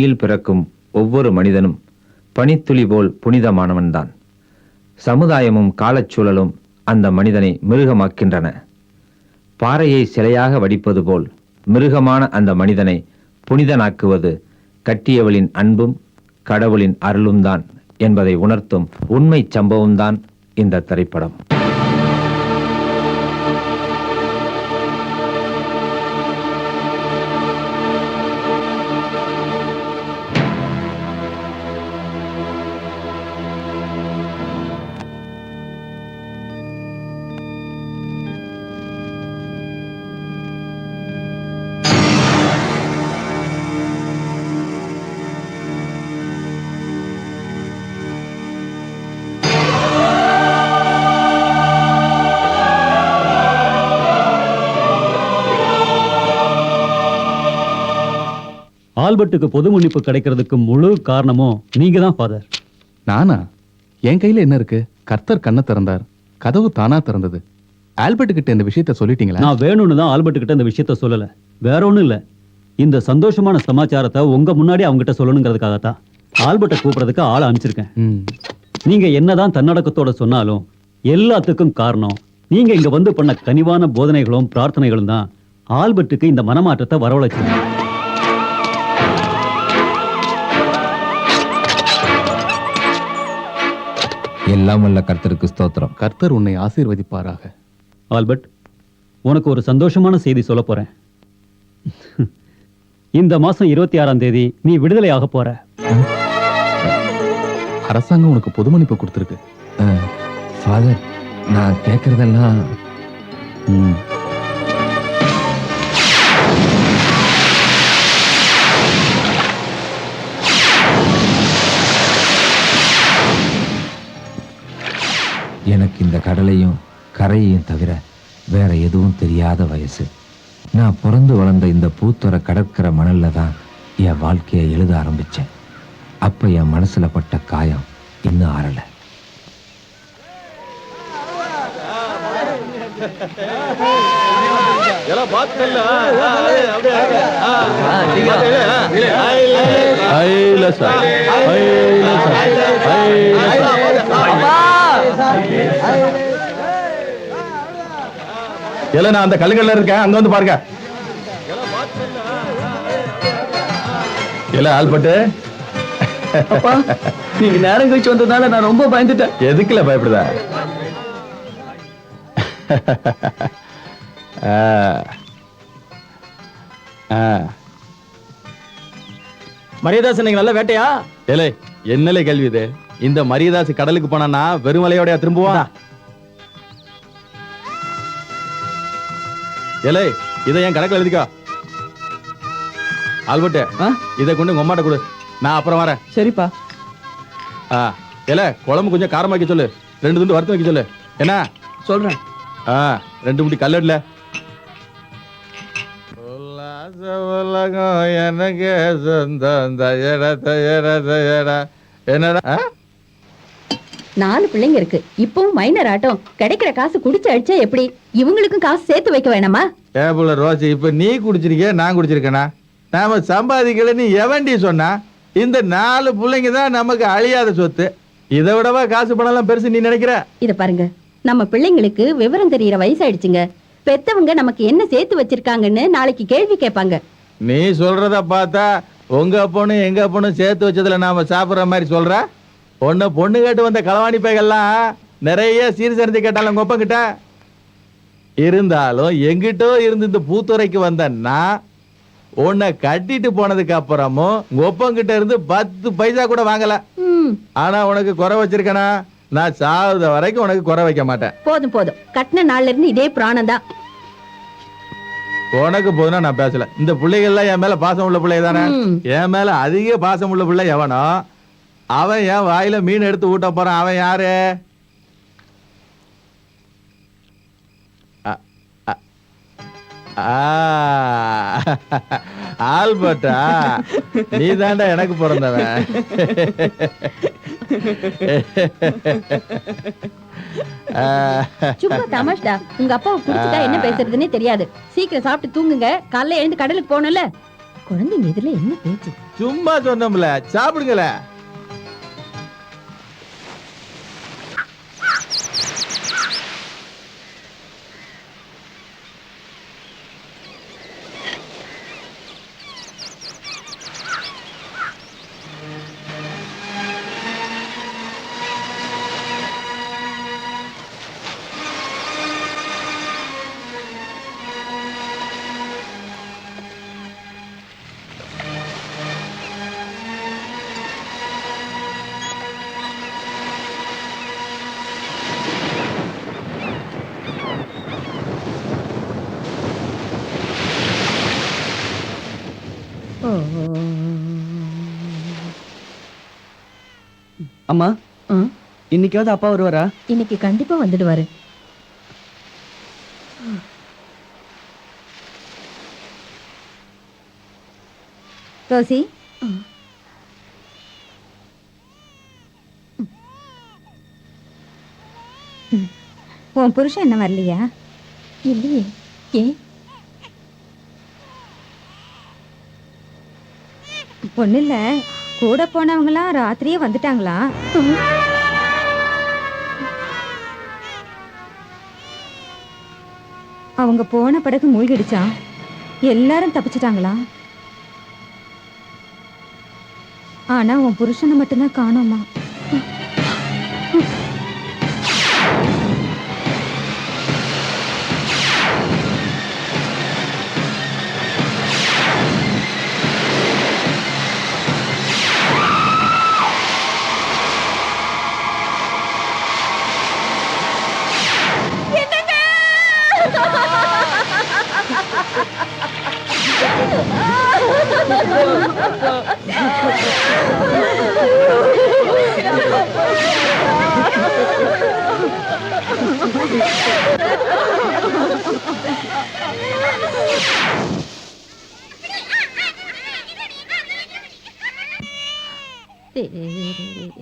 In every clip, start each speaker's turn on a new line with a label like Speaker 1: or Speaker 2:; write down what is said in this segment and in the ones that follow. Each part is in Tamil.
Speaker 1: பூமியில் பிறக்கும் ஒவ்வொரு மனிதனும் பனித்துளி போல் புனிதமானவன்தான். சமுதாயமும் காலச்சூழலும் அந்த மனிதனை மிருகமாக்கின்றன. பாறையை சிலையாக வடிப்பது போல் மிருகமான அந்த மனிதனை புனிதனாக்குவது கட்டியவளின் அன்பும் கடவுளின் அருளும் தான் என்பதை உணர்த்தும் உண்மை சம்பவம்தான் இந்த திரைப்படம்.
Speaker 2: ஆல்பர்ட்டுக்கு பொது மன்னிப்பு கிடைக்கிறதுக்கு முழு காரணமும் நீங்க தான் ஃபாதர்.
Speaker 3: நானா? என் கையில என்ன இருக்கு? கர்த்தர் கண்ணை திறந்தார், கதவு தானா திறந்தது. ஆல்பர்ட் கிட்ட இந்த விஷயத்த சொல்லிட்டீங்களா?
Speaker 2: நான் வேணும்னு தான் ஆல்பர்ட் கிட்ட இந்த விஷயத்த சொல்லல, வேற ஒண்ணும் இல்ல. இந்த சந்தோஷமான சமாச்சாரத்தை உங்க முன்னாடி அவங்க கிட்ட சொல்லணுங்கிறதுக்காகத்தான் ஆல்பர்ட்டை கூப்பிடுறதுக்கு ஆளை அனுப்பிச்சிருக்கேன். நீங்க என்னதான் தன்னடக்கத்தோட சொன்னாலும் எல்லாத்துக்கும் காரணம் நீங்க இங்க வந்து பண்ண கனிவான போதனைகளும் பிரார்த்தனைகளும் தான் ஆல்பர்ட்டுக்கு இந்த மனமாற்றத்தை வரவழைச்சு.
Speaker 1: எல்லாம் வல்ல கர்த்தருக்கு ஸ்தோத்திரம்.
Speaker 3: கர்த்தர் உன்னை ஆசீர்வதிப்பாராக.
Speaker 2: ஆல்பர்ட், உனக்கு ஒரு சந்தோஷமான செய்தி சொல்ல போறேன். இந்த மாசம் 26ஆம் தேதி நீ விடுதலை ஆக போற.
Speaker 3: அரசாங்கம் உனக்கு பொது மன்னிப்பு கொடுத்திருக்கு.
Speaker 1: ஃபாதர், நான் கேட்கறதெல்லாம் எனக்கு இந்த கடலையும் கரையையும் தவிர வேற எதுவும் தெரியாத வயசு. நான் பிறந்து வளர்ந்த இந்த பூத்துறை கடற்கரை மணல்ல தான் என் வாழ்க்கையை எழுத ஆரம்பிச்சேன். அப்ப என் மனசுல பட்ட காயம் இன்னும் ஆறல.
Speaker 3: நான் அந்த கல்லுகள்ல இருக்கேன், அங்க வந்து பாருங்க. ஆல்பர்ட்,
Speaker 4: நீங்க நேரம் கழிச்சு வந்ததுனால நான் ரொம்ப பயந்துட்டேன்.
Speaker 3: எதுக்குல பயப்படுதா?
Speaker 4: மரியதாஸ் நீங்க நல்ல வேட்டையா?
Speaker 3: ஏலே, என்னலே கேள்வி இது? இந்த மரியதாஸ் கடலுக்கு போனா வெறும் வலையோட திரும்புவான்? ஏலே, இதை என் கணக்கில் எழுதிக்கோ. ஆல்பர்ட், இதை கொண்டு உங்க அம்மாட்ட கொடு, நான் அப்புறம் வரேன்.
Speaker 4: சரிப்பா.
Speaker 3: ஏல, குழம்பு கொஞ்சம் காரமாக்கி சொல்லு, 2 துண்டு வறுத்து வைக்க சொல்லு. என்ன
Speaker 4: சொல்றேன்.
Speaker 3: 2 முடி கல்லட்ல. எனக்கு என்னடா
Speaker 5: 4 பிள்ளைங்க இருக்கு. இப்பவும் மைனர் ஆட்டம். கிடைக்கிற காசு குடிச்சு அடிச்சா எப்படி? இவங்களுக்கும் காசு சேர்த்து வைக்க வேணாமா?
Speaker 6: ஏபுல ரோசி, இப்ப நீ குடிச்சிருக்க, நான் குடிச்சிருக்கேனா? நாம சம்பாதிக்கல நீ எவன்டி சொன்னா? இந்த 4 பிள்ளைங்க தான் நமக்கு அழியாத சொத்து. இதை விடவா காசு பணம்லாம் பெருசு நீ நினைக்கிற?
Speaker 5: இத பாருங்க, நம்ம பிள்ளைங்களுக்கு விவரம் தெரியற வயசாயிடுச்சுங்க. பெத்தவங்க நமக்கு என்ன சேர்த்து வச்சிருக்காங்கன்னு நாளைக்கு கேள்வி கேட்பாங்க.
Speaker 6: நீ சொல்றத பார்த்தா உங்க அப்பனும் எங்க அப்பனும் சேர்த்து வச்சதுல நாம சாப்பிடுற மாதிரி சொல்ற. பொண்ணு கேட்டு வந்த களவாணி பைகள்லாம் நிறைய சீர்சரிஞ்சு கேட்டாலும் உங்க ஒப்ப கிட்ட இருந்தாலும் எங்கிட்டோ இருந்து இந்த பூத்துறைக்கு வந்தன்னா உன்னை கட்டிட்டு போனதுக்கு அப்புறமும் உங்க ஒப்பங்கிட்ட இருந்து 10 பைசா கூட வாங்கல. ஆனா உனக்கு குறை வச்சிருக்கனா? நான் சாகுத வரைக்கும் உனக்கு குறை வைக்க மாட்டேன்.
Speaker 5: போதும் போதும், கட்டின நாள்ல இருந்து இதே பிராணம் தான்.
Speaker 6: உனக்கு போதுனா நான் பேசல. இந்த பிள்ளைகள்லாம் என் மேல பாசம் உள்ள பிள்ளை தானே. என் மேல அதிக பாசம் உள்ள பிள்ளை எவனோ அவன் என் வாயில மீன் எடுத்து ஊட்ட போறான். அவன் யாரு? ஆல்பர்ட்டா? நீ தாண்டா எனக்கு பிறந்தவன்.
Speaker 5: சும்மா தமாஷ்டா. உங்க அப்பாவை குடிச்சிட்டா என்ன பேசுறதுன்னே தெரியாது. சீக்கிரம் சாப்பிட்டு தூங்குங்க, காலைல எழுந்து கடலுக்கு போகணும்ல. குழந்தைங்க இதுல என்ன பேச்சு?
Speaker 6: சும்மா சொன்னோம்ல, சாப்பிடுங்களே.
Speaker 4: அம்மா, இன்னைக்காவது அப்பா வருவாரா?
Speaker 5: இன்னைக்கு கண்டிப்பா வந்துடுவாரு. ரோசி, உன் புருஷன் என்ன வரலையா? இல்லையே. ஏன்? ஒண்ணு இல்ல, கூட போனவங்களாம் ராத்திரியே வந்துட்டாங்களா? அவங்க போன படகு மூழ்கிடுச்சான். எல்லாரும் தப்பிச்சிட்டாங்களா? ஆனா உன் புருஷனை மட்டும்தான் காணோமா?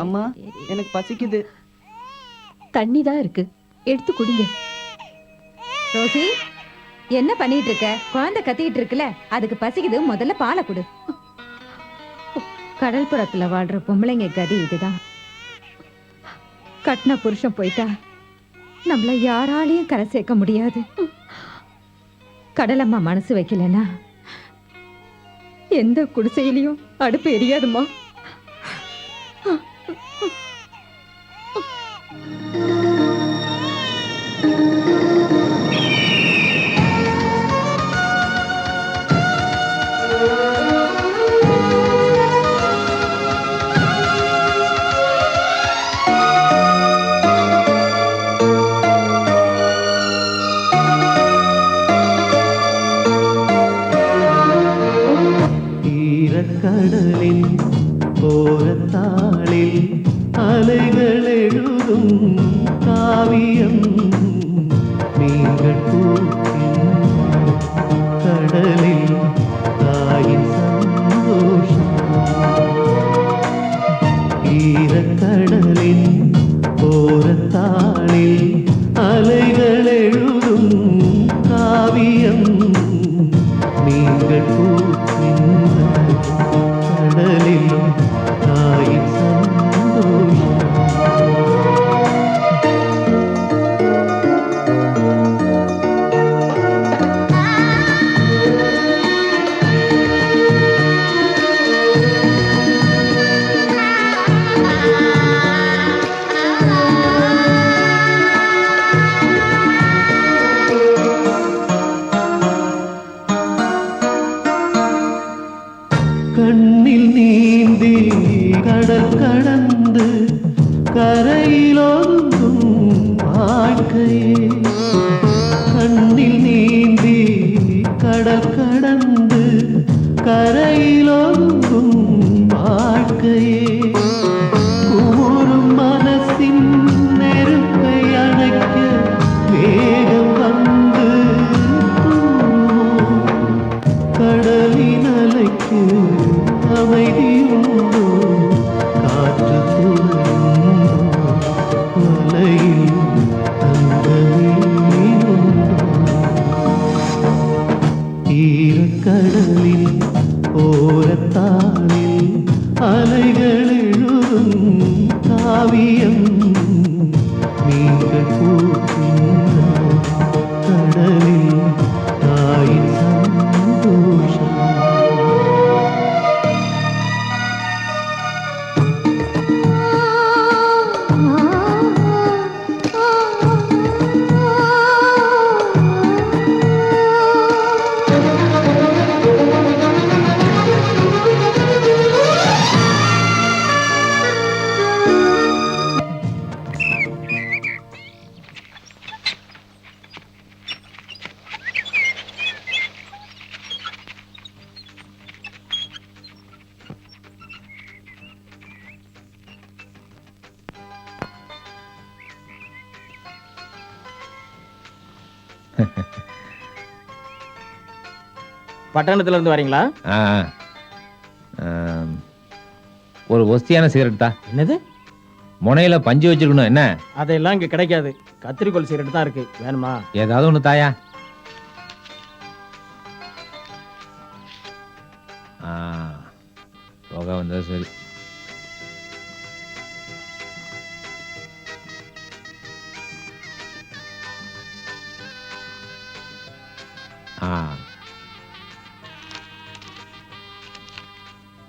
Speaker 4: அம்மா, எனக்கு பசிக்குது.
Speaker 5: தண்ணி தான் இருக்கு, எடுத்து குடிங்க. ரோசி, என்ன பண்ணிட்டு இருக்க? குழந்தை கத்திட்டு இருக்குல்ல, அதுக்கு பசிக்குது, முதல்ல பாலை குடு. கடல் புறத்துல வாழ்ற பொம்பளைங்க கதி இதுதான். கட்டின புருஷன் போயிட்டா நம்மள யாராலையும் கரை சேர்க்க முடியாது. கடலம்மா மனசு வைக்கலன்னா எந்த குடிசையிலையும் அடுப்பு எரியாதுமா.
Speaker 7: கடலின் ஓரத்தாளில் அலைகள் எழுதும் காவியம் மீன்கள் பூக்கின் கடலில் தாயின் சந்தோஷம். ஈரக்கடலின் ஓரத்தாளில் அலைகள் எழுதும் காவியம் மீன்கள் பூக்கின் கடலிலும் தாயின் சந்தோஷம். கண்ணில் நீந்தி கடல் கடந்து கரையிலொதுங்கும் வாழ்க்கையே. கண்ணில் நீந்தி கடல் கடந்து கரையிலொதுங்கும் வாழ்க்கையே. கூறும் மனசின் நெருப்பை அணைக்க வேகம் வந்து கடலின் அலைக்கு அமைதி உண்டோ, காற்று துணையுண்டோ, மலையில் தங்க மீன் உண்டோ. அதிசயம் நீங்கள் பூக்கின்ற கடலில் தாயின் சந்தோஷம்.
Speaker 8: பட்டணத்துல இருந்து வரீங்களா?
Speaker 1: ஆ, ஒரு ஒஸ்தியான சிகரெட் தான்.
Speaker 8: என்னது?
Speaker 1: முனையில பஞ்சு வச்சிருக்கணும். என்ன?
Speaker 8: அதெல்லாம் இங்க கிடைக்காது. கத்திரிக்கோல் சிகரெட் தான் இருக்கு. வேணுமா?
Speaker 1: ஏதாவது ஒண்ணு தாயா. போக வந்தா சரி.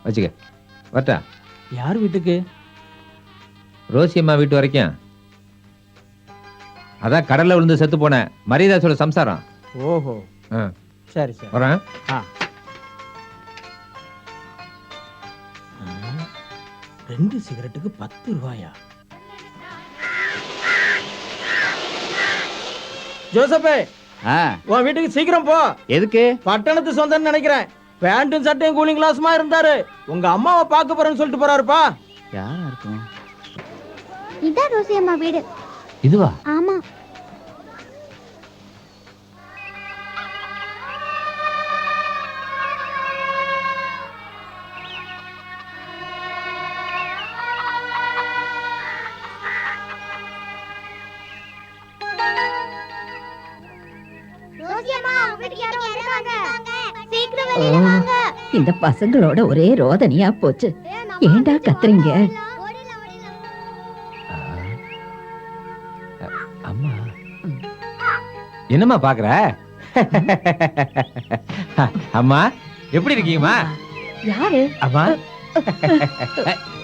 Speaker 1: வச்சுக்க. வரட்டா?
Speaker 8: யார் வீட்டுக்கு?
Speaker 1: ரோசி அம்மா வீட்டு வரைக்கும். அதான் கடல்ல விழுந்து செத்து போன மரியதாசோட சம்சாரம்.
Speaker 8: ஓஹோ,
Speaker 1: ஆ,
Speaker 8: சரி சரி.
Speaker 1: வரேன்.
Speaker 8: ஆ. 2 சிகரெட்டுக்கு 10 ரூபாயா? ஜோசப்பே, உன் வீட்டுக்கு சீக்கிரம் போ.
Speaker 3: எதுக்கு?
Speaker 8: பட்டணத்து சொந்தம்னு நினைக்கிறேன். பேண்ட்டும் சட்டையும் கூலிங் கிளாஸுமா இருந்தாரு. உங்க அம்மாவை பார்க்க போறேன்னு சொல்லிட்டு போறாருப்பா.
Speaker 3: யாரா இருக்கும்?
Speaker 9: இதான் ரோசி அம்மா வீடு.
Speaker 1: இதுவா?
Speaker 9: ஆமா. ரோசி அம்மா, வீட்டுக்கு யாரோ வந்திருக்காங்க. சீக்கிரம் வெளிய வாங்க.
Speaker 5: இந்த பசங்களோட ஒரே ரோதனையா போச்சு. ஏன்டா கத்துறீங்க?
Speaker 1: அம்மா என்னம்மா பாக்குற? அம்மா எப்படி இருக்கீங்கம்மா?
Speaker 5: யாரு?
Speaker 1: அம்மா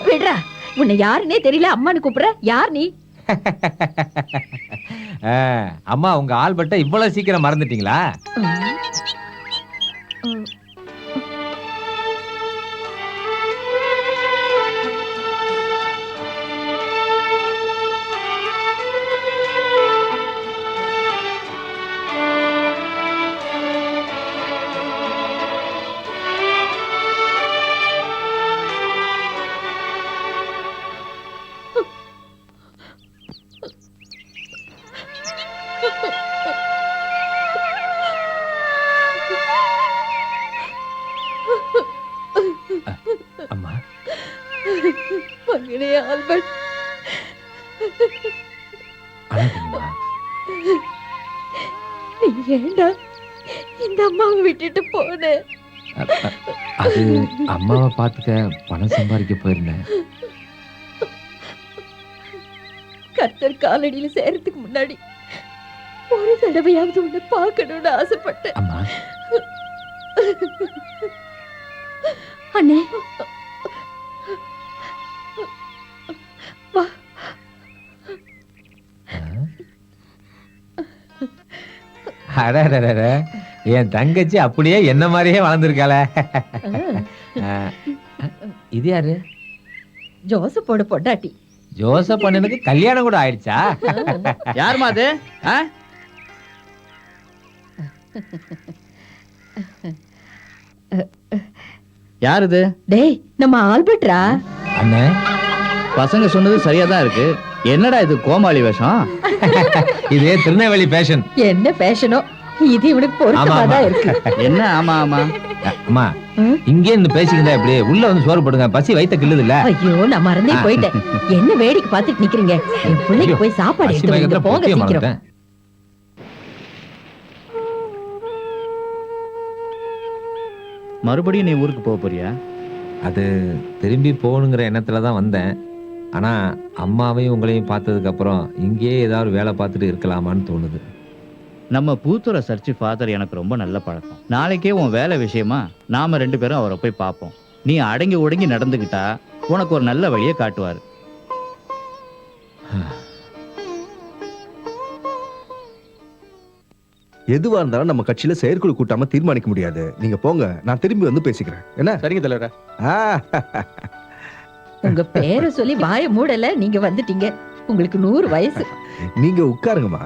Speaker 5: விடுறா, உன்னை யாருன்னே தெரியல. அம்மான்னு கூப்பிடுற. யார் நீ?
Speaker 1: அம்மா உங்க ஆல்பர்ட்ட இவ்வளவு சீக்கிரம் மறந்துட்டீங்களா? அம்மா
Speaker 5: மகனே ஆல்பர்ட்,
Speaker 1: அழாதீங்கம்மா.
Speaker 5: நீ ஏன்டா இந்த அம்மாவை விட்டுட்டு போன?
Speaker 1: அது அம்மாவை பார்த்துக்க பணம் சம்பாதிக்க போயிருந்தேன்.
Speaker 5: கர்த்தர் காலடியில சேரத்துக்கு முன்னாடி ஒரு தடவையாவது உன்னை பார்க்கணும்னு ஆசைப்பட்டேன்.
Speaker 1: அம்மா
Speaker 5: அண்ணே, வா.
Speaker 1: அடடடட, என் தங்கச்சி அப்படியே என்ன மாதிரியே வளர்ந்துருக்காள. இது யாரு?
Speaker 5: ஜோசப்போட பொண்டாட்டி.
Speaker 1: ஜோசப் அண்ணனுக்கு கல்யாணம் கூட ஆயிடுச்சா?
Speaker 3: யாருமா அது? யார் இது?
Speaker 5: டேய், நம்ம ஆல்பர்ட்ரா.
Speaker 1: அண்ணே,
Speaker 3: பசங்க சொன்னது சரியா தான் இருக்கு. என்னடா இது கோமாளி வேஷம்?
Speaker 1: இது திருநெல்வேலி பேஷன்.
Speaker 5: என்ன ஃபேஷனோ, இது இவனுக்கு பொருத்தமாதான் இருக்கு.
Speaker 3: என்ன? ஆமா ஆமா.
Speaker 1: அம்மா இங்கே இருந்து பேசிக்கிட்டா எப்படி? உள்ள வந்து சோறு போடுங்க, பசி வயித்த கிள்ளுது இல்ல.
Speaker 5: ஐயோ, நான் மறந்தே போயிட்டேன். என்ன வேடிக்கை பார்த்துட்டு நிக்கிறீங்க? என் பிள்ளைக்கு போய் சாப்பாடு எடுத்து வைங்க. போங்க சீக்கிரம்.
Speaker 3: மறுபடியும் நீ ஊருக்கு போக போறியா?
Speaker 1: அது திரும்பி போகணுங்கிற எண்ணத்துல தான் வந்தேன். ஆனா அம்மாவையும் உங்களையும் பார்த்ததுக்கு அப்புறம் இங்கேயே ஏதாவது வேலை பார்த்துட்டு இருக்கலாமான்னு தோணுது.
Speaker 10: நம்ம பூத்துறை சர்ச்சு ஃபாதர் எனக்கு ரொம்ப நல்ல பழக்கம். நாளைக்கே உன் வேலை விஷயமா நாம 2 பேரும் அவரை போய் பார்ப்போம். நீ அடங்கி ஒடுங்கி நடந்துக்கிட்டா உனக்கு ஒரு நல்ல வழியை காட்டுவார்.
Speaker 11: எதுவா இருந்தாலும் நம்ம கட்சியில செயற்குழு கூட்டாம தீர்மானிக்க முடியாது. நீங்க போங்க, நான் திரும்பி வந்து பேசிக்கிறேன். என்ன?
Speaker 6: சரிங்க தலைவரே.
Speaker 11: ஆ,
Speaker 5: உங்க பேரை சொல்லி வாய மூடல, நீங்க வந்துட்டீங்க. உங்களுக்கு 100 வயசு.
Speaker 11: நீங்க உட்காருங்கம்மா.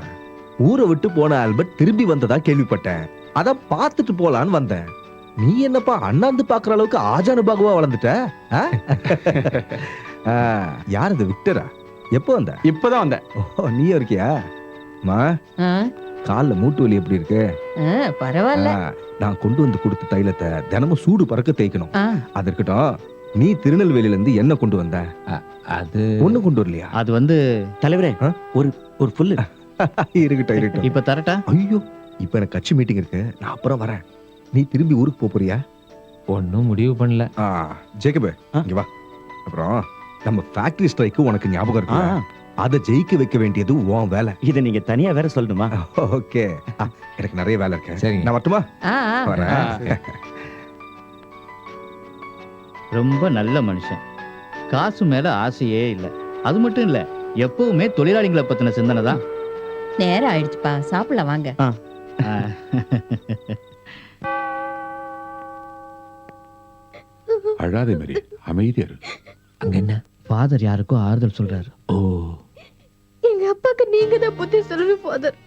Speaker 11: ஊரை விட்டு போன ஆல்பர்ட் திரும்பி வந்ததா கேள்விப்பட்டேன். அதான் பார்த்துட்டு போலான்னு வந்தேன். நீ என்னப்பா அண்ணாந்து பாக்குற அளவுக்கு ஆஜானுபாகுவா வளர்ந்துட்ட? ஆ? ஆ, யார் இது? விக்டரா? எப்போ வந்த?
Speaker 6: இப்பதான் வந்தேன்.
Speaker 11: ஓ, நீயும் இருக்கியா? மா,
Speaker 5: ஆ,
Speaker 11: கால்ல மூட்டு வலி எப்படி இருக்கு?
Speaker 5: ஆ, பரவாயில்ல.
Speaker 11: ஆ, நான் கொண்டு வந்து கொடுத்த தைலத்தை தினமும் சூடு பறக்க தேய்க்கணும்.
Speaker 5: ஆ,
Speaker 11: அது இருக்கட்டும். நீ திருநெல்வேலியில இருந்து என்ன கொண்டு வந்த?
Speaker 1: அது
Speaker 11: ஒண்ணு கொண்டு வரலையா?
Speaker 10: அது வந்து
Speaker 8: தலைவரே
Speaker 11: ஆ?
Speaker 8: ஒரு புல்லு.
Speaker 11: இருக்கட்டும் இருக்கட்டும்.
Speaker 10: இப்ப தரட்டா?
Speaker 11: ஐயோ, இப்ப எனக்கு கட்சி மீட்டிங் இருக்கு, நான் அப்புறம் வரேன். நீ திரும்பி ஊருக்கு போறியா?
Speaker 1: ஒன்றும் முடிவு பண்ணல.
Speaker 11: ஜேக்கபு,
Speaker 8: ஆ?
Speaker 11: இங்க வா. அப்புறம் நம்ம ஃபேக்டரி ஸ்ட்ரைக்கு உனக்கு ஞாபகம்
Speaker 8: ஆ,
Speaker 11: இருக்கு? அதை ஜெயிக்க வைக்க வேண்டியது உன் வேலை.
Speaker 8: இதை நீங்க தனியா வேற சொல்லணுமா?
Speaker 11: ஓகே, எனக்கு நிறைய வேலை இருக்கு.
Speaker 1: சரிங்க.
Speaker 11: நான் வரட்டுமா?
Speaker 5: ஆ, ஆ.
Speaker 11: வரேன்.
Speaker 10: ரொம்ப நல்ல மனுஷன். காசு மேல ஆசையே இல்லை. அது மட்டும் இல்ல, எப்பவுமே தொழிலாளிகளை பத்தின சிந்தனை தான்.
Speaker 5: நேரம் ஆயிடுச்சுப்பா, சாப்பிடலாம் வாங்க.
Speaker 12: அழாதே மேரி, அமைதியா இரு.
Speaker 1: அங்க என்ன?
Speaker 10: ஃபாதர் யாருக்கோ ஆறுதல் சொல்றாரு.
Speaker 1: ஓ,
Speaker 9: எங்க அப்பாக்கு நீங்க தான் புத்தி சொல்லணும் ஃபாதர்.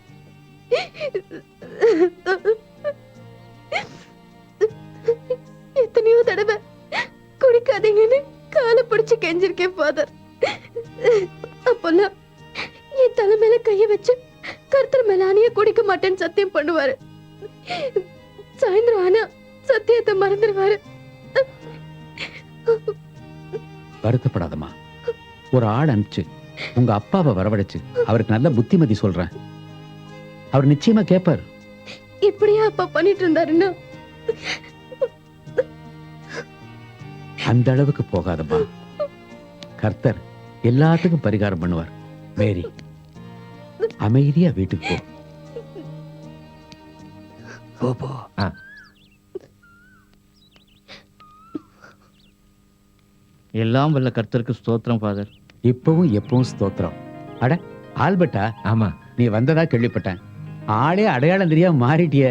Speaker 9: எத்தனையோ தடவை குடிக்காதீங்கன்னு காலை பிடிச்சு கெஞ்சிருக்கேன் ஃபாதர். அப்பெல்லாம் என் தலை மேல கைய வச்சு கர்த்தர் மேல அணிய குடிக்க மாட்டேன்னு சத்தியம் பண்ணுவாரு. சாயந்தரம் ஆனா சத்தியத்தை மறந்துடுவாரு.
Speaker 13: வருத்தப்படாதம்மா. ஒரு ஆள் அனுப்பிச்சு உங்க அப்பாவை வரவழைச்சு அவருக்கு நல்ல புத்திமதி சொல்றேன். அவர் நிச்சயமா கேட்பார்.
Speaker 9: இப்படியா அப்பா பண்ணிட்டு இருந்தாருன்னா?
Speaker 13: அந்த அளவுக்கு போகாதம்மா. கர்த்தர் எல்லாத்துக்கும் பரிகாரம் பண்ணுவார். மேரி, அமைதியா வீட்டுக்கு போ.
Speaker 1: போ.
Speaker 10: எல்லாம் வல்ல கர்த்தருக்கு ஸ்தோத்திரம் ஃபாதர்.
Speaker 13: இப்பவும் எப்பவும் ஸ்தோத்திரம். அட ஆல்பர்ட்டா,
Speaker 1: ஆமா,
Speaker 13: நீ வந்ததா கேள்விப்பட்டேன். ஆளே அடையாளம் தெரியாம மாறிட்டியே.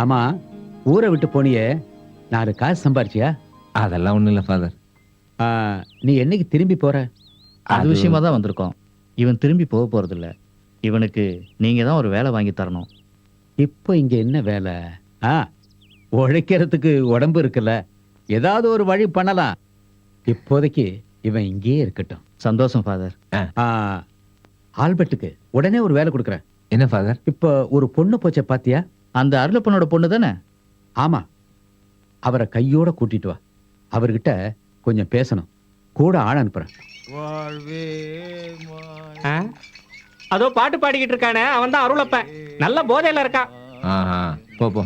Speaker 13: ஆமா, ஊரை விட்டு போனியே, 4 காசு சம்பாரிச்சியா?
Speaker 1: அதெல்லாம் ஒண்ணும் இல்ல ஃபாதர்.
Speaker 13: நீ என்னைக்கு திரும்பி போற?
Speaker 10: அது விஷயமா தான் வந்திருக்கோம். இவன் திரும்பி போக போறது இல்ல. இவனுக்கு நீங்க தான் ஒரு வேலை வாங்கி தரணும்.
Speaker 13: இப்போ இங்க என்ன வேலை? உழைக்கிறதுக்கு உடம்பு இருக்குல்ல, ஏதாவது ஒரு வழி பண்ணலாம். இப்போதைக்கு இவன் இங்கேயே இருக்கட்டும்.
Speaker 10: சந்தோஷம் ஃபாதர்.
Speaker 13: ஆல்பர்ட்டுக்கு உடனே ஒரு வேலை கொடுக்குறேன்.
Speaker 1: என்ன ஃபாதர்?
Speaker 13: இப்போ ஒரு பொண்ணு போச்ச பாத்தியா?
Speaker 10: அந்த அருளப்பனோட பொண்ணு தானே?
Speaker 13: ஆமா, அவரை கையோட கூட்டிட்டு வா. அவர்கிட்ட கொஞ்சம் பேசணும். கூட ஆள் அனுப்புறேன்.
Speaker 8: அதோ பாட்டு பாடிக்கிட்டு இருக்கானே, அவன் தான் அருளப்பன். நல்ல போதையில இருக்கான்.
Speaker 1: போ.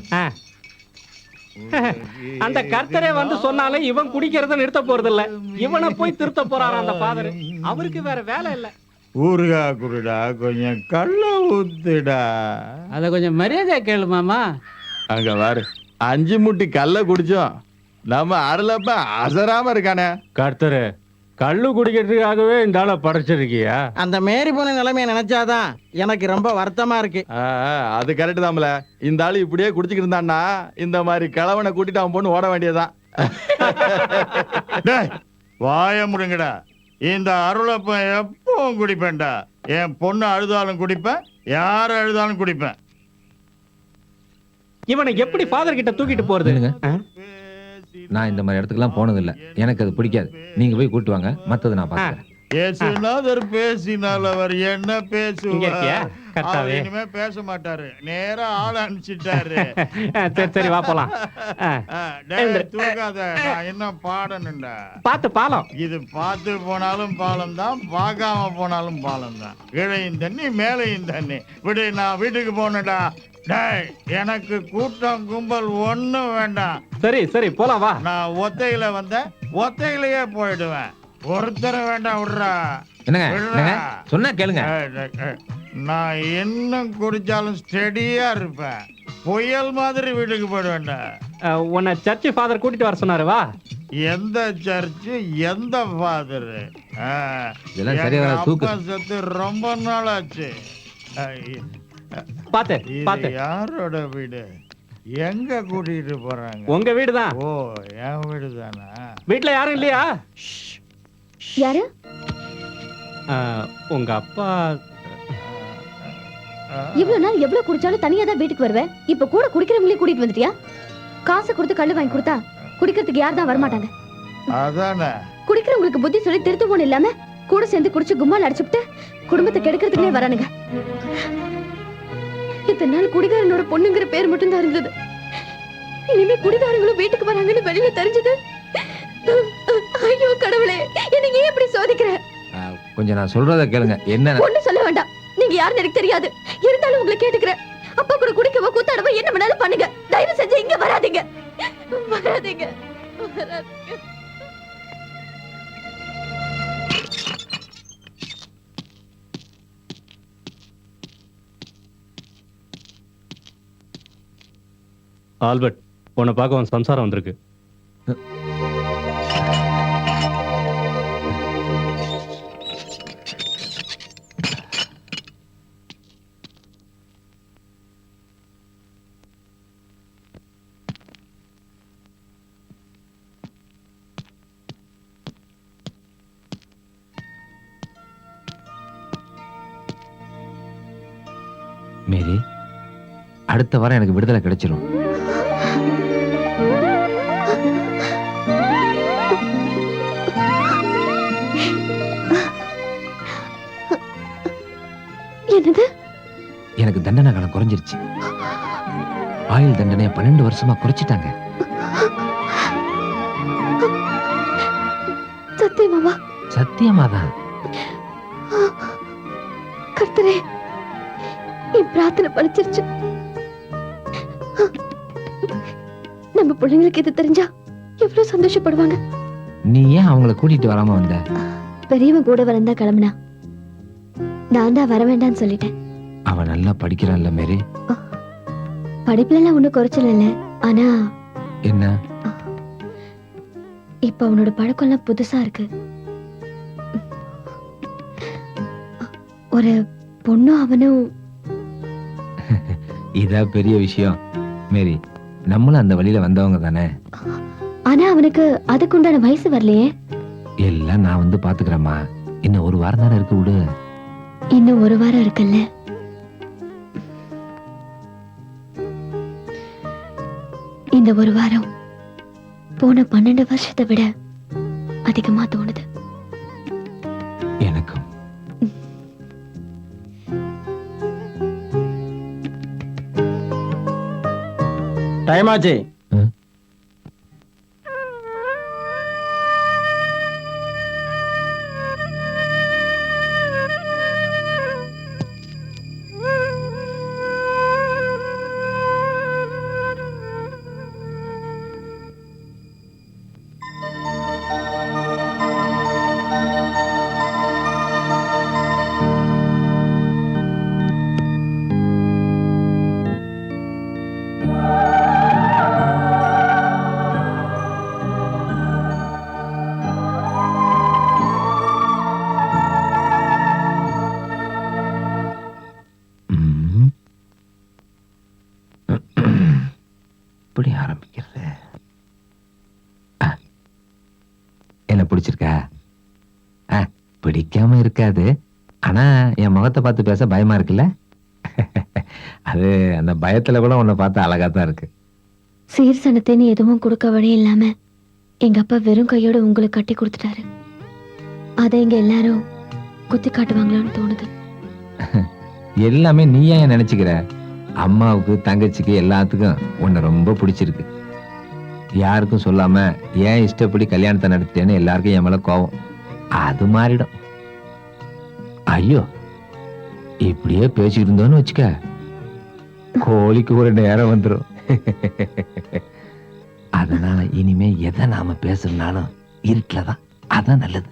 Speaker 8: அந்த கர்த்தரே வந்து சொன்னாலும் இவன் குடிக்கிறத நிறுத்த போறது இல்ல. இவனை போய் திருத்த போறாரு அந்த ஃபாதர். அவருக்கு வேற வேலை இல்ல.
Speaker 7: ஊருகா குருடா, கொஞ்சம் கள்ள ஊத்துடா.
Speaker 8: அத கொஞ்சம் மரியாதை கேளு மாமா.
Speaker 6: அங்க வாரு, 5 முட்டி கல்ல குடிச்சோம், நம்ம அருளப்ப அசராம இருக்கானே.
Speaker 8: கர்த்தரே, கள்ளு குடிக்கிறதுக்காகவே இந்த ஆளை படைச்சிருக்கியா? அந்த மேரி போன நிலைமையை நினைச்சாதான் எனக்கு ரொம்ப வருத்தமா இருக்கு.
Speaker 6: அது கரெக்ட் தான்ல. இந்த ஆளு இப்படியே குடிச்சுக்கிட்டு இருந்தான்னா இந்த மாதிரி கிழவனை கூட்டிட்டு அவன் பொண்ணு ஓட வேண்டியதுதான்.
Speaker 7: வாய முடுங்கடா. இந்த அருளப்பன் எப்பவும் குடிப்பேன்டா. என் பொண்ணு அழுதாலும் குடிப்பேன், யார் அழுதாலும் குடிப்பேன்.
Speaker 8: இவனை எப்படி ஃபாதர் கிட்ட தூக்கிட்டு போறது?
Speaker 1: நான் இந்த மாதிரி இடத்துக்குலாம் போனதில்லை, எனக்கு அது பிடிக்காது. நீங்க போய் கூட்டு வாங்க, மத்தது நான் பார்க்கிறேன்.
Speaker 7: இயேசுநாதர் பேசினால் அவர் என்ன
Speaker 8: இங்க
Speaker 7: பேசுவார்?
Speaker 8: இருக்கியா? கர்த்தாவே.
Speaker 7: அவர் இனிமே பேச மாட்டாரு, நேரா ஆள் அனுப்பிச்சிட்டாரு.
Speaker 8: சரி வா போலாம்.
Speaker 7: தூக்காத, நான் இன்னும் பாடணும்டா.
Speaker 8: பாத்து பாலம்.
Speaker 7: இது பார்த்து போனாலும் பாலம் தான், பார்க்காம போனாலும் பாலம் தான். கீழையும் தண்ணி மேலையும் தண்ணி. விடு, நான் வீட்டுக்கு போனடா. டேய், எனக்கு கூட்டம் கும்பல் ஒண்ணும் வேண்டாம்.
Speaker 8: சரி போலாம் வா.
Speaker 7: நான் ஒத்தையில வந்தேன், ஒத்தையிலேயே போயிடுவேன். ஒருத்தர வேண்டாம் விடுறா.
Speaker 1: என்னங்க என்னங்க சொன்னா கேளுங்க.
Speaker 7: நான் என்ன குடிச்சாலும் ஸ்டெடியா இருப்பேன். புயல் மாதிரி வீட்டுக்கு போயிடுவேன்டா.
Speaker 8: உன்னை சர்ச்சு ஃபாதர் கூட்டிட்டு வர சொன்னாரு, வா.
Speaker 7: எந்த சர்ச்சு, எந்த ஃபாதர்?
Speaker 1: இதெல்லாம் சரியா வர தூக்கு.
Speaker 7: செத்து ரொம்ப நாள் ஆச்சு.
Speaker 8: பாத்து பாத்து.
Speaker 7: யாரோட வீடு? எங்க கூட்டிட்டு போறாங்க?
Speaker 8: உங்க வீடுதான்.
Speaker 7: ஓ, என் வீடு தானா?
Speaker 8: வீட்டுல யாரும் இல்லையா?
Speaker 9: யாரு?
Speaker 8: உங்க அப்பா.
Speaker 9: இவ்வளவு நாள் எவ்வளவு குடிச்சாலும் தனியா தான் வீட்டுக்கு வருவேன். இப்ப கூட குடிக்கிறவங்களே கூட்டிட்டு வந்துட்டியா? காசு கொடுத்து கள்ளு வாங்கி கொடுத்தா குடிக்கிறதுக்கு யார் தான் வரமாட்டாங்க.
Speaker 7: அதானே.
Speaker 9: குடிக்கிறவங்களுக்கு புத்தி சொல்லி திருத்துவோன்னு இல்லாம கூட சேர்ந்து குடிச்சு கும்மால் அடிச்சுட்டு குடும்பத்தை கெடுக்கிறதுக்குனே வரானுங்க. இத்தனை நாள் குடிகாரனோட பொண்ணுங்கிற பேர் மட்டும் தான் இருந்தது. இனிமே குடிகாரங்களும் வீட்டுக்கு வராங்கன்னு வெளியில தெரிஞ்சது. ஐயோ கடவுளே, என்னைய ஏன் இப்படி சோதிக்கிற?
Speaker 1: கொஞ்சம் நான் சொல்றத கேளுங்க. என்ன
Speaker 9: ஒண்ணு சொல்ல வேண்டாம். நீங்க யாருன்னு எனக்கு தெரியாது. இருந்தாலும் உங்களை கேட்டுக்கிறேன். அப்பா கூட குடிக்கவோ கூத்தாடவோ என்ன வேணாலும் பண்ணுங்க. தயவு செஞ்சு இங்க வராதீங்க. வராதீங்க. வராதீங்க.
Speaker 8: ஆல்பர்ட், உன்னை பார்க்க உன் சம்சாரம் வந்திருக்கு.
Speaker 1: மேரி, அடுத்த வாரம் எனக்கு விடுதலை கிடைச்சிரும்.
Speaker 9: என்னது?
Speaker 1: எனக்கு தண்டனை காலம் குறைஞ்சிருச்சு. ஆயுள் தண்டனையை 12 வருஷமா குறைச்சிட்டாங்க.
Speaker 9: சத்தியமாவா?
Speaker 1: சத்தியமாதான்.
Speaker 9: கர்த்தரே, என் பிரார்த்தனை பலிச்சிருச்சு. நம்ம பிள்ளைங்களுக்கு இது தெரிஞ்சா எவ்வளவு சந்தோஷப்படுவாங்க.
Speaker 1: நீ ஏன் அவங்கள கூட்டிட்டு வராம வந்த?
Speaker 9: பெரியவன் கூட வரந்தா கிளம்புனா. நான் தான் வர வேண்டாம்னு சொல்லிட்டேன்.
Speaker 1: அவன் நல்லா படிக்கிறான்ல மேரி.
Speaker 9: படிப்புல எல்லாம் ஒண்ணும் குறைச்சல இல்ல. ஆனா
Speaker 1: என்ன?
Speaker 9: இப்ப அவனோட பழக்கம் எல்லாம் புதுசா இருக்கு. ஒரு பொண்ணும் அவனும்.
Speaker 1: இதா பெரிய விஷயம் மேரி. நம்மளும் அந்த வழியில வந்தவங்க தானே.
Speaker 9: ஆனா அவனுக்கு அதுக்குண்டான வயசு வரலையே.
Speaker 1: எல்லாம் நான் வந்து பாத்துக்கிறேம்மா. இன்னும் ஒரு வாரம் தானே இருக்கு, விடு.
Speaker 9: இன்னும் ஒரு வாரம் இருக்குல்ல. இந்த ஒரு வாரம் போன 12 வருஷத்தை விட அதிகமா தோணுது
Speaker 1: எனக்கும்.
Speaker 8: டைம் ஆச்சு.
Speaker 1: எப்படி ஆரம்பிக்கிறது? என்ன பிடிச்சிருக்கா? பிடிக்காம இருக்காது. ஆனா என் முகத்தை பார்த்து பேச பயமா இருக்குல்ல? அது அந்த பயத்துல கூட உன்னை பார்த்தா அழகா தான் இருக்கு.
Speaker 9: சீர்சனத்தின்னு எதுவும் கொடுக்க வழி இல்லாம எங்க அப்பா வெறும் கையோட உங்களுக்கு கட்டி கொடுத்துட்டாரு. அதை இங்க எல்லாரும் குத்தி காட்டுவாங்களான்னு தோணுது.
Speaker 1: எல்லாமே நீ ஏன் நினைச்சுக்கிற? அம்மாவுக்கு தங்கச்சிக்கு எல்லாத்துக்கும் உன்னை ரொம்ப பிடிச்சிருக்கு. யாருக்கும் சொல்லாம ஏன் இஷ்டப்படி கல்யாணத்தை நடத்திட்டேன்னு எல்லாருக்கும் என் மேல கோவம். அது மாறிடும். ஐயோ, இப்படியே பேசிட்டு இருந்தோன்னு வச்சுக்க, கோழிக்கு ஒரு நேரம் வந்துடும். அதனால இனிமே எதை நாம பேசுறதுனாலும் இருட்டுலதான். அதான் நல்லது.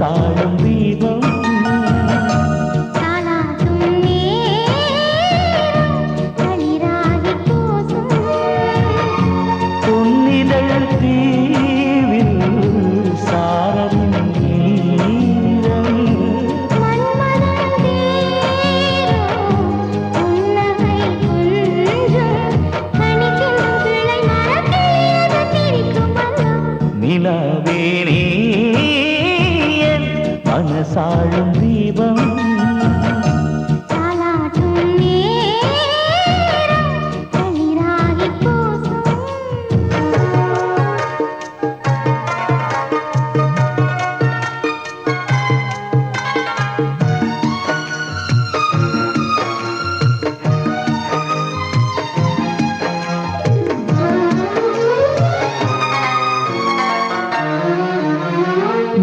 Speaker 14: மனசாடும் தீபம் பொன்னிதழ் தீவில் சாரலின் ஈரம் நிலவேனே என் மனசாடும் தீபம்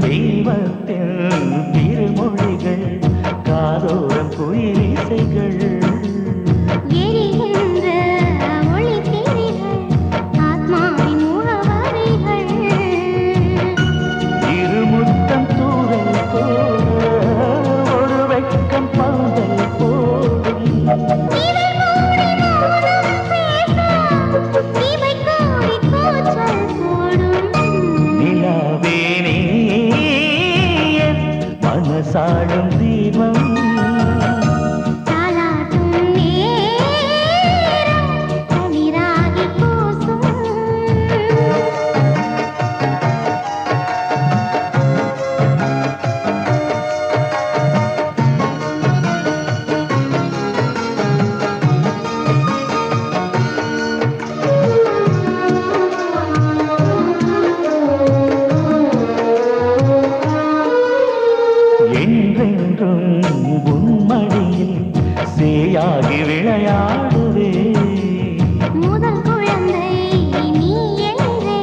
Speaker 14: தெய்வத்தின் திருமொழிகள் காதோரம் குயிலிசைகள் இருமுத்தம் தூரல் போல ஒரு வெட்கம் பந்தல் போடும் நிலவேனே என் மனசாடும் தீபம் என்றென்றும் உன்மடியில் சேயாகி விளையாடுவே
Speaker 9: முதல் குழந்தை நீ என்றே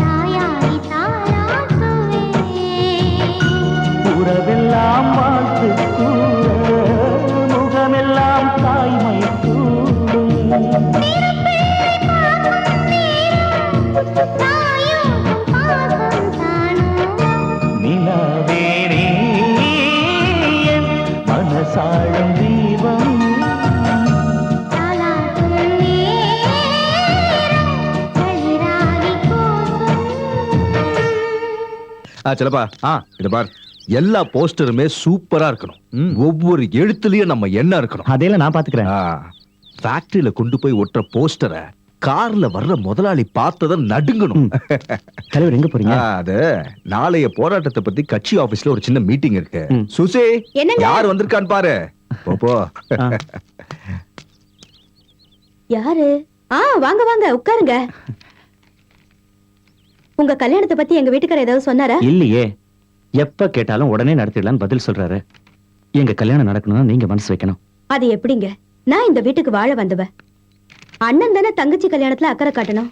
Speaker 9: தாயாரி தாராட்டுவே
Speaker 14: உறவெல்லாம் வாழ்த்து கூற முகமெல்லாம் தாய்மை கூடும் நிலவேனே என் மனசாடும் தீபம்
Speaker 11: சிலப்பா இத பார், எல்லா போஸ்டருமே சூப்பரா இருக்கணும். ஒவ்வொரு எழுத்துலயும் நம்ம என்ன இருக்கணும்.
Speaker 8: அதையெல்லாம் நான் பாத்துக்கிறேன்.
Speaker 11: ஃபேக்டரியில கொண்டு போய் ஒட்டுற போஸ்டரை கார்ல வர்ற முதலாளி பார்த்தத நடுங்கணும்.
Speaker 8: தலைவர் எங்க போறீங்க?
Speaker 11: அது நாளைய போராட்டத்தை பத்தி கட்சி ஆபீஸ்ல ஒரு சின்ன மீட்டிங் இருக்கு. சுசி,
Speaker 5: என்னங்க?
Speaker 11: யார் வந்திருக்கான்னு பாரு. போ
Speaker 5: யாரு? வாங்க வாங்க உட்காருங்க. உங்க கல்யாணத்தை பத்தி எங்க வீட்டுக்காரர் ஏதாவது சொன்னாரா?
Speaker 8: இல்லையே, எப்ப கேட்டாலும் உடனே நடத்திடலான்னு பதில் சொல்றாரு. எங்க கல்யாணம் நடக்கணும்னா நீங்க மனசு வைக்கணும்.
Speaker 5: அது எப்படிங்க? நான் இந்த வீட்டுக்கு வாழ வந்தவ. அண்ணன் தானே தங்கச்சி கல்யாணத்துல அக்கறை காட்டணும்.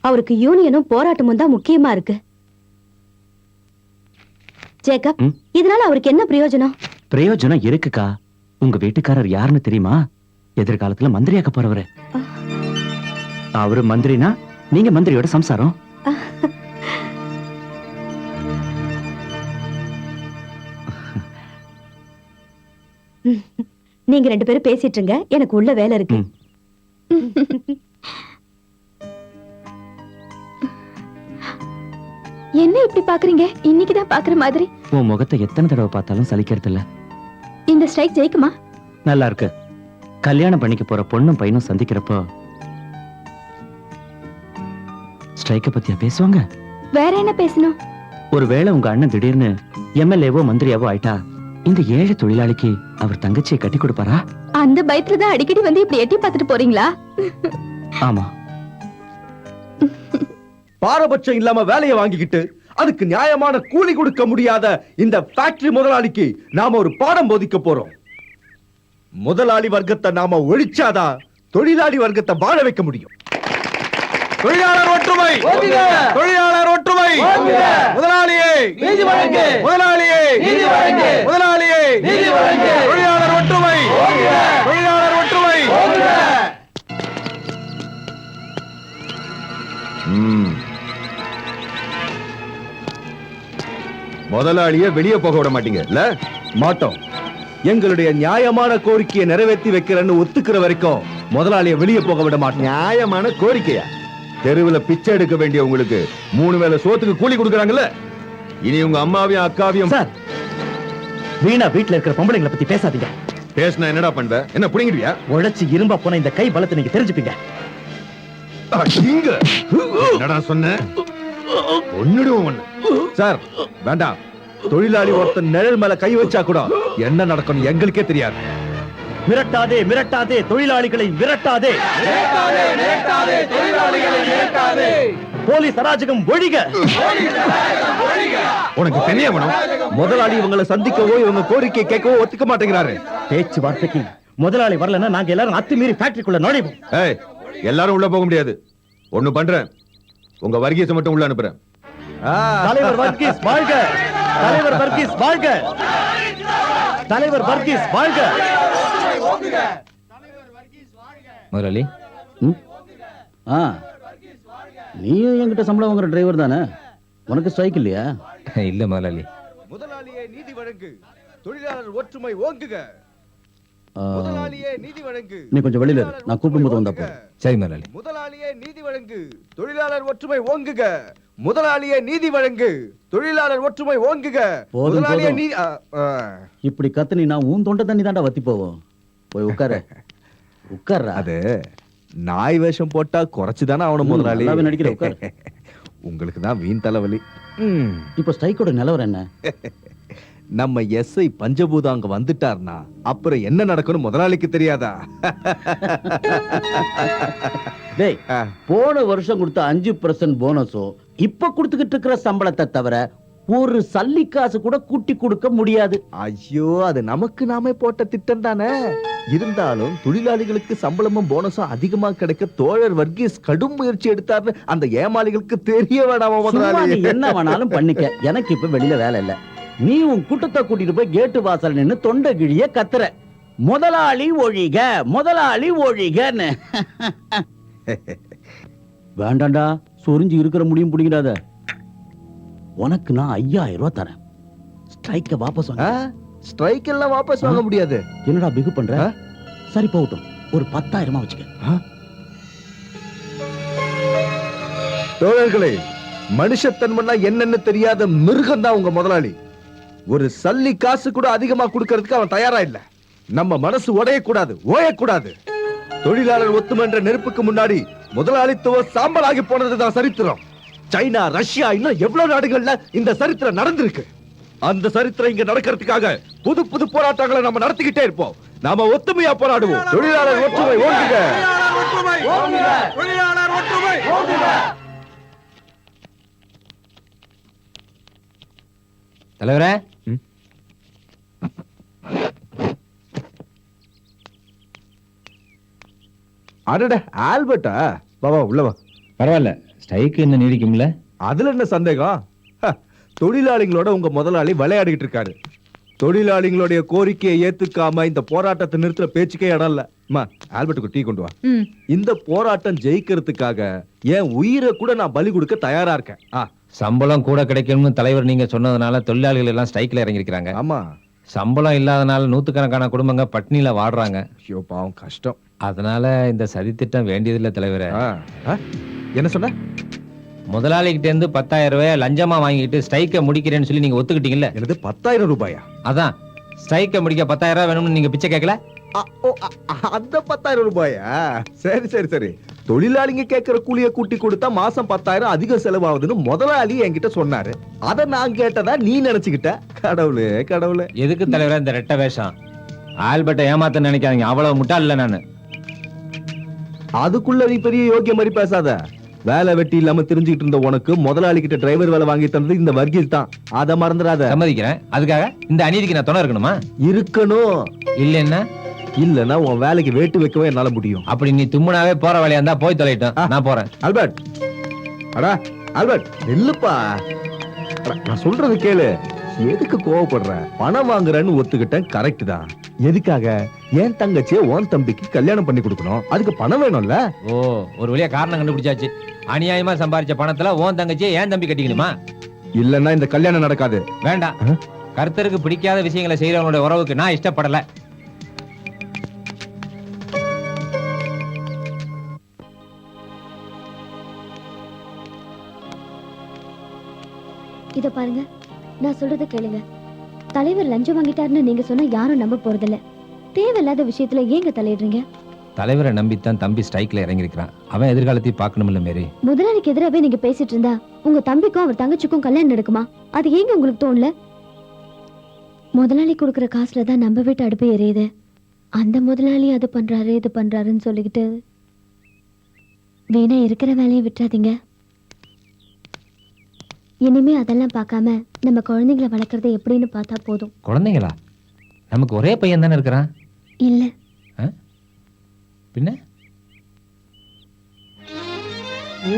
Speaker 5: அவருக்கு யூனியனும் போராட்டமும் தான் முக்கியமா இருக்கு. ஜேக்கப், இதனால அவருக்கு என்ன பிரயோஜனம்?
Speaker 8: பிரயோஜனம் இருக்குக்கா. உங்க வீட்டுக்காரர் யாருன்னு தெரியுமா? எதிர்காலத்துல மந்திரியாக்க போறவரு. அவரு மந்திரினா நீங்க மந்திரியோட சம்சாரம்.
Speaker 5: நீங்க ரெண்டு பேரும் பேசிட்டு இருங்க, எனக்கு உள்ள வேலை இருக்கு.
Speaker 9: என்ன இப்படி பாக்குறீங்க? இன்னைக்குதான் பாக்குற மாதிரி.
Speaker 8: உன் முகத்தை எத்தனை தடவை பார்த்தாலும் சலிக்கிறது இல்ல.
Speaker 9: இந்த ஸ்ட்ரைக் ஜெயிக்குமா?
Speaker 8: நல்லா இருக்கு. கல்யாணம் பண்ணிக்க போற பொண்ணும் பையனும் சந்திக்கிறப்போ ஸ்ட்ரைக்க பத்தியா பேசுவாங்க?
Speaker 9: வேற என்ன பேசணும்?
Speaker 8: ஒருவேளை உங்க அண்ணன் திடீர்னு எம்எல்ஏவோ மந்திரியாவோ ஆயிட்டா இந்த ஏழை தொழிலாளிக்கு அவர் தங்கச்சியை கட்டி கொடுப்பாரா?
Speaker 9: அந்த பயத்துல தான் அடிக்கடி வந்து இப்படி எட்டி பார்த்துட்டு போறீங்களா?
Speaker 8: ஆமா.
Speaker 11: பாரபட்சம் இல்லாம வேலையை வாங்கிக்கிட்டு அதுக்கு நியாயமான கூலி கொடுக்க முடியாத இந்த ஃபேக்டரி முதலாளிக்கு நாம ஒரு பாடம் போதிக்க போறோம். முதலாளி வர்க்கத்தை நாம ஒழிச்சாதான் தொழிலாளி வர்க்கத்தை வாழ வைக்க முடியும்.
Speaker 6: தொழிலாளர் ஒற்றுமை, தொழிலாளர் ஒற்றுமை, முதலாளியே நீதி வழங்கு, முதலாளியே நீதி வழங்கு, முதலாளியே நீதி வழங்கு, தொழிலாளர் ஒற்றுமை, தொழிலாளர் ஒற்றுமை.
Speaker 11: முதலாளிய வெளியே போக விட மாட்டீங்க இல்ல? மாட்டோம். எங்களுடைய நியாயமான கோரிக்கையை நிறைவேற்றி வைக்கிறேன்னு ஒத்துக்கிற வரைக்கும் முதலாளிய வெளியே போக விட மாட்டோம். நியாயமான கோரிக்கையா? தெருவுல பிச்சை எடுக்க வேண்டிய உங்களுக்கு 3 வேளை சோத்துக்கு கூலி கொடுக்கறாங்கல்ல, இனி உங்க அம்மாவையும் அக்காவையும்
Speaker 8: சார், வீணா வீட்டுல இருக்கிற பொம்பளைங்களை பத்தி பேசாதீங்க.
Speaker 11: பேசினா என்னடா பண்ணுவ? என்ன புடிங்கிடுவியா?
Speaker 8: உழைச்சு இரும்பா போன இந்த கை பலத்தை நீங்க தெரிஞ்சுப்பீங்க.
Speaker 11: என்னடா சொன்ன? ஒண்ணுடுவோம் ஒண்ணு. சார் வேண்டாம். தொழிலாளி ஒருத்தன் நிழல் மேல கை வச்சா கூட என்ன நடக்கும் எங்களுக்கே தெரியாது.
Speaker 8: மிரட்டாதே மிரட்டாதே தொழிலாளிகளை மிரட்டாதே. போலீஸ் அராஜகம் ஒழிக.
Speaker 11: உனக்கு தெரிய வேணும். முதலாளி இவங்களை சந்திக்கவோ இவங்க கோரிக்கை கேட்கவோ ஒத்துக்க மாட்டேங்கிறாரு.
Speaker 8: பேச்சுவார்த்தைக்கு முதலாளி வரலன்னா நாங்க எல்லாரும் அத்துமீறி ஃபேக்டரிக்குள்ள நுழைவோம்.
Speaker 11: ஏய், எல்லாரும் உள்ள போக முடியாது. ஒண்ணு பண்றேன், உங்க வர்கீஸை மட்டும் உள்ள அனுப்புறேன்.
Speaker 8: தலைவர் வர்கீஸ் வாழ்க. தலைவர் வர்கீஸ் வாழ்க. தலைவர் வர்கீஸ் வாழ்க.
Speaker 1: முதலாளி,
Speaker 2: நீயும் என்கிட்ட சம்பளம் வாங்குற டிரைவர் தானே? உனக்கு ஸ்ட்ரைக் இல்லையா?
Speaker 1: இல்ல முதலாளி.
Speaker 11: முதலாளியே நீதி வழங்கு. தொழிலாளர் ஒற்றுமை ஓங்குக. முதலாளியே நீதி வழங்கு.
Speaker 2: நீ கொஞ்சம் வெளியில இரு, நான் கூப்பிடும்போது வந்தா போ.
Speaker 1: சரி முதலாளி.
Speaker 11: முதலாளியே நீதி வழங்கு. தொழிலாளர் ஒற்றுமை ஓங்குக. முதலாளியே நீதி வழங்கு. தொழிலாளர் ஒற்றுமை ஓங்குக. முதலாளியே நீதி.
Speaker 2: இப்படி கத்துனி நான் உன் தொண்டை தண்ணி தாண்டா வத்தி போவோம். போய் உட்காரு. உட்கார்றா.
Speaker 11: அது நாய் வேஷம் போட்டா குறைச்சுதானே அவன முதலாளி.
Speaker 2: நடிக்கிற உட்கார்.
Speaker 11: உங்களுக்கு தான் வீண் தலைவலி.
Speaker 2: இப்ப ஸ்ட்ரைக்கோட நிலவரம் என்ன?
Speaker 11: நம்ம எஸ்ஐ பஞ்சபூதம் அங்க வந்துட்டார்னா அப்புறம் என்ன நடக்கும்னு முதலாளிக்கு தெரியாதா?
Speaker 2: டேய், போன வருஷம் கொடுத்த 5% போனஸும் இப்ப கொடுத்துக்கிட்டு இருக்கிற சம்பளத்தை தவிர ஒரு சல்லி காசு கூட கூட்டி கொடுக்க முடியாது.
Speaker 11: ஐயோ, அது நமக்கு நாமே போட்ட திட்டம் தானே. இருந்தாலும் தொழிலாளிகளுக்கு சம்பளமும் போனஸும் அதிகமா கிடைக்க தோழர் வர்கீஸ் கடும் முயற்சி எடுத்தார்னு அந்த ஏமாளிகளுக்கு தெரிய வேணாமா முதலாளி?
Speaker 2: என்ன வேணாலும் பண்ணிக்க, எனக்கு இப்ப வெளியில வேலை இல்ல. நீ உன் கூட்டத்தை கூட்டிட்டு போய் கேட்டு வாசல் நின்னு தொண்டை கிழிய கத்துற, முதலாளி ஒழிக முதலாளி ஒழிகன்னு. வேண்டாண்டா, சொரிஞ்சு இருக்கிற முடியும் பிடிக்கிறாத. உனக்கு நான் 5000 ரூபாய் தரேன். ஸ்ட்ரைக்க வாபஸ் வாங்க.
Speaker 11: ஸ்ட்ரைக் எல்லாம் வாபஸ் வாங்க முடியாது.
Speaker 2: என்னடா பிகு பண்ற? சரி போகட்டும், ஒரு 10,000 வச்சுக்க.
Speaker 11: தோழர்களே, மனுஷத்தன்மைனா என்னன்னு தெரியாத மிருகம் தான் உங்க முதலாளி. ஒரு சல்லி காசு கூட அதிகமா கொடுக்கறதுக்கு அவன் தயாரா இல்ல. நம்ம மனசு உடையக்கூடாது, ஓயக்கூடாது. தொழிலாளர் ஒத்துமன்ற நெருப்புக்கு முன்னாடி முதலாளித்துவம் சாம்பலாகி போனதுதான் சரித்திரம். சைனா, ரஷ்யா, இன்னும் எவ்வளவு நாடுகள்ல இந்த சரித்திரம் நடந்திருக்கு. அந்த சரித்திரம் இங்க நடக்கிறதுக்காக புது புது போராட்டங்களை நம்ம நடத்திக்கிட்டே இருப்போம். நாம ஒத்துமையா போராடுவோம். தொழிலாளர் ஒற்றுமை ஓங்குக. தொழிலாளர் ஒற்றுமை ஓங்குக.
Speaker 1: தலைவரே,
Speaker 11: அடட, ஆல்பர்ட்டா, பாவா உள்ள வா.
Speaker 1: பரவாயில்ல, ஸ்ட்ரைக் இன்னும் நீடிக்கும்ல?
Speaker 11: அதுல என்ன சந்தேகம்? தொழிலாளிகளோட உங்க முதலாளி விளையாடிட்டு இருக்காரு. தொழிலாளிகளுடைய கோரிக்கையை ஏத்துக்காம இந்த போராட்டத்தை நிறுத்துற பேச்சுக்கே இடம் இல்ல. ஆல்பர்ட்டுக்கு டீ கொண்டு வா. இந்த போராட்டம் ஜெயிக்கிறதுக்காக என் உயிரை கூட நான் பலி கொடுக்க தயாரா இருக்கேன்.
Speaker 1: சம்பளம் கூட கிடைக்கணும்னு தலைவர் நீங்க சொன்னதுனால தொழிலாளிகள் எல்லாம் ஸ்ட்ரைக்ல இறங்கிருக்காங்க.
Speaker 11: ஆமா,
Speaker 1: சம்பளம் இல்லாதனால நூத்துக்கணக்கான குடும்பங்க பட்னியில வாடுறாங்க.
Speaker 11: ஐயோ பாவம், கஷ்டம்.
Speaker 1: அதனால இந்த சதி திட்டம் வேண்டியதில்லை தலைவரே.
Speaker 11: என்ன சொன்ன?
Speaker 1: முதலாளிகிட்ட இருந்து 10,000 ரூபாய் லஞ்சமா வாங்கிட்டு ஸ்ட்ரைக்கை முடிக்கிறேன்னு சொல்லி நீங்க ஒத்துக்கிட்டீங்கல்ல?
Speaker 11: எனது 10,000 ரூபாயா?
Speaker 1: அதான், ஸ்ட்ரைக்கை முடிக்க 10,000 ரூபாய் வேணும்னு நீங்க பிச்சை கேட்கல?
Speaker 11: அந்த 10,000 ரூபாயா? சரி சரி சரி. தொழிலாளிங்க கேட்கிற கூலியை கூட்டி கொடுத்தா மாசம் 10,000 அதிக செலவாகுதுன்னு முதலாளி என்கிட்ட சொன்னாரு. அத நான் கேட்டதா நீ நினைச்சுக்கிட்ட? கடவுளே கடவுளே.
Speaker 1: எதுக்கு தலைவரே இந்த ரெட்ட வேஷம்? ஆல்பர்ட்டை ஏமாத்த நினைக்காதீங்க, அவ்வளவு முட்டாள் இல்ல நானு.
Speaker 11: அதுக்குள்ள நீ பெரிய யோகிய மாதிரி பேசாத. வேலை வெட்டி இல்லாம தெரிஞ்சுக்கிட்டு இருந்த உனக்கு முதலாளி கிட்ட டிரைவர் வேலை வாங்கி தந்தது இந்த வர்கீஸ் தான். அத மறந்துடாத.
Speaker 1: சம்மதிக்கிறேன். அதுக்காக இந்த அநீதிக்கு நான் துணை இருக்கணுமா?
Speaker 11: இருக்கணும்.
Speaker 1: இல்லன்னா
Speaker 11: இல்லன்னா உன் வேலைக்கு வேட்டு வைக்கவே என்னால முடியும்.
Speaker 1: அப்படி நீ தும்முனாவே போற வேலையா இருந்தா போய் தொலைட்டோம், நான் போறேன்.
Speaker 11: ஆல்பர்ட், அடா ஆல்பர்ட், இல்லப்பா, நான் சொல்றது கேளு. எதுக்கு கோவப்படுற? பணம் வாங்குறேன்னு ஒத்துக்கிட்டேன், கரெக்ட் தான். எதுக்காக? என் தங்கச்சியை உன் தம்பிக்கு கல்யாணம் பண்ணி கொடுக்கணும், அதுக்கு பணம் வேணும்ல.
Speaker 1: ஓ, ஒரு வழியா காரணம் கண்டுபிடிச்சாச்சு. அநியாயமா சம்பாரிச்ச பணத்துல உன் தங்கச்சியை ஏன் தம்பி கட்டிக்கணுமா?
Speaker 11: இல்லன்னா இந்த கல்யாணம் நடக்காது.
Speaker 1: வேண்டாம். கர்த்தருக்கு பிடிக்காத விஷயங்களை செய்யறவங்களோட உறவுக்கு நான் இஷ்டப்படல.
Speaker 9: இத பாருங்க, நான் சொல்றத கேளுங்க. தலைவர் லஞ்சம் வாங்கிட்டாருன்னு நீங்க சொன்னா யாரும் நம்ப போறதில்ல. தேவையில்லாத விஷயத்துல ஏங்க தலையிடுறீங்க?
Speaker 1: தலைவரை நம்பித்தான் தம்பி ஸ்ட்ரைக்ல இறங்கிருக்கிறான். அவன் எதிர்காலத்தையும் பார்க்கணும்ல மேரி.
Speaker 9: முதலாளிக்கு எதிராவே நீங்க பேசிட்டு இருந்தா உங்க தம்பிக்கும் அவர் தங்கச்சிக்கும் கல்யாணம் நடக்குமா? அது ஏங்க உங்களுக்கு தோணல? முதலாளி கொடுக்குற காசுல தான் நம்ம வீட்டு அடுப்பு எரியுது. அந்த முதலாளி அது பண்றாரு இது பண்றாருன்னு சொல்லிக்கிட்டு வீணா இருக்கிற வேலையை விட்டுறாதீங்க. இனிமே அதெல்லாம் பார்க்காம நம்ம குழந்தைங்களை வளர்க்கறது எப்படின்னு பார்த்தா போதும்.
Speaker 1: குழந்தைங்களா? நமக்கு ஒரே பையன் தானே இருக்கிறான்.
Speaker 9: இல்ல
Speaker 1: பின்ன? ஓ,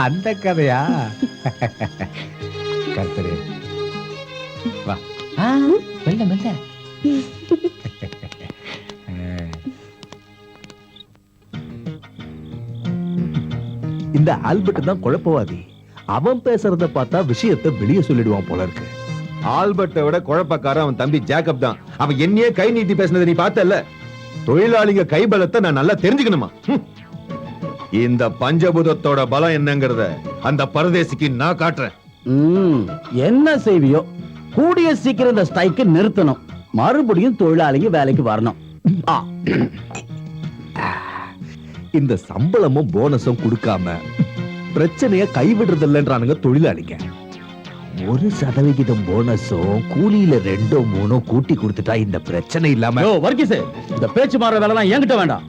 Speaker 1: அந்த கதையா? கர்த்தரே வா. மெல்ல மெல்ல.
Speaker 11: இந்த ஆல்பர்ட் தான் குழப்பவாதி. அவன் பேசுறத பார்த்தா விஷயத்தை வெளியே சொல்லிடுவான் போல இருக்கு.
Speaker 15: ஆல்பர்ட்டை விட குழப்பக்காரன் அவன் தம்பி ஜேக்கப் தான். அவன் என்னையே கை நீட்டி பேசினதை நீ பார்த்தல. தொழிலாளிங்க கைபலத்தை நான் நல்லா தெரிஞ்சுக்கணுமா? இந்த பஞ்சபூதத்தோட பலம் என்னங்கறத அந்த பரதேசிக்கு நான் காட்டுறேன்.
Speaker 16: என்ன செய்வியோ, கூடிய சீக்கிரம் இந்த ஸ்ட்ரைக்கை நிறுத்தணும். மறுபடியும் தொழிலாளிங்க வேலைக்கு வரணும்.
Speaker 11: இந்த சம்பளமும் போனஸும் கொடுக்காம பிரச்சனைய கைவிடுறது இல்லைன்றானுங்க தொழிலாளிங்க. 1% போனஸும் கூலியில 2-3 கூட்டி கொடுத்துட்டா இந்த பிரச்சனை இல்லாம.
Speaker 16: வர்கீஸ், இந்த பேச்சு மாற வேலைலாம் என்கிட்ட வேண்டாம்.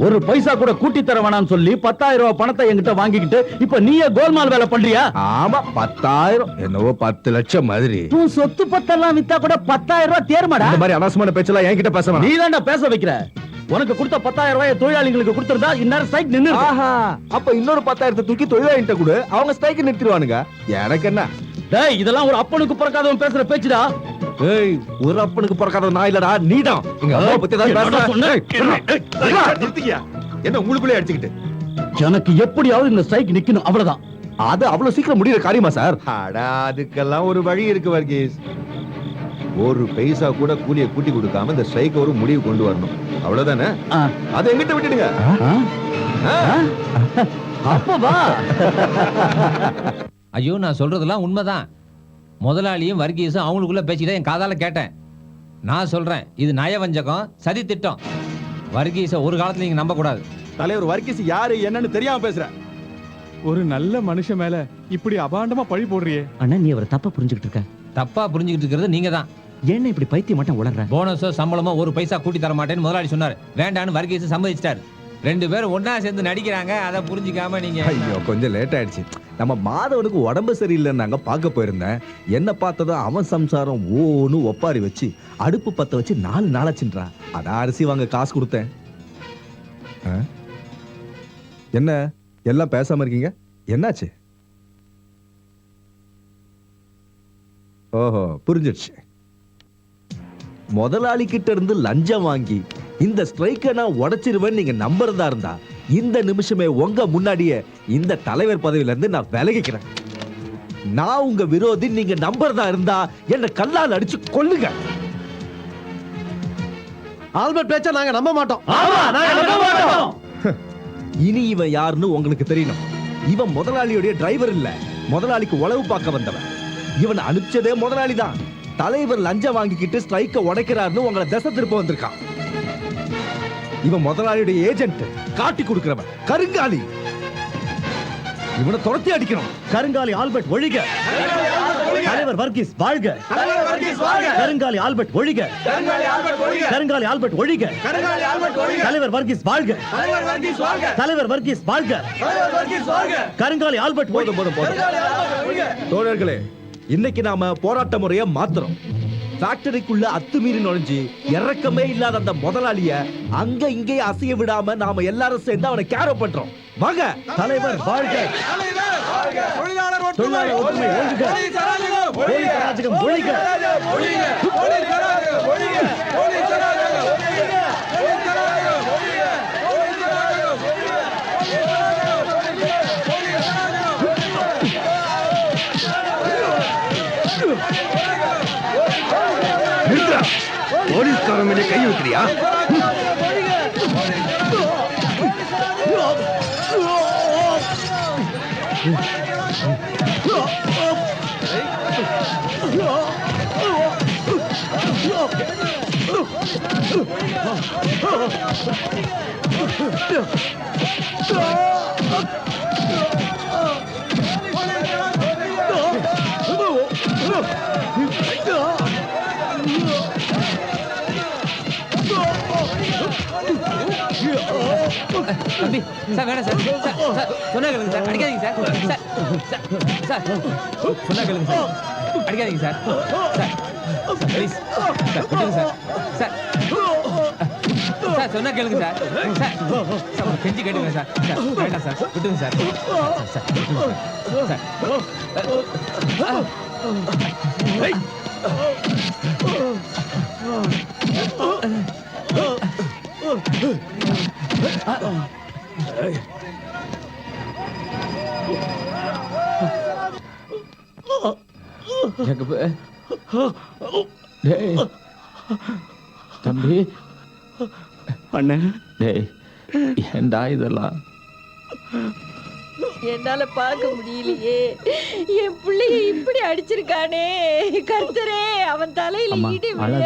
Speaker 16: ஒரு பைசா கூட கூட்டி தர வேணாம்னு சொல்லி 10,000 ரூபாய் பணத்தை என்கிட்ட வாங்கிக்கிட்டு இப்ப நீயே கோல்மால் வேலை பண்றியா?
Speaker 11: ஆமா, 10,000 என்னவோ 10 லட்சம் மாதிரி.
Speaker 16: உன் சொத்து பத்தெல்லாம் வித்தா கூட 10,000 ரூபாய் தேர்மாடா.
Speaker 11: இந்த மாதிரி அனாவசியமான பேச்செல்லாம் என்கிட்ட பேச வேணாம்.
Speaker 16: நீ தான்டா பேச வைக்கிற. உனக்கு கொடுத்த 10,000 ரூபாய் தொழிலாளிகளுக்கு கொடுத்திருந்தா இந்நேரம் ஸ்ட்ரைக் நின்னு.
Speaker 11: அப்ப இன்னொரு 10,000 தூக்கி தொழிலாளிகிட்ட கொடு, அவங்க ஸ்ட்ரைக் நிறுத்திடுவானுங்க. எனக்கு என்ன?
Speaker 16: டேய், இதெல்லாம் ஒரு அப்பனுக்கு பிறக்காதவன் பேசுற பேச்சுடா.
Speaker 11: ஏய், ஒரு அப்பனுக்கு பிறக்காத நான் இல்லடா, நீதான். எங்க அம்மா பத்தி தான்
Speaker 15: நிறுத்திக்கியா? என்ன உங்களுக்குள்ளே அடிச்சுக்கிட்டு?
Speaker 16: எனக்கு எப்படியாவது இந்த ஸ்ட்ரைக் நிக்கணும், அவ்வளவுதான்.
Speaker 11: அது அவ்வளவு சீக்கிரம் முடியற காரியமா சார்?
Speaker 15: அடா, அதுக்கெல்லாம் ஒரு வழி இருக்கு வர்கீஸ். ஒரு பைசா கூட கூலியை கூட்டி கொடுக்காம இந்த ஸ்ட்ரைக் ஒரு முடிவு கொண்டு வரணும். அவ்வளவுதானே? அதை எங்கிட்ட விட்டுடுங்க.
Speaker 16: அப்பவா?
Speaker 1: ஐயோ, நான் சொல்றதெல்லாம் உண்மைதான். முதலாளியும் வர்கீஸும் அவங்களுக்குள்ள பேசிக்கிட்ட என் காதால கேட்டேன். நான் சொல்றேன், இது நயவஞ்சகம், சதி திட்டம். வர்கீஸை ஒரு காலத்துல நீங்க நம்ப கூடாது.
Speaker 6: தலைவர் வர்கீஸ் யாரு என்னன்னு தெரியாம பேசுற. ஒரு நல்ல மனுஷன் மேல இப்படி அபாண்டமா பழி போடுறியே.
Speaker 8: அண்ணா, நீ அவரை தப்பா புரிஞ்சுக்கிட்டு இருக்க.
Speaker 1: தப்பா புரிஞ்சுக்கிட்டு இருக்கிறது நீங்க தான்.
Speaker 8: என்ன இப்படி பைத்தியம் மட்டும் உளற?
Speaker 1: போனஸோ சம்பளமோ ஒரு பைசா கூட்டி தர மாட்டேன்னு முதலாளி சொன்னார். வேண்டான்னு வர்கீஸ் சம்மதிச்சிட்டாரு. 2 பேரும் ஒன்னா சேர்ந்து நடிக்கிறாங்க. அதை புரிஞ்சுக்காம நீங்க.
Speaker 11: ஐயோ, கொஞ்சம் லேட் ஆயிடுச்சு. நம்ம மாதவனுக்கு உடம்பு சரியில்லைன்னு நாங்க பார்க்க போயிருந்தேன். என்ன பார்த்ததும் அவன் சம்சாரம் ஓன்னு ஒப்பாரி வச்சு அடுப்பு பத்த வச்சு 4 நாளாச்சுன்றா. அதான் அரிசி வாங்க காசு கொடுத்தேன். என்ன எல்லாம் பேசாம இருக்கீங்க? என்னாச்சு? ஓஹோ, புரிஞ்சிடுச்சு. முதலாளி கிட்ட இருந்து லஞ்சம் வாங்கி இந்த ஸ்ட்ரைக்கை நான் உடைச்சிருவேன் நீங்க நம்புறதா இருந்தா இந்த நிமிஷமே உங்க முன்னாடியே இந்த தலைவர் பதவியில இருந்து நான் விலகிக்கிறேன். நான் உங்க விரோதி நீங்க நம்புறதா இருந்தா என்ன கல்லால் அடிச்சு கொல்லுங்க.
Speaker 16: ஆல்பர்ட் பேச்ச நாங்க நம்ப மாட்டோம்.
Speaker 11: இனி இவன் யாருன்னு உங்களுக்கு தெரியணும். இவன் முதலாளியுடைய டிரைவர் இல்ல, முதலாளிக்கு உளவு பார்க்க வந்தவன். இவன் அனுப்பிச்சதே முதலாளி தான். தலைவர் லஞ்சம் வாங்கிக்கிட்டு ஸ்ட்ரைக்கை உடைக்கிறாருன்னு உங்களை திசை திருப்ப வந்திருக்கான். இவன் முதலாளியுடைய ஏஜென்ட், காட்டி கொடுக்கிறவன், கருங்காலி. இவனை துரத்தி அடிக்கணும்.
Speaker 16: கருங்காலி ஆல்பர்ட் ஒழிக. தலைவர் வர்கீஸ் வாழ்க. கருங்காலி ஆல்பர்ட் ஒழிக. கருங்காலி ஆல்பர்ட் ஒழிக. தலைவர் வர்கீஸ் வாழ்க. தலைவர் வர்கீஸ் வாழ்க. கருங்காலி ஆல்பர்ட்
Speaker 11: போதும் போதும் போதும். தோழர்களே, இன்னைக்கு நாம போராட்ட முறையை மாத்துறோம். ஃபேக்டரிக்குள்ள அத்துமீறி நுழைஞ்சு இறக்கமே இல்லாத அந்த முதலாளிய அங்க இங்கே அசைய விடாம நாம எல்லாரும் சேர்ந்து அவனை கேரோ பண்றோம். வாங்க. தலைவர் வாழ்க. தொழிலாளர் ஒற்றுமை ஒழிக. போலீஸ் அராஜகம் ஒழிக. நிறுத்துடா. போலீஸ்காரன் மேலே கை வைக்கிறியா?
Speaker 1: தம்பி சார் வேணாம் சார் சார் சொன்னா கேளுங்க சார் அடிக்காதீங்க சார் சார் சொன்னா கேளுங்க சார் அடிக்காதீங்க சார் சார் ப்ளீஸ் சார் விட்டுருங்க சார் சார் சார் சொன்னா கேளுங்க சார் சார் கெஞ்சி கேட்டுங்க சார் சார் வேண்டாம் சார் விட்டுருங்க சார் சார் விட்டுருங்க சார்
Speaker 13: தம்பி அண்ணே டேய் ஏண்டா இதெல்லாம்
Speaker 9: என்னால பார்க்க முடியலையே என் பிள்ளைய இப்படி அடிச்சிருக்கானே கர்த்தரே அவன் தலையில இடி விழ.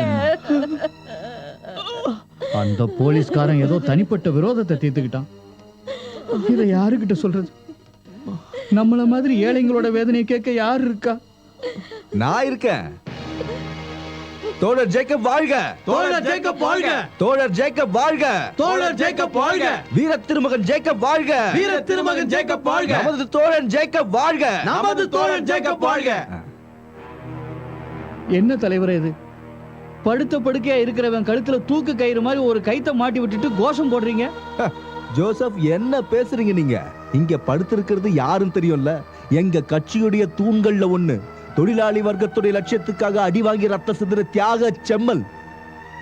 Speaker 10: அந்த போலீஸ்காரன் ஏதோ தனிப்பட்ட விரோதத்தை தீர்த்துக்கிட்டான். இதை யாருக்கிட்ட சொல்றது? நம்மள மாதிரி ஏழைங்களோட வேதனையை கேட்க யாரு இருக்கா?
Speaker 11: நான் இருக்கேன். தோழர் ஜேக்கப் வாழ்க!
Speaker 16: தோழர் ஜேக்கப் வாழ்க!
Speaker 11: தோழர் ஜேக்கப் வாழ்க!
Speaker 16: தோழர் ஜேக்கப் வாழ்க!
Speaker 11: வீர திருமகன் ஜேக்கப் வாழ்க!
Speaker 16: வீர திருமகன் ஜேக்கப் வாழ்க!
Speaker 11: நமது தோழன் ஜேக்கப் வாழ்க!
Speaker 16: நமது தோழன் ஜேக்கப் வாழ்க!
Speaker 10: என்ன தலைவரே இது? படுத்த படுக்கையா இருக்கிறவன் கழுத்துல தூக்கு கயிறு மாதிரி ஒரு கைத்தை மாட்டி விட்டுட்டு கோஷம் போடுறீங்க.
Speaker 11: ஜோசப், என்ன பேசுறீங்க நீங்க? இங்க படுத்திருக்கிறது யாரும் தெரியும்ல, எங்க கட்சியுடைய தூண்கள்ல ஒண்ணு. தொழிலாளி வர்க்கத்துடைய லட்சியத்துக்காக அடி வாங்கி ரத்த சிந்துற தியாக செம்மல்.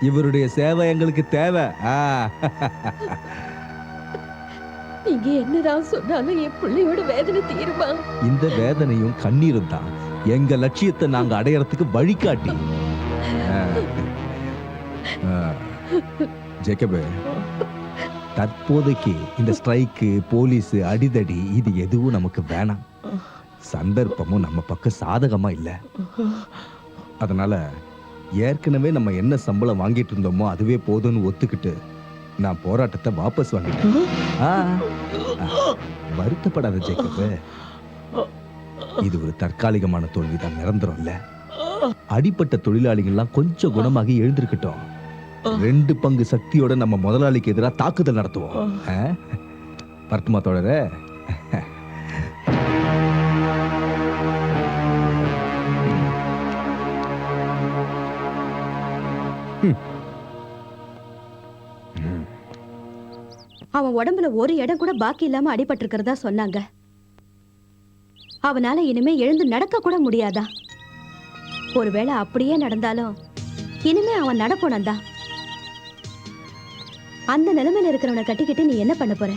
Speaker 11: இவருடைய சேவை எங்களுக்கு தேவை.
Speaker 9: நீங்க என்னதான் சொன்னாலும் என் பிள்ளையோட வேதனை தீருமா?
Speaker 11: இந்த வேதனையும் கண்ணீரும் தான் எங்க லட்சியத்தை நாங்க அடையறதுக்கு வழிகாட்டி. ஜேக்கப், தற்போதைக்கு இந்த ஸ்ட்ரைக்கு, போலீஸ், அடிதடி இது எதுவும் நமக்கு வேணாம். சந்தர்ப்பமும் நம்ம பக்கம் சாதகமா இல்ல. அதனால ஏற்கனவே நம்ம என்ன சம்பளம் வாங்கிட்டு இருந்தோமோ அதுவே போதும்னு ஒத்துக்கிட்டு நான் போராட்டத்தை வாபஸ் வாங்கிட்டேன். வருத்தப்படாத ஜேக்கப், இது ஒரு தற்காலிகமான தோல்விதான், நிரந்தரம் இல்ல. அடிப்பட்ட தொழிலாளிகள்லாம் கொஞ்சம் குணமாகி எழுந்திருக்கட்டும். 2 பங்கு சக்தியோட நம்ம முதலாளிக்கு எதிராக தாக்குதல் நடத்துவோம். பர்த்துமா தோழரே?
Speaker 17: அவன் உடம்புல ஒரு இடம் கூட பாக்கி இல்லாம அடிபட்டு இருக்கிறதா சொன்னாங்க. அவனால இனிமே எழுந்து நடக்க கூட முடியாதா? ஒருவேளை அப்படியே நடந்தாலும் இனிமே அவன் நடப்போனந்தான். அந்த நிலைமையில இருக்கிறவனை கட்டிக்கிட்டு நீ என்ன பண்ண போற?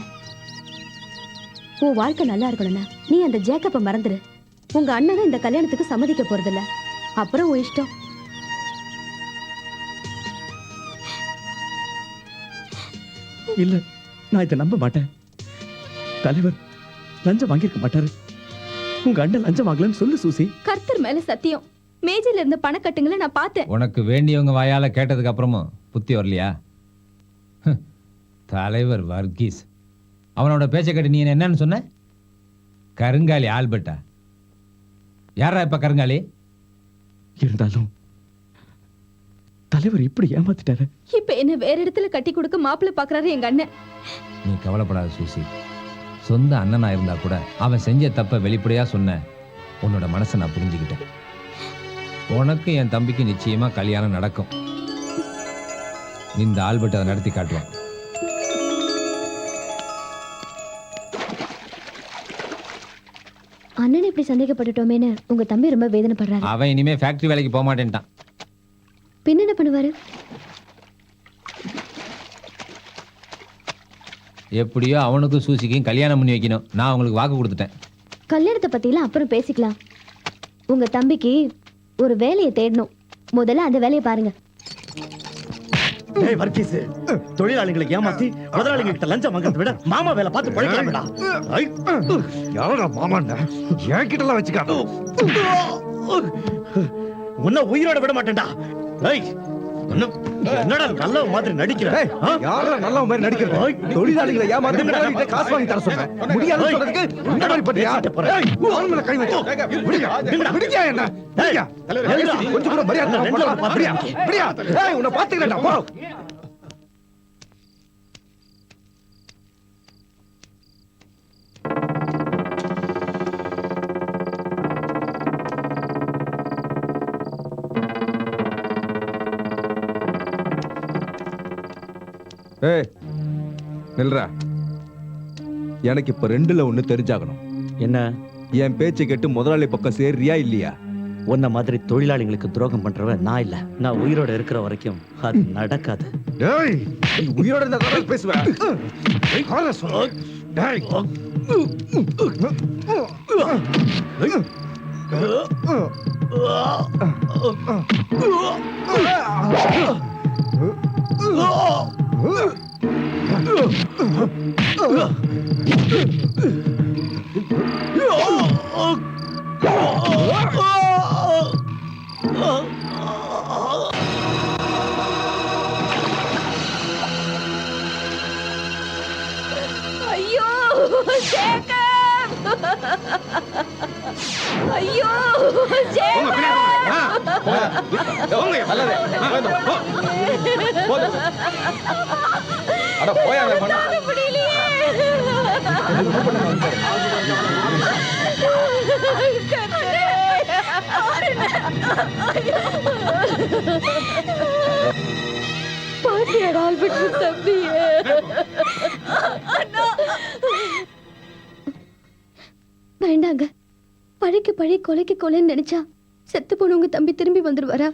Speaker 17: உன் வாழ்க்கை நல்லா இருக்கணும்னா நீ அந்த ஜேக்கப்பை மறந்துடு. உங்க அண்ணனும் இந்த கல்யாணத்துக்கு சம்மதிக்க போறதில்ல. அப்புறம் உன் இஷ்டம்.
Speaker 8: இல்ல, நான் இதை நம்ப மாட்டேன். தலைவர் லஞ்சம் வாங்கியிருக்க மாட்டாரு. உங்க அண்ணன் லஞ்சம் வாங்கலன்னு சொல்லு சூசி.
Speaker 9: கர்த்தர் மேல சத்தியம், மேஜையில இருந்த பணக்கட்டுங்களை நான் பார்த்தேன்.
Speaker 1: உனக்கு வேண்டியவங்க வாயால கேட்டதுக்கு அப்புறமும் புத்தி வரலையா? தலைவர் வர்கீஸ், அவனோட பேச்சை கேட்டு நீ என்னன்னு சொன்ன? கருங்காலி ஆல்பர்ட்டா? யாரா இப்ப கருங்காலி?
Speaker 8: இருந்தாலும் தலைவர் இப்படி ஏமாத்திட்டாரு.
Speaker 9: இப்ப என்ன வேற இடத்துல கட்டி கொடுக்க மாப்பிள்ளை பாக்குறாரு எங்க அண்ணன்.
Speaker 1: நீ கவலைப்படாத சூசி. சொந்த அண்ணனா இருந்தா கூட அவன் செஞ்ச தப்ப வெளிப்படையா சொன்ன உன்னோட மனசை நான் புரிஞ்சுக்கிட்டேன். உனக்கு என் தம்பிக்கு நிச்சயமா கல்யாணம் நடக்கும். இந்த ஆல்பர்ட் அதை நடத்தி காட்டுவான்.
Speaker 17: அண்ணன் இப்படி சந்தேகப்பட்டுட்டோமேன்னு உங்க தம்பி ரொம்ப வேதனைப்படுறாரு.
Speaker 1: அவன் இனிமே ஃபேக்டரி வேலைக்கு போக மாட்டேன்ட்டான்.
Speaker 17: பின்ன என்ன பண்ணுவாரு?
Speaker 1: எப்படியோ அவனுக்கும் சூசிக்கும் கல்யாணம் பண்ணி வைக்கணும். நான் உங்களுக்கு வாக்கு கொடுத்துட்டேன்.
Speaker 17: கல்யாணத்தை பத்திலாம் அப்புறம் பேசிக்கலாம். உங்க தம்பிக்கு ஒரு வேலையை தேடணும். முதல்ல அந்த வேலையை பாருங்க.
Speaker 16: டேய் வர்க்கீஸ், தொழிலாளிகளை ஏமாத்தி முதலாளிங்க கிட்ட லஞ்சம் வாங்கறத விட மாமா வேலை பார்த்து பழக்கலாம்டா.
Speaker 11: யாரடா மாமாண்ணா? என் கிட்ட எல்லாம் வச்சுக்காத.
Speaker 16: உன்னை உயிரோட விட மாட்டேன்டா. டேய் என்னடா நல்ல மாதிரி நடிக்கிற?
Speaker 11: யாரா நல்ல மாதிரி நடிக்கிற? தொழிலாளிகளை ஏமாத்தி முதலாளிகிட்ட காசு வாங்கி தர சொன்னேன். முடியாதுன்னு சொல்றதுக்கு இந்த மாதிரி பண்றியா? அவன் மேல கை வச்சு. விடுங்க என்ன? கொஞ்சம் கூட மரியாதை அப்படியா? அப்படியா? ஏய் உன்னை பாத்துக்கிறேன்டா. போ. ஏய் நில்றா. எனக்கு இப்ப 2ல 1 தெரிஞ்சாகணும்.
Speaker 16: என்ன?
Speaker 11: என் பேச்சை கேட்டு முதலாளி பக்கம் சேர்றியா இல்லையா?
Speaker 16: உன்ன மாதிரி தொழிலாளிகளுக்கு துரோகம் பண்றவன் நான் இல்ல. நான் உயிரோட இருக்கிற வரைக்கும் அது நடக்காது.
Speaker 11: டேய் நீ உயிரோட இருந்தா தான் பேசுவேன். கால சொல். டேய்
Speaker 9: ஐயோ சேகர்! ஐயோ சேகர்!
Speaker 6: அட போயா அந்த பொண்ணு.
Speaker 9: பாட்டியார் ஆல்பர்ட் தம்பியே.
Speaker 17: வேண்டாங்க. பழிக்கு பழி, கொலைக்கு கொலைன்னு நினைச்சா செத்து போனவங்க தம்பி திரும்பி வந்துடுவாரா?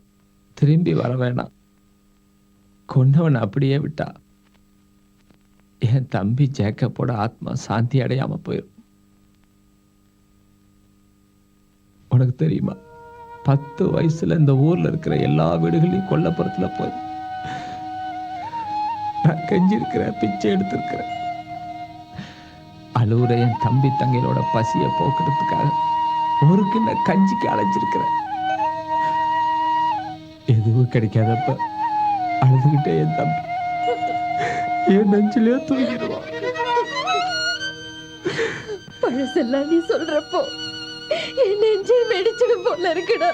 Speaker 1: திரும்பி வர வேணாம். கொன்னவன் அப்படியே விட்டா என் தம்பி ஜேக்கப்போட ஆத்மா சாந்தி அடையாம போயிடும். உனக்கு தெரியுமா, 10 வயசுல இந்த ஊர்ல இருக்கிற எல்லா வீடுகளையும் கொல்லப்புறத்துல போய் நான் கெஞ்சிருக்கிறேன், பிச்சை எடுத்திருக்கிறேன். அழுவுற என் தம்பி தங்கையோட பசியை போக்குறதுக்காக ஒரு கிண்ண கஞ்சிக்கு அழைச்சிருக்கிறேன். எதுவும் கிடைக்காதப்ப அழுதுகிட்டே என் தம்பி என் நெஞ்சிலே தூங்கிடுவான்.
Speaker 9: பழசெல்லாம் நீ சொல்றப்போ என் நெஞ்சே வெடிச்சிடும் போல இருக்குடா.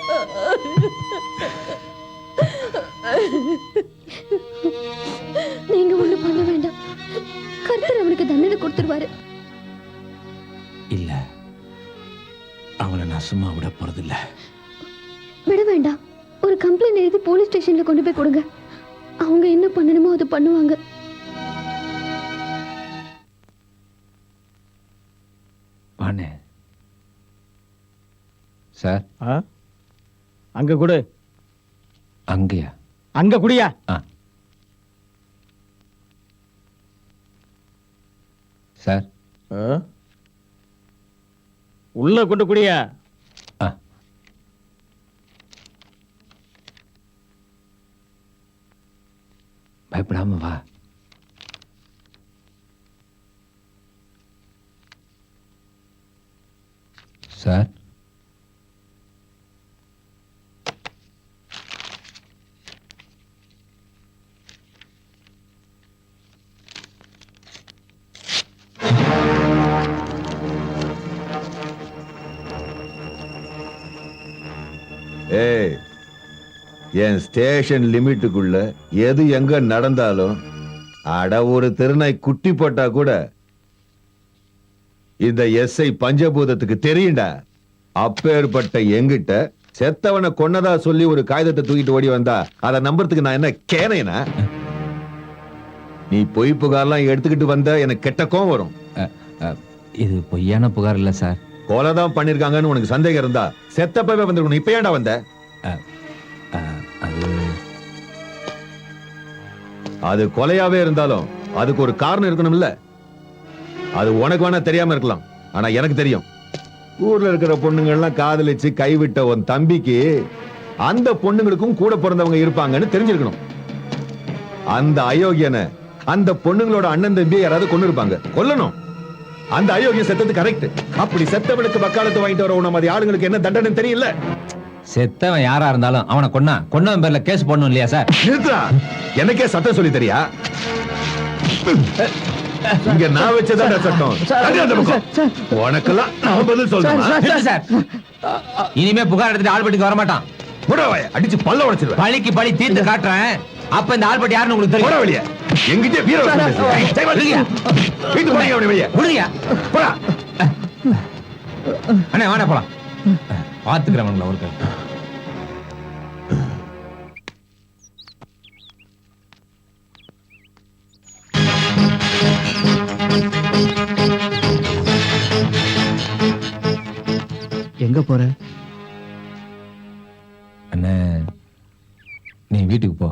Speaker 17: நீங்க ஒண்ணு பண்ண வேண்டாம். கர்த்தர் அவனுக்கு தண்டனை கொடுத்துருவாரு.
Speaker 1: இல்ல, அவனை நான் சும்மா விட போறதில்ல.
Speaker 17: விட வேண்டாம். ஒரு கம்ப்ளைண்ட் எழுதி போலீஸ் ஸ்டேஷன்ல கொண்டு போய் கொடுங்க. அவங்க என்ன பண்ணணுமோ அது பண்ணுவாங்க.
Speaker 1: வானே சார்.
Speaker 16: அங்க கொடு.
Speaker 1: அங்கயா?
Speaker 16: அங்க குடியா?
Speaker 1: சார்
Speaker 16: உள்ள கொண்டு குடியா?
Speaker 1: பயப்படாம வா. சார்
Speaker 15: ஏய், என் ஸ்டேஷன் லிமிட்டுக்குள்ள எது எங்க நடந்தாலும் அட ஒரு திருநாய் குட்டி போட்டா கூட இந்த எஸ்ஐ பஞ்சபூதத்துக்கு தெரியும்டா. அப்பேற்பட்ட எங்கிட்ட செத்தவனை கொன்னதா சொல்லி ஒரு காகிதத்தை தூக்கிட்டு ஓடி வந்தா அதை நம்புறதுக்கு நான் என்ன கேனைனா? நீ பொய் புகார்லாம் எடுத்துக்கிட்டு வந்த எனக்கு கெட்ட கோவம் வரும்.
Speaker 1: இது பொய்யான புகார் இல்ல சார்.
Speaker 15: கொலைதான் பண்ணிருக்காங்கன்னு உனக்கு சந்தேகம் இருந்தா செத்தப்பவே வந்திருக்கணும். இப்ப ஏன்டா வந்த? அது கொலையாவே இருந்தாலும் அதுக்கு ஒரு காரணம் இருக்கணும்ல. அது உனக்கு வேணா தெரியாம இருக்கலாம், ஆனா எனக்கு தெரியும். ஊர்ல இருக்கிற பொண்ணுங்க எல்லாம் காதலிச்சு கைவிட்ட உன் தம்பிக்கு அந்த பொண்ணுங்களுக்கும் கூட பிறந்தவங்க இருப்பாங்கன்னு தெரிஞ்சிருக்கணும். அந்த அயோக்கியனை அந்த பொண்ணுங்களோட அண்ணன் தம்பி யாராவது கொண்டு இருப்பாங்க, கொல்லணும். அந்த அயோக்கிய செத்தது கரெக்ட். அப்படி செத்தவனுக்கு வக்காலத்து வாங்கிட்டு வர உன மாதிரி ஆளுங்களுக்கு என்ன தண்டனை தெரியல.
Speaker 1: செத்தவன் யாரா இருந்தாலும் அவனை கொன்னவன் பேர்ல கேஸ் போடணும் இல்லையா சார்?
Speaker 15: நிறுத்தா, எனக்கே சட்டம் சொல்லி தெரியா? இங்க நான் வச்சதான் சட்டம். உனக்கெல்லாம் நான் பதில் சொல்றேன்
Speaker 1: சார். இனிமே புகார் எடுத்துட்டு ஆல்பர்ட்டுக்கு வரமாட்டான்.
Speaker 15: அடிச்சு பல்ல உடைச்சிருவேன்.
Speaker 1: பழிக்கு பழி தீர்த்து காட்டுறேன். அப்ப இந்த ஆல்பர்ட் யாருன்னு உங்களுக்கு தெரியும்.
Speaker 15: வெளியே எங்கிட்ட வீர
Speaker 1: அண்ணே வாடா போலாம். பாத்துக்கிறவங்கள ஒரு கை.
Speaker 4: எங்க போற?
Speaker 1: அண்ணே நீ வீட்டுக்கு போ,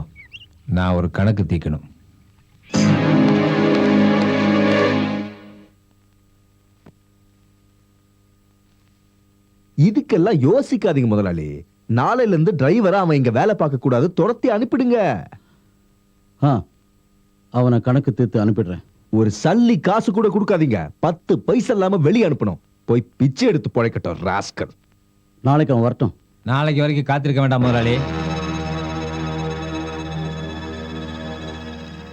Speaker 1: நான் ஒரு கணக்கு தீக்கணும்.
Speaker 11: இதுக்கெல்லாம் யோசிக்காதீங்க முதலாளி. நாளையில இருந்து டிரைவரா அவன் இங்க வேலை பார்க்க கூடாது, துரத்தி அனுப்பிடுங்க.
Speaker 16: அவனை கணக்கு தீர்த்து அனுப்பிடுறேன்.
Speaker 11: ஒரு சல்லி காசு கூட கொடுக்காதீங்க. 10 பைசா இல்லாம வெளியே அனுப்பணும். போய் பிச்சை எடுத்து பொழைக்கட்டும் ராஸ்கல்.
Speaker 16: நாளைக்கு அவன் வரட்டும்.
Speaker 1: நாளைக்கு வரைக்கும் காத்திருக்க வேண்டாம் முதலாளி.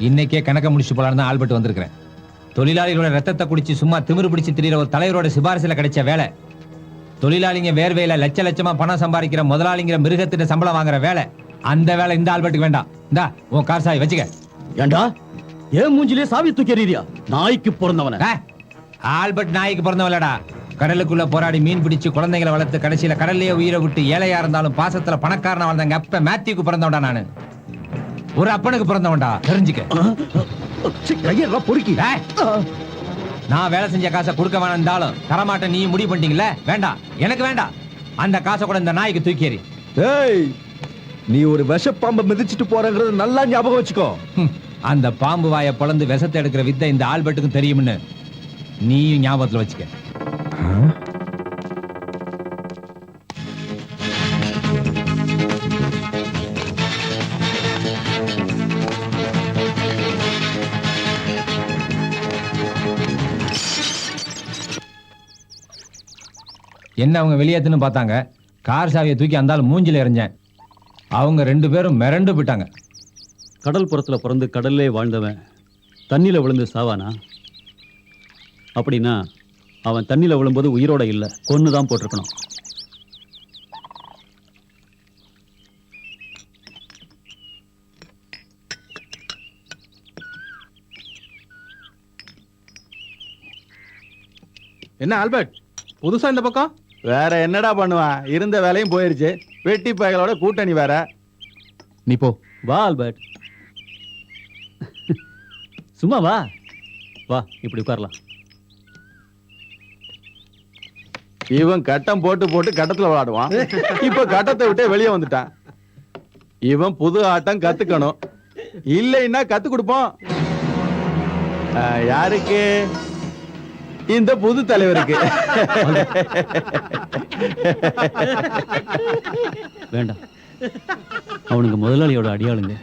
Speaker 1: இன்னைக்கே கணக்க முடிச்சு போலான்னு தான் ஆல்பர்ட் வந்திருக்கிறேன். தொழிலாளிகளோட ரத்தத்தை குடிச்சு சும்மா திமிரு பிடிச்சு திரியிற ஒரு தலைவரோட சிபாரிசுல கிடைச்ச வேலை. தொழிலாளிங்க வேர்வையில லட்சமா பணம் சம்பாதிக்கிற முதலாளிங்கிற மிருகத்திட்ட சம்பளம் வாங்குற வேலை. அந்த வேலை இந்த ஆல்பர்ட்டுக்கு வேண்டாம். இந்தா உன் கார் சாவி வச்சுக்க.
Speaker 16: ஏண்டா ஏன் மூஞ்சிலே சாவி தூக்கிறீரியா? நாய்க்கு பிறந்தவன.
Speaker 1: ஆல்பர்ட் நாய்க்கு பிறந்தவனடா. கடலுக்குள்ள போராடி மீன் பிடிச்சு குழந்தைகளை வளர்த்து கடைசியில கடல்லையே உயிரை விட்டு ஏழையா இருந்தாலும் பாசத்துல பணக்காரனா வாழ்ந்தாங்க அப்ப மேத்யூக்கு பிறந்தவன்டா நானு. ஒரு அப்பனுக்கு பிறந்தவன்டா, தெரிஞ்சுக்க.
Speaker 11: பொறுக்கி
Speaker 1: நான் வேலை செஞ்ச காசை கொடுக்க வேணாம் தரமாட்டேன் நீ முடிவு பண்ணிட்டீங்கல்ல? வேண்டாம், எனக்கு வேண்டாம். அந்த காசை கூட இந்த நாய்க்கு தூக்கி.
Speaker 11: ஏய், நீ ஒரு விஷப்பாம்பை மிதிச்சிட்டு போறங்கிறது நல்லா ஞாபகம் வச்சுக்கோ.
Speaker 1: அந்த பாம்பு வாயை பொளந்து விஷத்தை எடுக்கிற வித்தை இந்த ஆல்பர்ட்டுக்கும் தெரியும்னு நீயும் ஞாபகத்துல வச்சுக்க. என்ன அவங்க வெளியேத்துன்னு பார்த்தாங்க. கார் சாவியை தூக்கி அந்த ஆள் மூஞ்சில எறிஞ்சேன். அவங்க 2 பேரும் மிரண்டு போயிட்டாங்க.
Speaker 2: கடல் புறத்துல பிறந்து கடல்லே வாழ்ந்தவன் தண்ணியில விழுந்து சாவானா? அப்படின்னா அவன் தண்ணியில விழும்போது உயிரோட இல்லை, கொன்னுதான் போட்டிருக்கணும்.
Speaker 3: என்ன ஆல்பர்ட், புதுசா இந்த பக்கம்?
Speaker 6: வேற என்னடா பண்ணுவான், இருந்த வேலையும் போயிருச்சு. வெட்டி பயங்களோட கூட்டணி வேற.
Speaker 3: நீ போ.
Speaker 2: வா ஆல்பர்ட், சும்மா வா வா, இப்படி உட்காரலாம்.
Speaker 6: இவன் கட்டம் போட்டு போட்டு கட்டத்துல விளையாடுவான். இப்ப கட்டத்தை விட்டு வெளியே வந்துட்டான். இவன் புது ஆட்டம் கத்துக்கணும், இல்லைன்னா கத்து கொடுப்போம். யாருக்கு? இந்த புது தலைவருக்கு.
Speaker 2: வேண்டாம், அவனுக்கு முதலாளியோட அடியாளுங்க.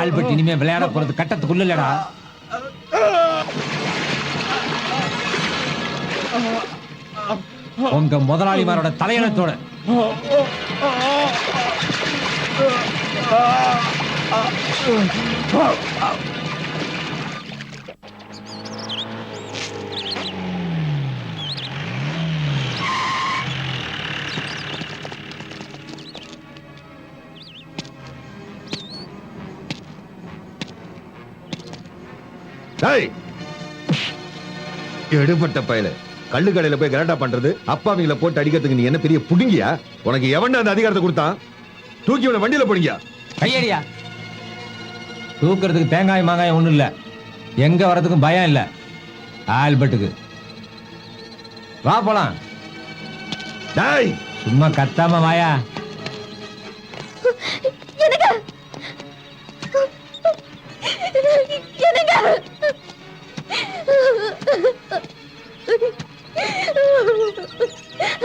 Speaker 1: ஆல்பர்ட் இனிமே விளையாட போறது கட்டத்துக்குள்ள இல்லடா. உங்க முதலாளிமாரோட தலையெழுத்தோட
Speaker 15: எடுபட்ட பயல கள்ளு கடையில போய் கலாட்டா பண்றது, அப்பாவிங்களை போட்டு அடிக்கிறதுக்கு நீ என்ன பெரிய புடுங்கியா? உனக்கு எவன்டா அந்த அதிகாரத்தை கொடுத்தான்? தூக்கி உன வண்டியில போடுங்க.
Speaker 1: கையடியா. தூக்குறதுக்கு தேங்காய் மாங்காய் ஒண்ணும் இல்ல, எங்க வர்றதுக்கும் பயம் இல்ல. ஆல்பர்ட்டுக்கு வா போலாம்.
Speaker 15: டேய்
Speaker 1: சும்மா கத்தாம வாயா.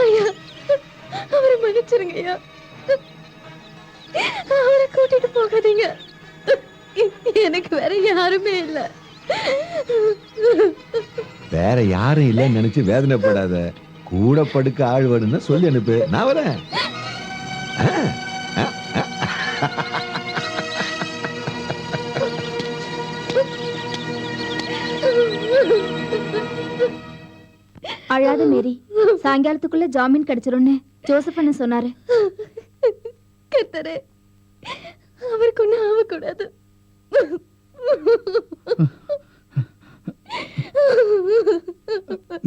Speaker 9: ஐயா, அவரை மன்னிச்சிருங்க ஐயா. அவரை கூட்டிட்டு போகாதீங்க. எனக்கு வேற யாருமே இல்ல.
Speaker 15: வேற யாரும் இல்லைன்னு நினைச்சு வேதனைப்படாத. கூட படுக்க ஆள் வேணும்னு சொல்லி அனுப்பு, நான் வரேன்.
Speaker 18: அழாத மேரி, சாயங்காலத்துக்குள்ள ஜாமீன் கிடைச்சிரும்னு ஜோசப் அண்ணன் சொன்னாரு.
Speaker 9: கர்த்தரே, அவருக்கு ஒண்ணு ஆகக்கூடாது.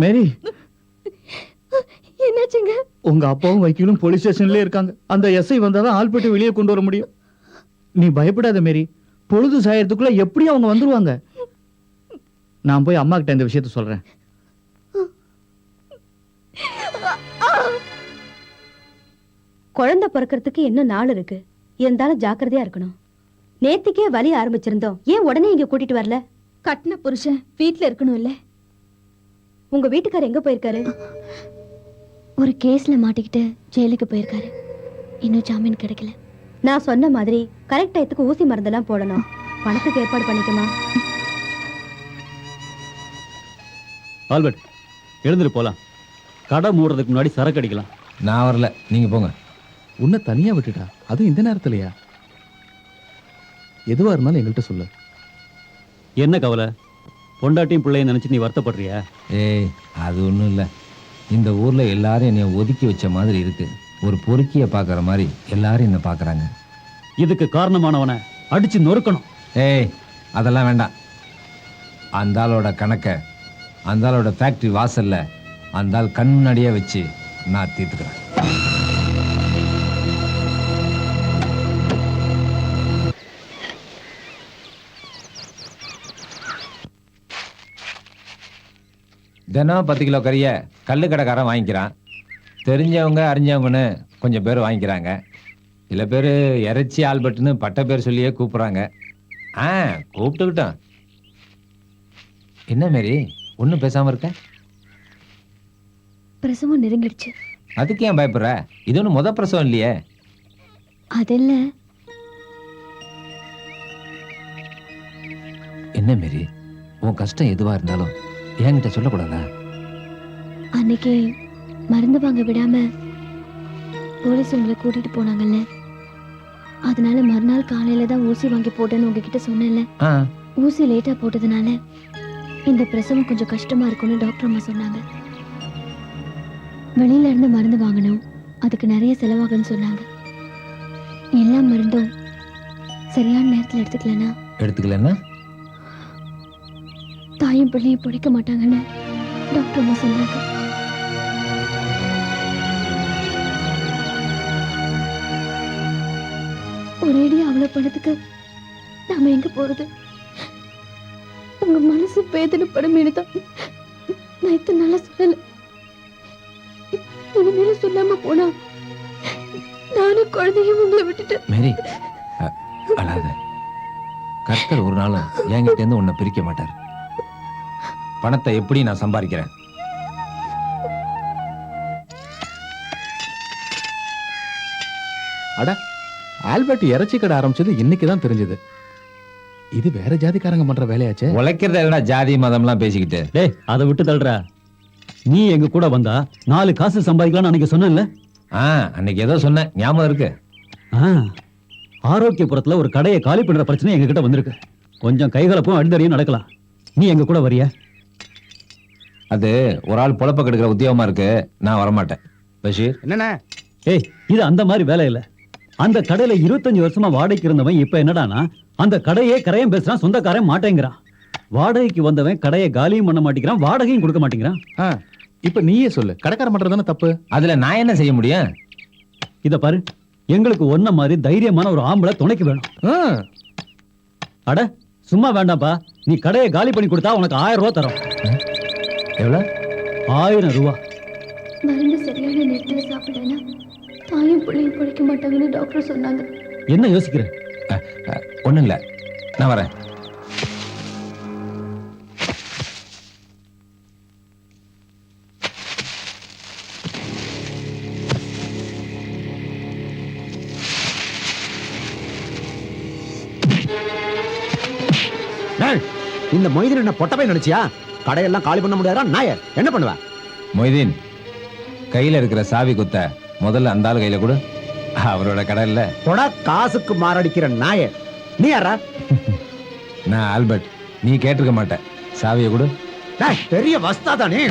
Speaker 4: மேரி,
Speaker 9: என்னாச்சுங்க?
Speaker 4: உங்க அப்பாவும் வக்கீலும் போலீஸ் ஸ்டேஷன்ல இருக்காங்க. அந்த எஸ்ஐ வந்தாதான் ஆள்பட்டு வெளியே கொண்டு வர முடியும். நீ பயப்படாத மேரி, பொழுது சாயறதுக்குள்ள எப்படி அவங்க வந்துருவாங்க. நான் போய் அம்மா கிட்ட இந்த விஷயத்த சொல்றேன்.
Speaker 17: குழந்தை பிறக்கிறதுக்கு இன்னும் நாள் இருக்கு, இருந்தாலும் ஜாக்கிரதையா இருக்கணும். நேத்திக்கே வலி ஆரம்பிச்சிருந்தோம், ஏன் உடனே இங்க கூட்டிட்டு வரல?
Speaker 18: கட்டின புருஷன் வீட்டுல இருக்கணும் இல்ல?
Speaker 17: உங்க வீட்டுக்காரர் எங்க போயிருக்காரு?
Speaker 18: ஒரு கேஸ்ல மாட்டிக்கிட்டு ஜெயிலுக்கு போயிருக்காரு. இன்னும் ஜாமீன் கிடைக்கல.
Speaker 17: நான் சொன்ன மாதிரி கரெக்ட் டயத்துக்கு ஊசி மருந்தெல்லாம் போடணும். பணத்துக்கு ஏற்பாடு பண்ணிக்கமா.
Speaker 2: ஆல்பர்ட், எழுந்துட்டு போலாம். கடை மூடுறதுக்கு முன்னாடி சரக்கு அடிக்கலாம்.
Speaker 1: நான் வரல, நீங்க போங்க.
Speaker 3: உன்னை தனியா விட்டுட்டா, அதுவும் இந்த நேரத்துலயா? எதுவா இருந்தாலும் எங்கள்கிட்ட சொல்லு.
Speaker 2: என்ன கவலை? பொண்டாட்டியும் பிள்ளையும் நினைச்சு நீ வருத்தப்படுறியா?
Speaker 1: ஏய், அது ஒண்ணும் இல்ல. இந்த ஊர்ல எல்லாரும் என்னை ஒதுக்கி வச்ச மாதிரி இருக்கு. ஒரு பொறுக்கிய பாக்குற மாதிரி எல்லாரும் என்ன பாக்குறாங்க.
Speaker 2: இதுக்கு காரணமானவனை அடிச்சு நொறுக்கணும்.
Speaker 1: ஏய், அதெல்லாம் வேண்டாம். அந்த ஆளோட கணக்க அந்த ஆளோட ஃபேக்டரி வாசல்ல அந்த ஆள் கண் முன்னாடியே வச்சு நான் தீர்த்துக்கிறேன். தினம் 10 கிலோ கறிய கல்லு கடைக்காரன் வாங்கிக்கிறான். தெரிஞ்சவங்க அறிஞ்சவங்கன்னு கொஞ்சம் பேர் வாங்கிக்கிறாங்க. சில பேர் இறைச்சி ஆல்பர்ட்னு பட்ட பேர் சொல்லியே கூப்பிட்றாங்க. கூப்பிட்டுக்கிட்டோம். என்ன மாரி ஒன்றும் பேசாம இருக்க?
Speaker 18: பிரசவம் நெருங்கிடுச்சு.
Speaker 1: அதுக்கு ஏன் பயப்படுற? இது ஒன்றும் முத பிரசவம் இல்லையே.
Speaker 18: அதில்ல.
Speaker 1: என்ன மாரி, உன் கஷ்டம் எதுவா இருந்தாலும் என்கிட்ட சொல்லக்கூடாதா?
Speaker 18: அன்னைக்கு மருந்து வாங்க விடாம போலீஸ் உங்களை கூட்டிட்டு போனாங்கல்ல, அதனால மறுநாள் காலையில தான் ஊசி வாங்கி போட்டேன்னு உங்ககிட்ட சொன்னேன்ல. ஊசி லேட்டா போட்டதுனால இந்த பிரசவம் கொஞ்சம் கஷ்டமா இருக்கும்னு டாக்டர் அம்மா சொன்னாங்க. வெளியில இருந்து மருந்து வாங்கணும், அதுக்கு நிறைய செலவாகும்னு சொன்னாங்க. எல்லா மருந்தும் சரியான நேரத்தில்
Speaker 1: எடுத்துக்கலன்னா
Speaker 18: தாயும் பிள்ளையும் பிடிக்க மாட்டாங்கன்னு டாக்டர் அம்மா சொன்னாங்க. ஒரேடி அவ்வளவு பணத்துக்கு நாம எங்க போறது? உங்க மனசு வேதனைப்படும் தான் நான் இத்தனை நாளா சொல்லல. இனிமேல சொல்லாம போனா நானும் குழந்தையும் உங்களை விட்டுட்டு.
Speaker 1: மேரி, அழாத. கர்த்தர் ஒரு நாளும் என்கிட்ட இருந்து உன்னை பிரிக்க மாட்டார். பணத்தை எப்படி நான் சம்பாதிக்கிறேன்?
Speaker 3: அட, ஆல்பர்ட் இறைச்சி கடை ஆரம்பிச்சது இன்னைக்கு தான் தெரிஞ்சது. இது வேற ஜாதிக்காரங்க பண்ற வேலையாச்சே.
Speaker 1: உழைக்கிறத இல்லடா ஜாதி மதம்லாம் பேசிக்கிட்டு.
Speaker 2: டேய் அதை விட்டு தள்ளுற. நீ எங்க கூட வந்தா 4 காசு சம்பாதிக்கலாம்னு அன்னைக்கு சொன்னேன்ல.
Speaker 1: அன்னைக்கு ஏதோ சொன்னேன், ஞாபகம் இருக்கு.
Speaker 2: ஆரோக்கியபுரத்துல ஒரு கடையை காலி பண்ற பிரச்சனை எங்க கிட்ட வந்திருக்கு. கொஞ்சம் கைகலப்பும் அடிதடியும் நடக்கலாம். நீ எங்க கூட வரியா?
Speaker 1: அது ஒரு ஆள் பொழப்ப கெடுக்கிற உத்தியோகமா இருக்கு, நான் வரமாட்டேன். பஷீர்
Speaker 2: என்னண்ணே? ஏய் இது அந்த மாதிரி வேலை இல்ல. அந்த கடையில 25 வருஷமா வாடகைக்கு இருந்தவன் இப்ப என்னடானா அந்த கடையே கரையம் பேசுறான், சொந்தக்காரன் மாட்டேங்கிறான். வாடகைக்கு வந்தவன் கடையை காலியும் பண்ண மாட்டேங்கிறான், வாடகையும் கொடுக்க மாட்டேங்கிறான்.
Speaker 3: இப்ப நீயே சொல்லு, கடைக்காரன் பண்றதுதானே தப்பு.
Speaker 1: அதுல நான் என்ன செய்ய முடியும்?
Speaker 2: இத பாரு, எங்களுக்கு ஒன்ன மாதிரி தைரியமான ஒரு ஆம்பளை துணைக்கு வேணும். அட சும்மா வேண்டாம்ப்பா, நீ கடையை காலி பண்ணி கொடுத்தா உனக்கு 1000 ரூபாய் தரோம்.
Speaker 1: எவ்வளவு?
Speaker 2: 1000 ரூபாய்.
Speaker 18: மருந்து சரியான நேரத்துல சாப்பிடலன்னா தாயும் பிள்ளையும் பிழைக்க மாட்டாங்கன்னு டாக்டர் சொன்னாங்க.
Speaker 2: என்ன யோசிக்கிற?
Speaker 1: ஒண்ணும் இல்ல, நான் வரேன்.
Speaker 13: இந்த மொய்தீன் என்ன பொட்டப்பை நினைச்சியா? கடையெல்லாம் காலி பண்ண முடியாதா? நாய என்ன பண்ணுவ?
Speaker 1: மொய்தீன், கையில இருக்கிற சாவி குத்த முதல்ல அந்த ஆள் கையில கொடு. அவரோட கடை இல்ல.
Speaker 13: கொடா காசுக்கு மாரடிக்கிற நாய. நீ யாரா?
Speaker 1: நான் ஆல்பர்ட். நீ கேட்டிருக்க மாட்ட. சாவியை கொடு.
Speaker 13: பெரிய வஸ்தாதா நீ.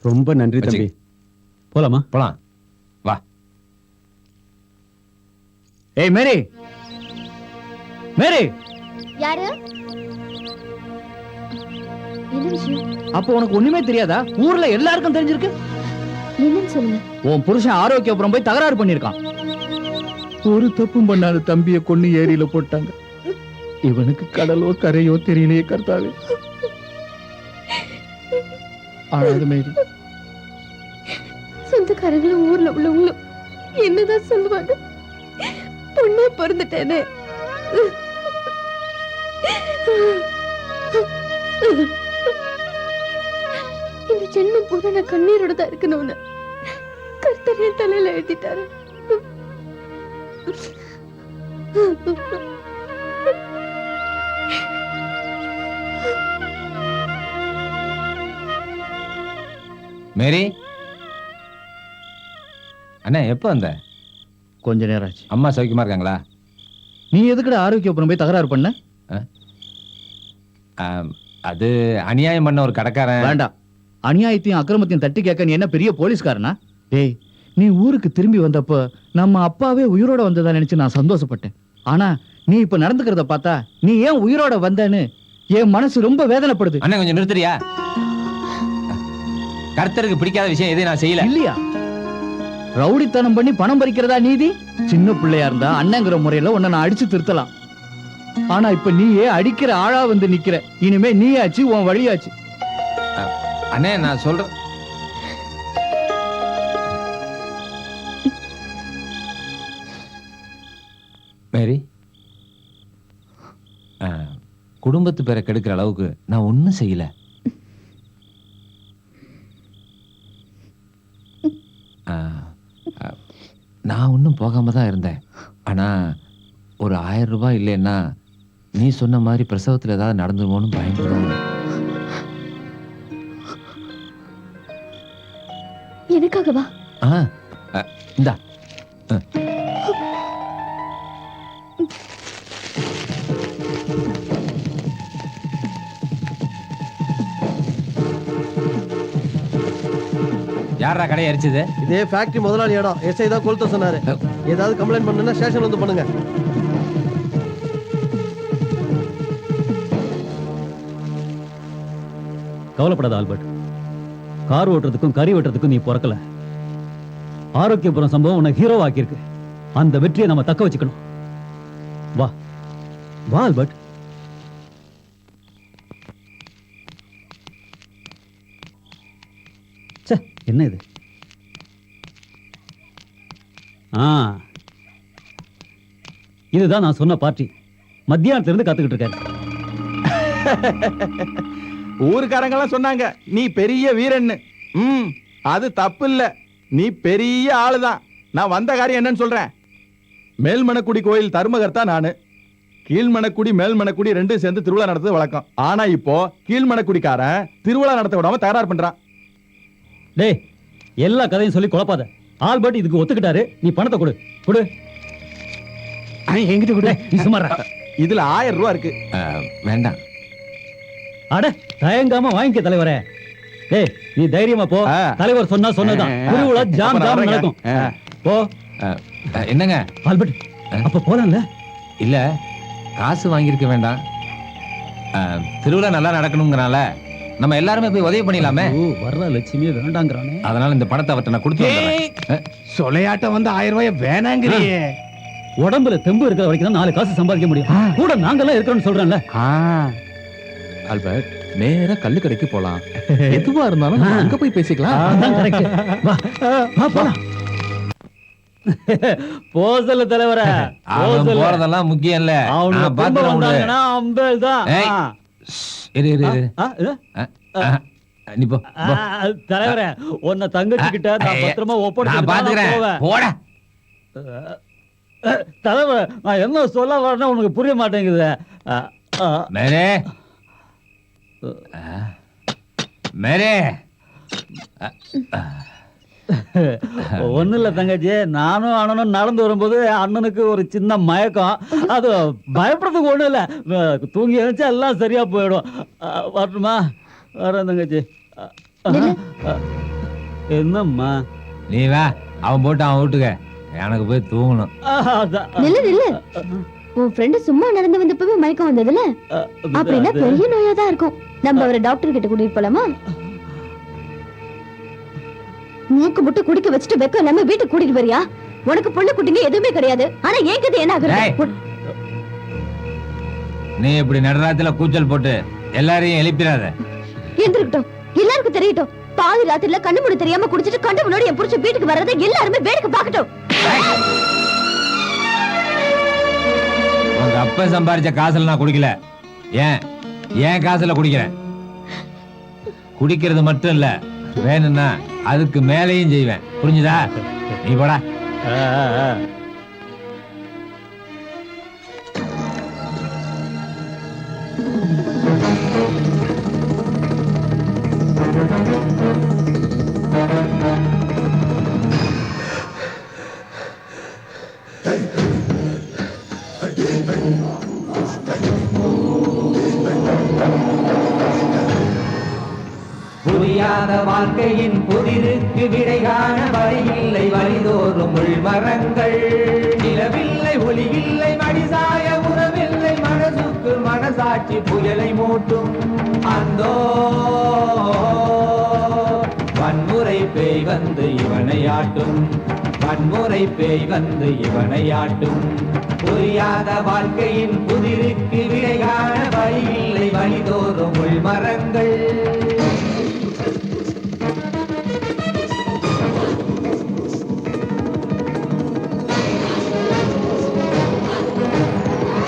Speaker 13: ரொம்ப நன்றி தம்பி.
Speaker 2: போலாமா?
Speaker 1: போலாம் வா.
Speaker 4: ஏய் மேரி, மேரி.
Speaker 18: யாரு? என்ன விஷயம்?
Speaker 4: அப்போ உனக்கு ஒண்ணுமே தெரியாதா? ஊர்ல எல்லாருக்கும் தெரிஞ்சிருக்கு.
Speaker 18: என்னன்னு சொல்லுங்க.
Speaker 4: உன் புருஷன் ஆரோக்கியபுரம் போய் தகராறு பண்ணிருக்கான். ஒரு தப்பும் பண்ணாத தம்பியை கொன்னு ஏரியில போட்டாங்க. இவனுக்கு கடலோ கரையோ தெரியலையே கர்த்தாவே. அழாத மேரி.
Speaker 9: சொந்தக்காரங்களும் ஊர்ல உள்ளவங்களும் என்னதான் சொல்லுவாங்க? பொண்ணா பிறந்துட்டேனே. இந்த ஜென்மம் பூரா நான் கண்ணீரோட தான் இருக்கணும்னு கர்த்தர் என் தலையில எழுதிட்டாரு.
Speaker 1: மேரி, அண்ணா எப்போ வந்த?
Speaker 4: கொஞ்ச நேரம் ஆச்சு.
Speaker 1: அம்மா சௌக்கியமா இருக்காங்களா?
Speaker 4: நீ எதுக்குடா ஆரோக்கியபுரம் போய் தகராறு பண்ண?
Speaker 1: அது அநியாயம் பண்ண ஒரு கடைக்காரன்.
Speaker 4: வேண்டாம், அநியாயத்தையும் அக்கிரமத்தையும் தட்டி கேட்க நீ என்ன பெரிய போலீஸ்காரனா? டேய், நீ ஊருக்கு திரும்பி வந்தப்ப நம்ம அப்பாவே உயிரோட வந்ததா நினைச்சு நான் சந்தோஷப்பட்டேன். ஆனா நீ இப்ப நடந்துக்கிறத பார்த்தா நீ ஏன் உயிரோட வந்தன்னு என் மனசு ரொம்ப வேதனைப்படுது.
Speaker 1: அண்ணா கொஞ்சம் நிறுத்துறியா? கர்த்தருக்கு பிடிக்காத விஷயம் எதையும் நான் செய்யல.
Speaker 4: இல்லையா? ரவுடித்தனம் பண்ணி பணம் பறிக்கிறதா நீதி? சின்ன பிள்ளையா இருந்தா அண்ணங்கிற முறையில உன்னை நான் அடிச்சு திருத்தலாம். ஆனா இப்ப நீயே அடிக்கிற ஆளா வந்து நிக்கிற. இனிமே நீயாச்சு, உன் வழியாச்சு.
Speaker 1: அண்ணே நான் சொல்றேன். மேரி, குடும்பத்து பேரை கெடுக்கிற அளவுக்கு நான் ஒன்னும் செய்யல. நான் ஒன்றும் போகாம தான் இருந்தேன். ஆனா ஒரு 1000 ரூபாய் இல்லைன்னா நீ சொன்ன மாதிரி பிரசவத்தில் ஏதாவது நடந்துருமோன்னு பயந்துதான்.
Speaker 18: எனக்காகவா?
Speaker 1: இந்தா. யாரா கடை அரிச்சது?
Speaker 19: இதே ஃபேக்டரி முதலாளி இடம். எஸ்ஐ தான் கொளுத்த சொன்னாரு. ஏதாவது கம்ப்ளைண்ட் பண்ணுனா ஸ்டேஷன் வந்து பண்ணுங்க.
Speaker 2: கவலைப்படாத ஆல்பர்ட். கார் ஓட்டுறதுக்கும் கறி வெட்டுறதுக்கும் நீ பிறக்கல. ஆரோக்கியபுரம் சம்பவம் உன்னை ஹீரோ ஆக்கியிருக்கு. அந்த வெற்றியை நம்ம தக்க வச்சுக்கணும். வா வா ஆல்பர்ட். என்ன இது? இதுதான் நான் சொன்ன பார்ட்டி. மத்தியானத்துல இருந்து காத்துக்கிட்டு இருக்கேன்.
Speaker 6: ஊருக்காரங்கெல்லாம் சொன்னாங்க நீ பெரிய வீரன்னு. அது தப்பு இல்ல. நீ பெரிய ஆளுதான். நான் வந்த காரியம் என்னன்னு சொல்றேன். மேல்மணக்குடி கோயில் தர்மகர்த்தா நானு. கீழ்மணக்குடி மேல்மணக்குடி ரெண்டும் சேர்ந்து திருவிழா நடத்துறது வழக்கம். ஆனா இப்போ கீழ்மணக்குடிக்காரன் திருவிழா நடத்த விடாம தயார் பண்றான்.
Speaker 2: டேய், எல்லா கதையும் சொல்லி குழப்பாத. ஆல்பர்ட் இதுக்கு ஒத்துக்கிட்டாரு. நீ பணத்தை கொடு. கொடு. என்கிட்ட கொடு. நீ சுமாரா.
Speaker 6: இதுல 1000 ரூபாய் இருக்கு.
Speaker 1: வேண்டாம்.
Speaker 2: அட தயங்காம வாங்கிக்க தலைவரே. டேய் நீ தைரியமா போ. தலைவர் சொன்னா சொன்னதான். திருவிழா ஜாம் ஜாம் நடக்கும். போ.
Speaker 1: என்னங்க
Speaker 2: ஆல்பர்ட், அப்ப போலாம்ல?
Speaker 1: இல்ல, காசு வாங்கியிருக்க வேண்டாம். திருவிழா நல்லா நடக்கணுங்கிறனால நம்ம எல்லாருமே போய் உதவி பண்ணிடலாமே.
Speaker 2: வர்ற லட்சுமியே வேண்டாங்கிறானே.
Speaker 1: அதனால இந்த பணத்தை அவர்கிட்ட நான் கொடுத்து
Speaker 16: சொலையாட்டம் வந்து 1000 ரூபாய் வேணாங்கிறியே.
Speaker 2: உடம்புல தெம்பு இருக்கிற வரைக்கும் தான் 4 காசு சம்பாதிக்க முடியும். கூட நாங்கெல்லாம் இருக்கிறோம்னு சொல்றேன்ல.
Speaker 3: ஆல்பர்ட், நேரா கல்லு கடைக்கு போலாம். எதுவா இருந்தாலும் நம்ம அங்க போய் பேசிக்கலாம்.
Speaker 2: அதான் கரெக்ட். வா வா போலாம். போசல தலைவரே.
Speaker 1: போறதெல்லாம் முக்கியம் இல்ல.
Speaker 2: அவனுக்கு பாத்து வந்தாங்கன்னா அம்பேல் தான்.
Speaker 1: இரு இரு இரு. நீ போ.
Speaker 2: தலைவரே, உன்னை தங்கச்சி கிட்ட நான் பத்திரமா ஒப்படைச்சு
Speaker 1: போடா.
Speaker 2: தலைவர், நான் என்ன சொல்ல வரேன்னா உனக்கு புரிய மாட்டேங்குது.
Speaker 1: மேரே மேரே.
Speaker 2: ஒண்ணு இல்ல தங்கச்சி, நானும் அண்ணனும் நடந்து வரும்போது அண்ணனுக்கு ஒரு சின்ன மயக்கம். அது பயப்படுறதுக்கு ஒண்ணும் இல்ல. தூங்கி எழுந்தா எல்லாம் சரியா போயிடும். வரட்டுமா? வரேன் தங்கச்சி. என்னம்மா?
Speaker 1: நீ வா, அவன் போட்டு அவன் வீட்டுக்க. எனக்கு போய் தூங்கணும்.
Speaker 18: நில்லு நில்லு. உன் ஃப்ரெண்ட் சும்மா நடந்து வந்தப்பவே மயக்கம் வந்ததுல, அப்படின்னா பெரிய நோயா தான் இருக்கும். நம்ம அவரை டாக்டர் கிட்ட கூட்டிட்டு போலாமா? மூக்கு முட்டு குடிக்க வச்சுட்டு வெக்கம் இல்லாம வீட்டுக்கு கூட்டிட்டு வரியா? உனக்கு பொண்ணு குட்டிங்க எதுவுமே கிடையாது. ஆனா ஏன் கதை என்ன ஆகுது?
Speaker 1: நீ இப்படி நடுராத்திரில கூச்சல் போட்டு எல்லாரையும் எழுப்பிடாத.
Speaker 18: எந்திரிக்கட்டும், எல்லாருக்கும் தெரியட்டும். பாதி ராத்திரில கண்ணு மூடி தெரியாம குடிச்சிட்டு கண்ட முன்னாடி என் புருஷன் வீட்டுக்கு வர்றதை எல்லாருமே வேடிக்கை பார்க்கட்டும்.
Speaker 1: உங்க அப்பா சம்பாரிச்ச காசுல நான் குடிக்கல. ஏன் காசுல குடிக்கிறேன். குடிக்கிறது மட்டும் இல்ல, வேணும்னா அதுக்கு மேலையும் செய்வேன். புரிஞ்சுதா? நீ போடா.
Speaker 14: புரியாத வாழ்க்கையின் புதிருக்கு விடை காண வழியில்லை. வழிதோறும் உள்மரங்கள் நிலவில்லை, ஒளியில்லை, மடிசாய உறவில்லை. மனசுக்கு மனசாட்சி புயலை மூட்டும். அந்தோ இவனையாட்டும் வன்முறை பேய் வந்து இவனையாட்டும் புரியாத வாழ்க்கையின் புதிருக்கு விடை காண வழியில்லை வழிதோறும் உள்மரங்கள்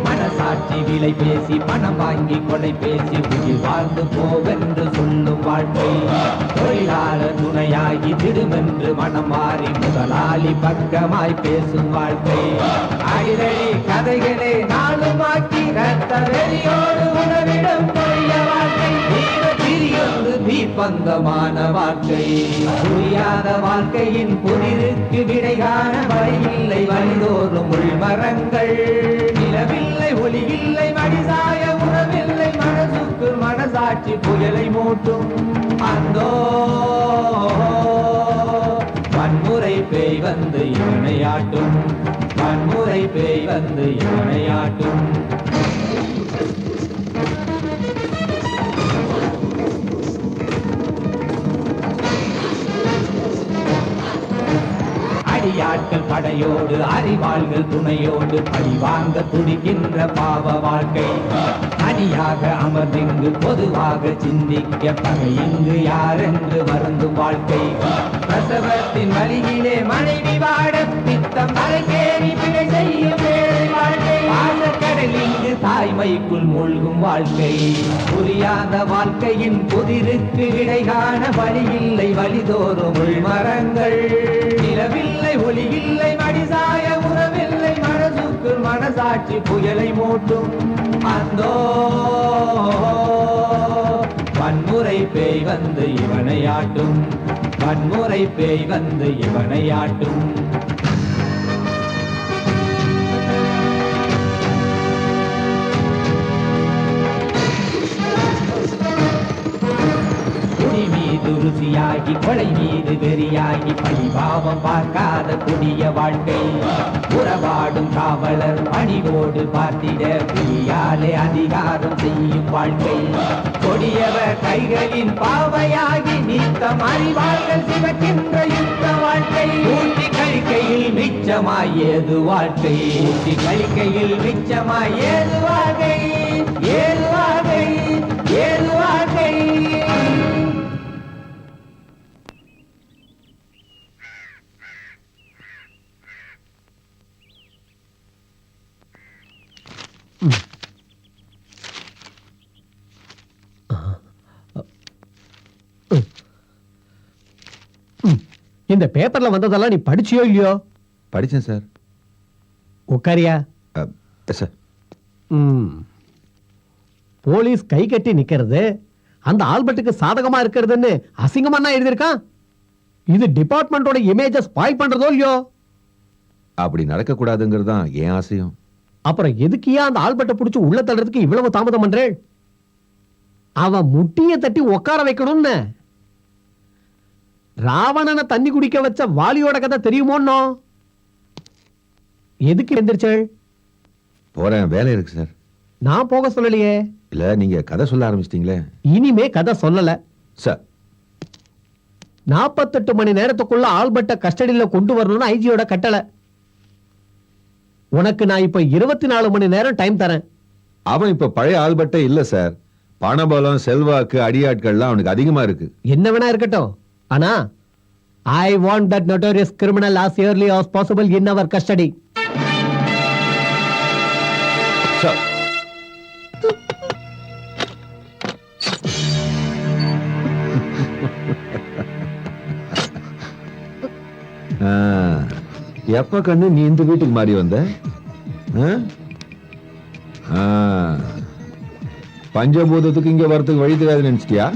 Speaker 14: மனசாட்சி விலை பேசி பணம் வாங்கி கொலை பேசி உயிர் வாழ்ந்து போவென்று சொல்லும் வாழ்க்கை தொழிலாளர் துணையாகி திடுமென்று மனம் மாறி முதலாளி பக்கமாய் பேசும் வாழ்க்கை அடிதடி கதைகளே நாளுமாக்கி ரத்த வெளியோடு உணவிடம் கொடிய வாழ்க்கை திரியொன்று தீப்பந்தமான வாழ்க்கை புரியாத வாழ்க்கையின் புதிருக்கு விடை காண வழியில்லை வழிதோறும் உள்மரங்கள் நிலவில்லை ஒளி இல்லை மடிசாய உறவில்லை மனசுக்கு மனசாட்சி புயலை மூட்டும் அந்தோ வன்முறை பேய் வந்து இவனையாட்டும் வன்முறை பேய் வந்து இவனையாட்டும் அடியாட்கள் படையோடு அறிவாள்கள் துணையோடு பழிவாங்க துடிக்கின்ற பாவ வாழ்க்கை அணியாக அமர்ந்திங்கு பொதுவாக சிந்திக்க பகை இங்கு யாரென்று வருந்தும் வாழ்க்கை பிரசவத்தின் வழியிலே மனைவி வாட பித்தம் தலைக்கேறி பிழை செய்யும் வேலை வாழ்க்கை ஆசக்கடல் இங்கு தாய்மைக்குள் மூழ்கும் வாழ்க்கை புரியாத வாழ்க்கையின் புதிருக்கு விடை காண வழியில்லை வழிதோறும் உள்மரங்கள் நிலவில்லை ஒளி இல்லை மடிசாய உறவில்லை மனசுக்கு மனசாட்சி புயலை மூட்டும் அந்தோ வன்முறை பேய் வந்து இவனையாட்டும் வன்முறை பேய் வந்து இவனையாட்டும் ருசியாகி கொலை மீது வெறியாகி பழிபாவம் பார்க்காத கொடிய வாழ்க்கை உறவாடும் காவலர் பணிவோடு பார்த்திட புலியாலே அதிகாரம் செய்யும் வாழ்க்கை கொடியவர் கைகளின் பாவையாகி நித்தம் அறிவார்கள் சிவக்கின்ற யுத்த வாழ்க்கை ஊட்டி கழிக்கையில் மிச்சமாய் ஏது வாழ்க்கை ஊட்டி கழிக்கையில் மிச்சமாய் ஏது வாழ்க்கை ஏது வாழ்க்கை ஏது வாழ்க்கை
Speaker 19: இந்த பேப்பர்ல வந்ததெல்லாம் நீ படிச்சியோ இல்லையோ?
Speaker 15: படிச்சேன் சார்.
Speaker 19: உட்காரியா?
Speaker 15: சார்.
Speaker 19: போலீஸ் கை கட்டி நிக்கிறது அந்த ஆல்பர்ட்டுக்கு சாதகமா இருக்கிறதுன்னு அசிங்கமா எழுதியிருக்கான். இது டிபார்ட்மெண்டோட இமேஜை ஸ்பாயில் பண்றதோ இல்லையோ?
Speaker 15: அப்படி நடக்க கூடாதுங்கிறது தான் என் ஆசையும்.
Speaker 19: அப்புறம் எதுக்கியா அந்த ஆல்பர்ட்டை பிடிச்சி உள்ள தள்ளுறதுக்கு இவ்வளவு தாமதம் பண்றேன்? அவன் முட்டிய தட்டி உட்கார வைக்கணும்னு. ராவணனை தண்ணி குடிக்க வச்ச வாலியோட கதை தெரியுமோன்னோ? எதுக்கு எந்திரிச்சள்?
Speaker 15: போறேன், வேலை இருக்கு சார்.
Speaker 19: நான் போக சொல்லலையே.
Speaker 15: இல்ல, நீங்க கதை சொல்ல ஆரம்பிச்சிட்டீங்களே.
Speaker 19: இனிமே கதை சொல்லல
Speaker 15: சார்.
Speaker 19: 48 மணி நேரத்துக்குள்ள ஆல்பர்ட்ட கஸ்டடியில கொண்டு வரணும்னு ஐஜியோட கட்டளை. உனக்கு நான் இப்ப 24 மணி நேரம் டைம் தரேன்.
Speaker 15: அவன் இப்ப பழைய ஆல்பர்ட்டே இல்ல சார். பணபலம், செல்வாக்கு, அடியாட்கள்லாம் அவனுக்கு அதிகமா இருக்கு.
Speaker 19: என்ன வேணா இருக்கட்டும், ஆனா I want that notorious criminal as early as possible in our custody.
Speaker 15: Sir. எப்ப கண்ணு நீ இந்த வீட்டுக்கு மாறி வந்த? பஞ்சபூதத்துக்கு இங்க வரதுக்கு வழி தெரியாது நினைச்சிட்டியா?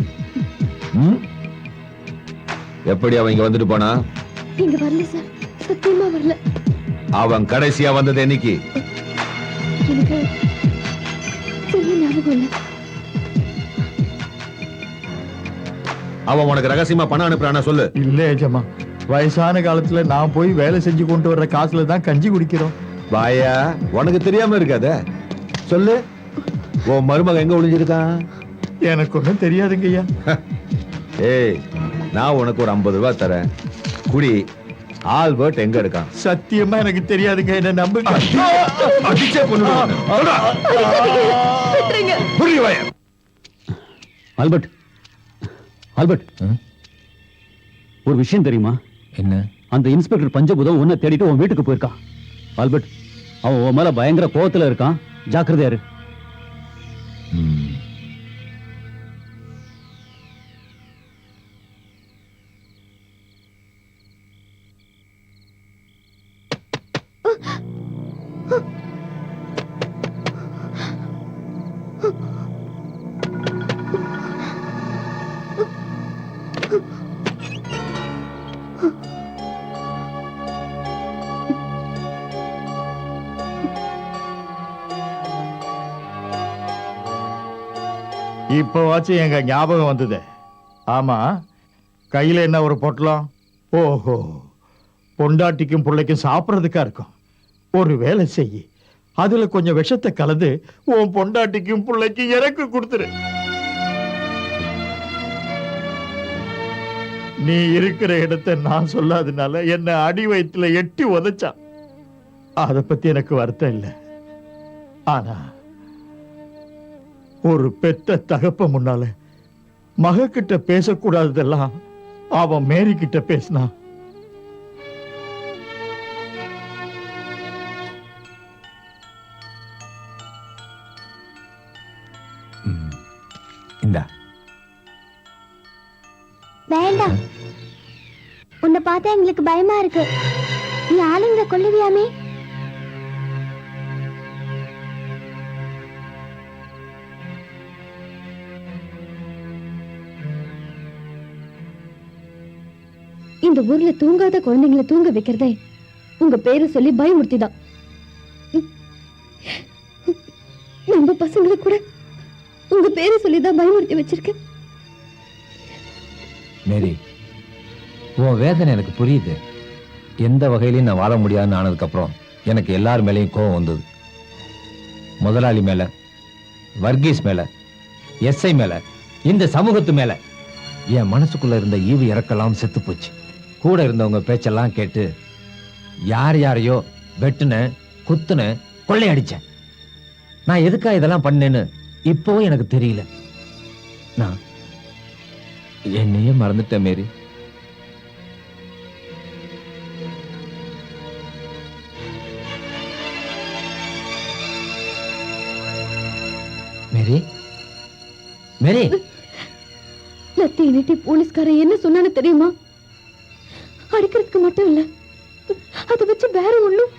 Speaker 15: எப்படி அவன் இங்க வந்துட்டு போனா?
Speaker 9: இங்க வரல சார், சத்தியமா வரல.
Speaker 15: அவன் கடைசியா வந்தது என்னைக்கு?
Speaker 9: எனக்கு சரியா ஞாபகம் இல்ல.
Speaker 15: அவன் உனக்கு ரகசியமா பணம் அனுப்புறானா சொல்லு.
Speaker 4: இல்ல ஏஜமா, வயசான காலத்துல நான் போய் வேலை செஞ்சு கொண்டு வர்ற காசுல தான் கஞ்சி குடிக்கிறோம்.
Speaker 15: வாயா, உனக்கு தெரியாம இருக்காத. சொல்லு, உன் மருமக எங்க ஒளிஞ்சிருக்கான்?
Speaker 4: எனக்கு ஒன்றும் தெரியாதுங்கய்யா.
Speaker 15: ஏய், நான் உனக்கு ஒரு 50 ரூபாய் தரேன், குடி. ஆல்பர்ட் எங்க இருக்கான்?
Speaker 7: சத்தியமா எனக்கு தெரியாதுங்க, என்ன நம்புங்க.
Speaker 15: அடிச்சே கொன்னுடுவேன்.
Speaker 2: ஆல்பர்ட், ஆல்பர்ட், ஒரு விஷயம் தெரியுமா?
Speaker 1: என்ன?
Speaker 2: அந்த இன்ஸ்பெக்டர் பஞ்சபூதம் உன்னை தேடிட்டு உன் வீட்டுக்கு போயிருக்கான். ஆல்பர்ட், அவன் உன் மேல பயங்கர கோவத்துல இருக்கான், ஜாக்கிரதையா இரு.
Speaker 7: இப்பவாச்சும் எங்க ஞாபகம் வந்தது. ஆமா, கையில என்ன ஒரு பொட்டலம்? ஓஹோ, பொண்டாட்டிக்கும் பிள்ளைக்கும் சாப்பிட்றதுக்கா இருக்கும். ஒரு வேலை செய்யி, அதுல கொஞ்சம் விஷத்தை கலந்து உன் பொண்டாட்டிக்கும் பிள்ளைக்கும் எனக்கு கொடுத்துரு. நீ இருக்கிற இடத்தை நான் சொல்லாதனால என்ன அடி வயிற்றுல எட்டி உதைச்சான். அதை பத்தி எனக்கு வருத்தம் இல்லை. ஆனா ஒரு பெத்த தகப்ப முன்னால மக கிட்ட பேசக்கூடாததெல்லாம் அவன் மேரி கிட்ட பேசினான்.
Speaker 1: இந்தா.
Speaker 18: வேண்டாம், உன்னை பார்த்தா எங்களுக்கு பயமா இருக்கு. நீ ஆளுங்களை கொல்லுவியாமே? இந்த ஊர்ல தூங்காத குழந்தைங்களை தூங்க வைக்கிறதே உங்க பேரை சொல்லி பயமுறுத்திதான். நம்ம பசங்களை கூட உங்க பேரை சொல்லிதான் பயமுறுத்தி வச்சிருக்கேன்.
Speaker 1: மேரி, உன் வேதனை எனக்கு புரியுது. எந்த வகையிலையும் நான் வாழ முடியாதுன்னு ஆனதுக்கு அப்புறம் எனக்கு எல்லார் மேலேயும் கோபம் வந்தது. முதலாளி மேல, வர்கீஸ் மேல, எஸ்ஐ மேல, இந்த சமூகத்து மேல. என் மனசுக்குள்ள இருந்த ஈவு இறக்கலாம் செத்து போச்சு. கூட இருந்தவங்க பேச்செல்லாம் கேட்டு யார் யாரையோ வெட்டுன, குத்துன, கொள்ளையடிச்சேன். நான் எதுக்கா இதெல்லாம் பண்ணேன்னு இப்பவும் எனக்கு தெரியல. நான் என்னையே மறந்துட்டேன் மேரி. மேரி, மேரி.
Speaker 9: லத்தி நீட்டி போலீஸ்காரன் என்ன சொன்னான்னு தெரியுமா? அடிக்கிறதுக்கு மட்டும் இல்ல, அதை வச்சு வேற ஒண்ணும்.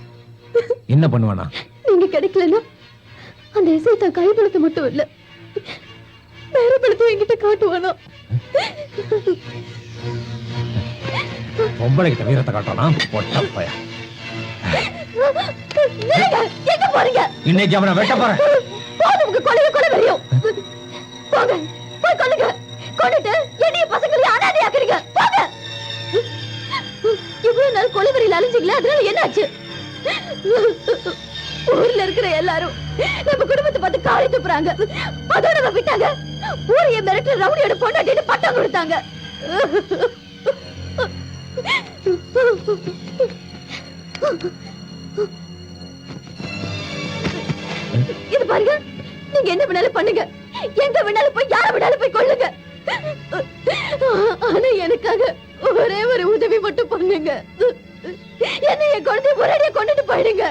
Speaker 1: என்ன பண்ணுவானா?
Speaker 9: நீங்க கிடைக்கலன்னா அந்த இசைத்த கைப்பழத்தை மட்டும் இல்ல, வேற பழத்தை என்கிட்ட காட்டுவானா?
Speaker 1: பொம்பளை கிட்ட வீரத்தை காட்டனா? பொட்டப்பைய.
Speaker 9: எங்க போறீங்க?
Speaker 1: இன்னைக்கு அவனை வெட்ட போறேன்.
Speaker 9: போதும், கொலை வெறியும். போங்க, போய் கொல்லுங்க. கொண்டுட்டு என்னைய பசங்களையும் அனாதையாக்குறீங்க. போங்க. இவ்வளவு நாள் கொலைவெறியில் அழிஞ்சிங்களே, அதனால என்னாச்சு? ஊர்ல இருக்கிற எல்லாரும் நம்ம குடும்பத்தை பார்த்து காரி துப்புறாங்க. அதோட நம்ம விட்டாங்க. ஊரைய மிரட்டு ரவுடியோட பொண்டாட்டின்னு பட்டம் கொடுத்தாங்க. இது பாருங்க, நீங்க என்ன வேணாலும் பண்ணுங்க, எங்க வேணாலும் போய் யார வேணாலும் போய் கொள்ளுங்க. ஆனா எனக்காக ஒரே ஒரு உதவி மட்டும் பண்ணுங்க. என்ன என் குழந்தைய ஒரேடியா கொண்டுட்டு போயிடுங்க.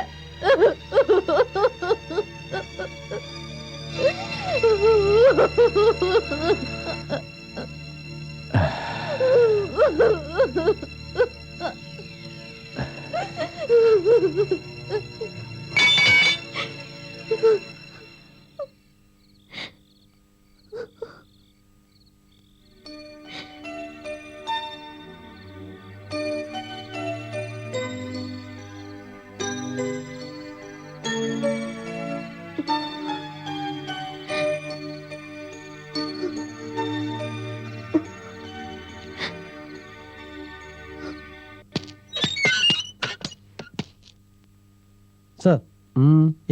Speaker 19: சார்,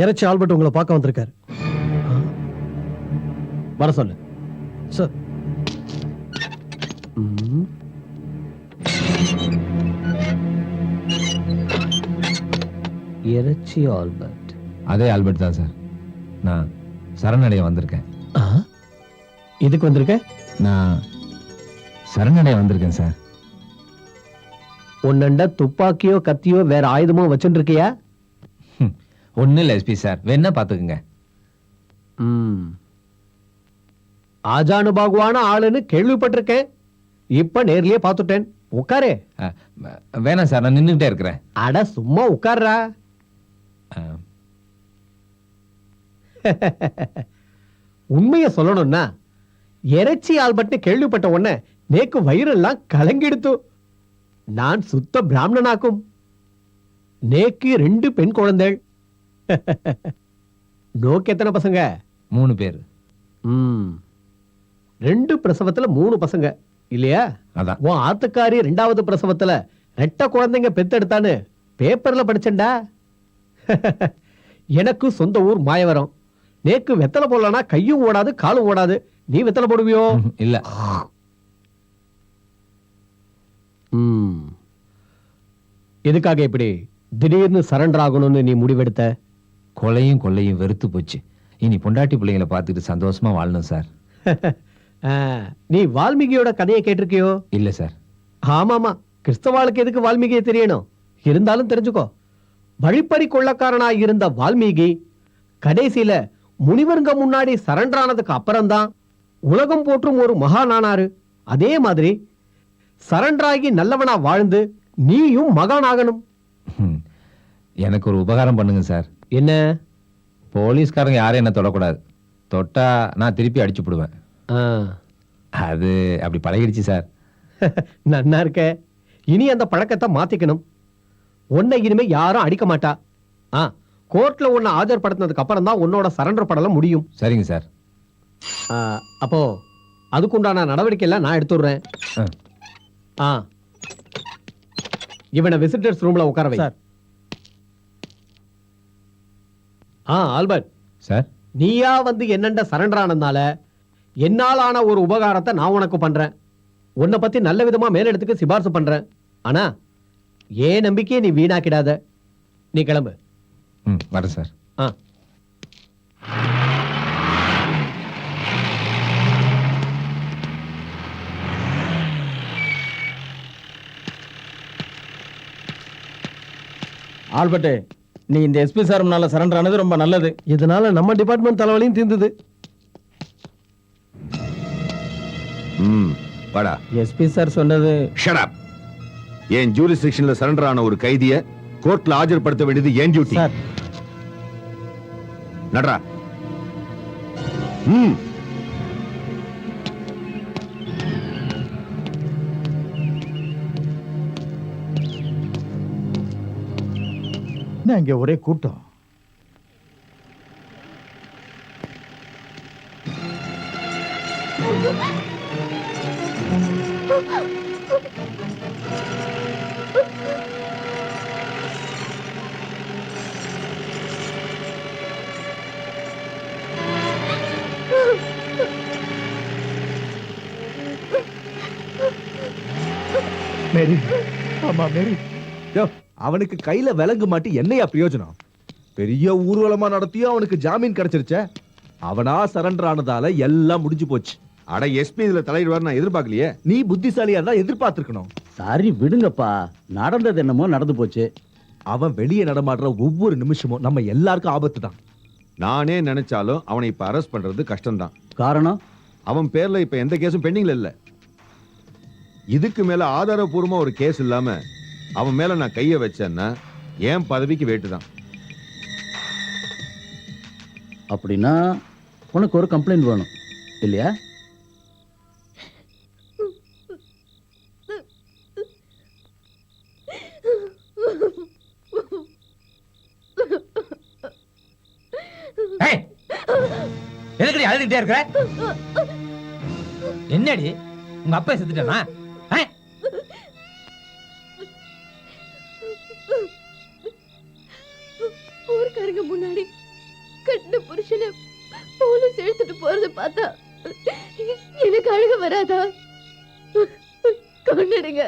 Speaker 19: இறைச்சி ஆல்பர்ட் உங்களை பார்க்க வந்திருக்காரு.
Speaker 2: வர சொல்லு.
Speaker 19: சார். இறைச்சி ஆல்பர்ட்.
Speaker 1: அதே ஆல்பர்ட் தான் சார். நான் சரணடைய வந்திருக்கேன்.
Speaker 19: எதுக்கு வந்திருக்க?
Speaker 1: நான் சரணடைய வந்திருக்கேன் சார்.
Speaker 19: உன்னண்ட துப்பாக்கியோ கத்தியோ வேற ஆயுதமோ வச்சுட்டு இருக்கியா?
Speaker 1: ஒன்னும் இல்லை எஸ்பி சார், வேணா பாத்துக்குங்க.
Speaker 19: ஆஜானுபாகுவான ஆளுன்னு கேள்விப்பட்டிருக்கேன். இப்ப நேர்லயே பார்த்துட்டேன். உட்காரே.
Speaker 1: வேணாம் சார், நான் நின்னுகிட்டே இருக்கிறேன்.
Speaker 19: அட சும்மா உட்கார்றா. உண்மைய சொல்லணும்னா இறைச்சி ஆல்பர்ட் கேள்விப்பட்ட உடனே நேக்கு வயிறெல்லாம் கலங்கிடுத்து. நான் சுத்த பிராமணனாக்கும். நேக்கு 2 பெண் குழந்தைகள். நோக்கு எத்தனை பசங்க?
Speaker 1: 3 பேர்.
Speaker 19: 2 பிரசவத்துல 3 பசங்க இல்லையா?
Speaker 1: அதான்.
Speaker 19: உன் ஆத்துக்காரி 2வது பிரசவத்துல 2 குழந்தைங்க பெத்தெடுத்தான்னு பேப்பர்ல படிச்சேன்டா. எனக்கு சொந்த ஊர் மாயவரம். நேக்கு வெத்தலை போடலனா கையும் ஓடாது காலும் ஓடாது. நீ வெத்தலை போடுவியோ?
Speaker 1: இல்ல.
Speaker 19: எதுக்காக இப்படி திடீர்னு சரண்டர் ஆகணும்னு நீ முடிவெடுத்த?
Speaker 1: கொலையும் கொள்ளையும் வெறுத்து போச்சு. இனி பொண்டாட்டி பிள்ளைங்களை பார்த்துட்டு சந்தோஷமா வாழணும் சார்.
Speaker 19: நீ வால்மீகியோட கதையை கேட்டிருக்கியோ?
Speaker 1: இல்ல சார்.
Speaker 19: ஆமாமா, கிறிஸ்தவாளுக்கு எதுக்கு வால்மீகியை தெரியணும்? இருந்தாலும் தெரிஞ்சுக்கோ. வழிப்பறி கொள்ளக்காரனாய் இருந்த வால்மீகி கடைசியில முனிவருங்க முன்னாடி சரண்டர் ஆனதுக்கு அப்புறம்தான் உலகம் போற்றும் ஒரு மகானானாரு. அதே மாதிரி சரண்டராகி நல்லவனா வாழ்ந்து நீயும் மகானாகணும்.
Speaker 1: எனக்கு ஒரு உபகாரம் பண்ணுங்க சார்.
Speaker 19: என்ன?
Speaker 1: போலீஸ்காரங்க யாரும் என்ன தொடக்கூடாது. தொட்டா நான் திருப்பி அடிச்சு போடுவேன். அது அப்படி பழகிடுச்சு சார்.
Speaker 19: நன்னா இருக்க. இனி அந்த பழக்கத்தை மாத்திக்கணும். உன்னை இனிமே யாரும் அடிக்க மாட்டா. கோர்ட்ல உன்னை ஆஜர்படுத்தினதுக்கு அப்புறம் தான் உன்னோட சரண்டர் படலாம் முடியும்.
Speaker 1: சரிங்க சார்.
Speaker 19: அப்போ அதுக்குண்டான நடவடிக்கை எல்லாம் நான் எடுத்துடுறேன். இவனை விசிட்டர்ஸ் ரூம்ல உட்கார வை. ஆல்பர்ட்
Speaker 1: சார்,
Speaker 19: நீயா வந்து என்னண்ட சரண்டர் ஆனதுனால என்னால் ஆன ஒரு உபகாரத்தை நான் உனக்கு பண்றேன். உன்னை பத்தி நல்ல விதமா மேலிடத்துக்கு சிபாரிசு பண்றேன். ஆனா ஏன் நம்பிக்கையை நீ வீணாக்கிடாத. நீ கிளம்பு.
Speaker 1: வரேன் சார்.
Speaker 6: ஆல்பர்ட், நீ இந்த எஸ்பி சார் முன்னால சரண்டர் ஆனது ரொம்ப நல்லது.
Speaker 19: இதனால நம்ம டிபார்ட்மெண்ட் தலைவலியும் தீர்ந்தது.
Speaker 15: வாடா.
Speaker 6: எஸ்பி சார் சொன்னது.
Speaker 15: Shut up. என் ஜூரிஸ்டிக்ஷன்ல சரண்டர் ஆன ஒரு கைதிய கோர்ட்ல ஆஜர்படுத்த வேண்டியது என் டியூட்டி.
Speaker 6: சார்
Speaker 15: நடரா.
Speaker 7: இங்க ஒரே கூட்டம்.
Speaker 11: மேரி, ஆமா மேரி. அவனுக்கு கையில விலங்கு மாட்டி என்னையா பிரயோஜனம்? பெரிய ஊர்வலமா நடத்தியும் அவனுக்கு ஜாமீன் கிடைச்சிருச்சே. அவனா சரண்டர் ஆனதால எல்லாம் முடிஞ்சு போச்சு.
Speaker 15: அட எஸ்பி இதுல தலையிடுவார் நான் எதிர்பார்க்கலையே.
Speaker 11: நீ புத்திசாலியா தான் எதிர்பார்த்திருக்கணும்.
Speaker 16: சரி விடுங்கப்பா, நடந்தது என்னமோ நடந்து போச்சு.
Speaker 11: அவன் வெளியே நடமாடுற ஒவ்வொரு நிமிஷமும் நம்ம எல்லாருக்கும் ஆபத்து தான்.
Speaker 15: நானே நினைச்சாலும் அவனை இப்ப அரெஸ்ட் பண்றது கஷ்டம்தான்.
Speaker 16: காரணம்,
Speaker 15: அவன் பேர்ல இப்ப எந்த கேஸும் பெண்டிங்ல இல்ல. இதுக்கு மேல ஆதாரபூர்வமா ஒரு கேஸ் இல்லாம அவன் மேல நான் கைய வச்சேன்னா என் பதவிக்கு வேட்டுதான்.
Speaker 16: அப்படின்னா உனக்கு ஒரு கம்ப்ளைண்ட் வேணும் இல்லையா?
Speaker 1: எதுக்கடி அழுதுகிட்டே இருக்கிற? என்னடி உங்க அப்பா செத்துட்டானா?
Speaker 9: ஊருக்காரங்க முன்னாடி கட்டின புருஷனை போலீஸ் எடுத்துட்டு போறத பார்த்தா எனக்கு அழுக வராதா? கொன்னுடுங்க,